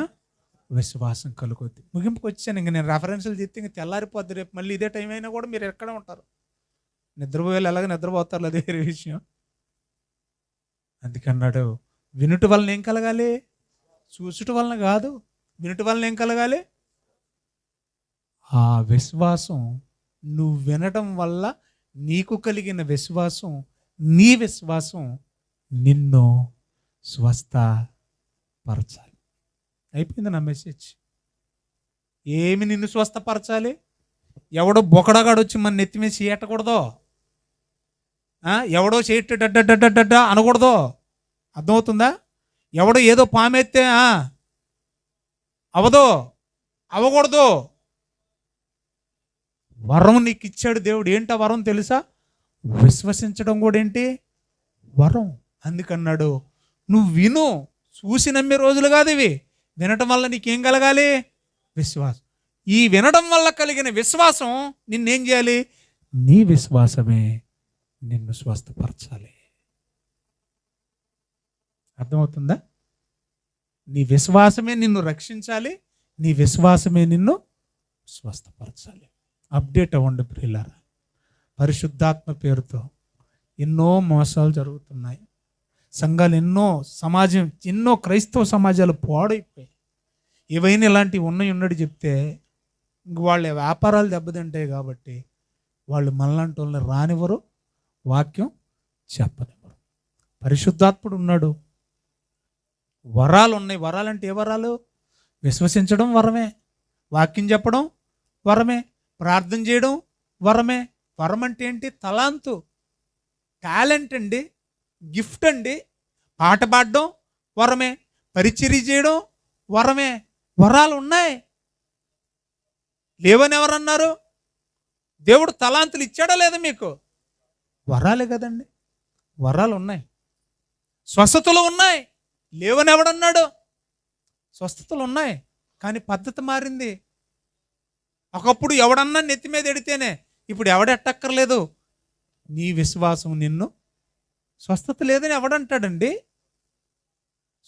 విశ్వాసం కలుగుద్ది. ముగింపుకి వచ్చాను. ఇంక నేను రెఫరెన్స్లు చెప్తే ఇంక తెల్లారిపోద్ది. రేపు మళ్ళీ ఇదే టైం అయినా కూడా మీరు ఎక్కడ ఉంటారు? నిద్రపోయేళ్ళు ఎలాగ నిద్రపోతారు, అదే వేరే విషయం. అందుకన్నాడు, వినుట వలన ఏం కలగాలి? చూసుట వలన కాదు, వినుట వలన ఏం కలగాలి? ఆ విశ్వాసం నువ్వు వినడం వల్ల నీకు కలిగిన విశ్వాసం, నీ విశ్వాసం నిన్ను స్వస్థపరచాలి. అయిపోయింది నా మెసేజ్. ఏమి నిన్ను స్వస్థపరచాలి? ఎవడో బొకడగాడు వచ్చి మన నెత్తి మీద చేయటకూడదో, ఎవడో చేయట డడ్డ అనకూడదో. అర్థమవుతుందా? ఎవడో ఏదో పామెత్తే అవదో, అవ్వకూడదు. వరం నీకు ఇచ్చాడు దేవుడు. ఏంటా వరం తెలుసా? విశ్వసించడం కూడా ఏంటి? వరం. అందుకన్నాడు, నువ్వు విను. చూసి నమ్మే రోజులు కాదు ఇవి. వినటం వల్ల నీకేం కలగాలి? విశ్వాసం. ఈ వినడం వల్ల కలిగిన విశ్వాసం నిన్నేం చేయాలి? నీ విశ్వాసమే నిన్ను స్వస్థపరచాలి. అర్థమవుతుందా? నీ విశ్వాసమే నిన్ను రక్షించాలి, నీ విశ్వాసమే నిన్ను స్వస్థపరచాలి. అప్డేట్ అవ్వండి ప్రియులారా. పరిశుద్ధాత్మ పేరుతో ఎన్నో మోసాలు జరుగుతున్నాయి. సంఘాలు ఎన్నో క్రైస్తవ సమాజాలు పాడైపోయాయి. ఏవైనా ఇలాంటివి ఉన్నట్టు చెప్తే ఇంక వాళ్ళ వ్యాపారాలు దెబ్బతింటాయి. కాబట్టి వాళ్ళు మనలాంటి వాళ్ళని రానివ్వరు, వాక్యం చెప్పనివ్వరు. పరిశుద్ధాత్ముడు ఉన్నాడు, వరాలు ఉన్నాయి. వరాలంటే ఏ వరాలు? విశ్వసించడం వరమే, వాక్యం చెప్పడం వరమే, ప్రార్థన చేయడం వరమే, వరం అంటే ఏంటి? తలాంతు, టాలెంట్ అండి, గిఫ్ట్ అండి. పాట పాడడం వరమే, పరిచర్య చేయడం వరమే. వరాలు ఉన్నాయి, లేవని ఎవరన్నారు? దేవుడు తలాంతులు ఇచ్చాడా లేదా మీకు? వరాలే కదండి, వరాలు ఉన్నాయి. స్వస్థతలు ఉన్నాయి, లేవని ఎవడన్నాడు? స్వస్థతలు ఉన్నాయి, కానీ పద్ధతి మారింది. ఒకప్పుడు ఎవడన్నా నెత్తి మీద ఎడితేనే, ఇప్పుడు ఎవడెట్టక్కర్లేదు. నీ విశ్వాసం నిన్ను, స్వస్థత లేదని ఎవడంటాడండి?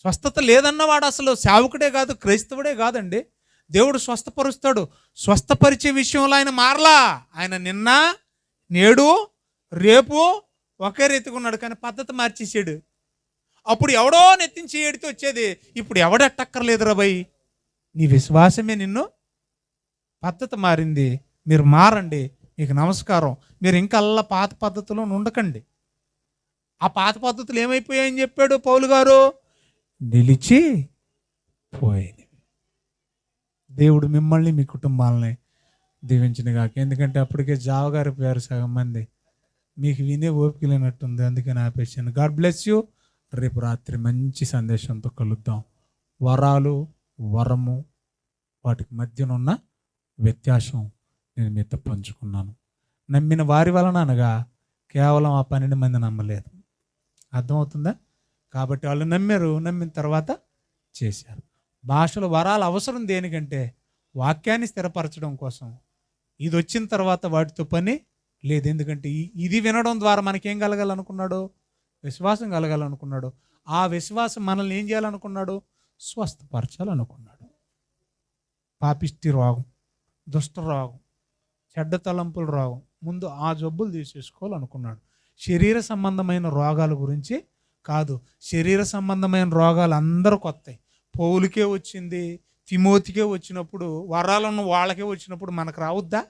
స్వస్థత లేదన్నవాడు అసలు సేవకుడే కాదు, క్రైస్తవుడే కాదండి. దేవుడు స్వస్థపరుస్తాడు. స్వస్థపరిచే విషయంలో ఆయన మారలా. ఆయన నిన్న, నేడు, రేపు ఒకే రీతిగా ఉన్నాడు, కానీ పద్ధతి మార్చేసాడు. అప్పుడు ఎవడో నెత్తించి ఏడితే వచ్చేది, ఇప్పుడు ఎవడెట్టక్కర్లేదు రా భయ్. నీ విశ్వాసమే నిన్ను. పద్ధతి మారింది, మీరు మారండి. మీకు నమస్కారం. మీరు ఇంకా అల్లా పాత పద్ధతిలో ఉండకండి. ఆ పాత పద్ధతులు ఏమైపోయాయని చెప్పాడు పౌలు గారు? నిలిచి పోయింది. దేవుడు మిమ్మల్ని, మీ కుటుంబాలని దీవించినగాక. ఎందుకంటే అప్పటికే జావగారిపోయారు సగం మంది. మీకు వినే ఓపిక లేనట్టుంది, అందుకని ఆపేసాను. God bless you. రేపు రాత్రి మంచి సందేశంతో కలుద్దాం. వరాలు, వరము, వాటికి మధ్యనున్న వ్యత్యాసం నేను మీతో పంచుకున్నాను. నమ్మిన వారి వలన అనగా కేవలం ఆ 12 మంది నమ్మలేదు. అర్థమవుతుందా? కాబట్టి వాళ్ళు నమ్మారు, నమ్మిన తర్వాత చేశారు. భాషల వరాలు అవసరం దేనికంటే వాక్యాన్ని స్థిరపరచడం కోసం. ఇది వచ్చిన తర్వాత వాటితో పని లేదు. ఎందుకంటే ఇది వినడం ద్వారా మనకేం కలగాలనుకున్నాడు? విశ్వాసం కలగాలనుకున్నాడు. ఆ విశ్వాసం మనల్ని ఏం చేయాలనుకున్నాడు? స్వస్థపరచాలనుకున్నాడు. పాపిష్టి రోగం, దుష్ట రోగం, చెడ్డ తలంపుల రోగం, ముందు ఆ జబ్బులు తీసేసుకోవాలనుకున్నాడు. శరీర సంబంధమైన రోగాల గురించి కాదు. శరీర సంబంధమైన రోగాలు అందరూ కొత్తాయి. పౌలుకే వచ్చింది, తిమోతికే వచ్చినప్పుడు, వరాలను వాళ్ళకే వచ్చినప్పుడు మనకు రావద్దా?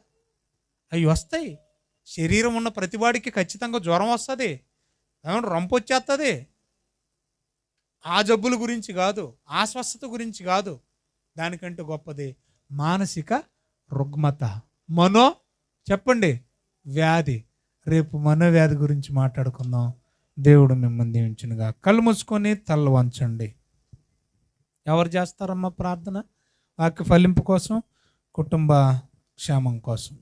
అవి వస్తాయి. శరీరం ఉన్న ప్రతివాడికి ఖచ్చితంగా జ్వరం వస్తుంది, రంపు వచ్చేస్తుంది. ఆ జబ్బుల గురించి కాదు, ఆ స్వస్థత గురించి కాదు. దానికంటే గొప్పది మానసిక రుగ్మత, చెప్పండి, వ్యాధి. రేపు మనోవ్యాధి గురించి మాట్లాడుకుందాం. దేవుడు మిమ్మల్ని దీవించునుగా. కళ్ళు మూసుకొని తల వంచండి. ఎవరు చేస్తారమ్మా ప్రార్థన? వాక్య ఫలింపు కోసం, కుటుంబ క్షేమం కోసం.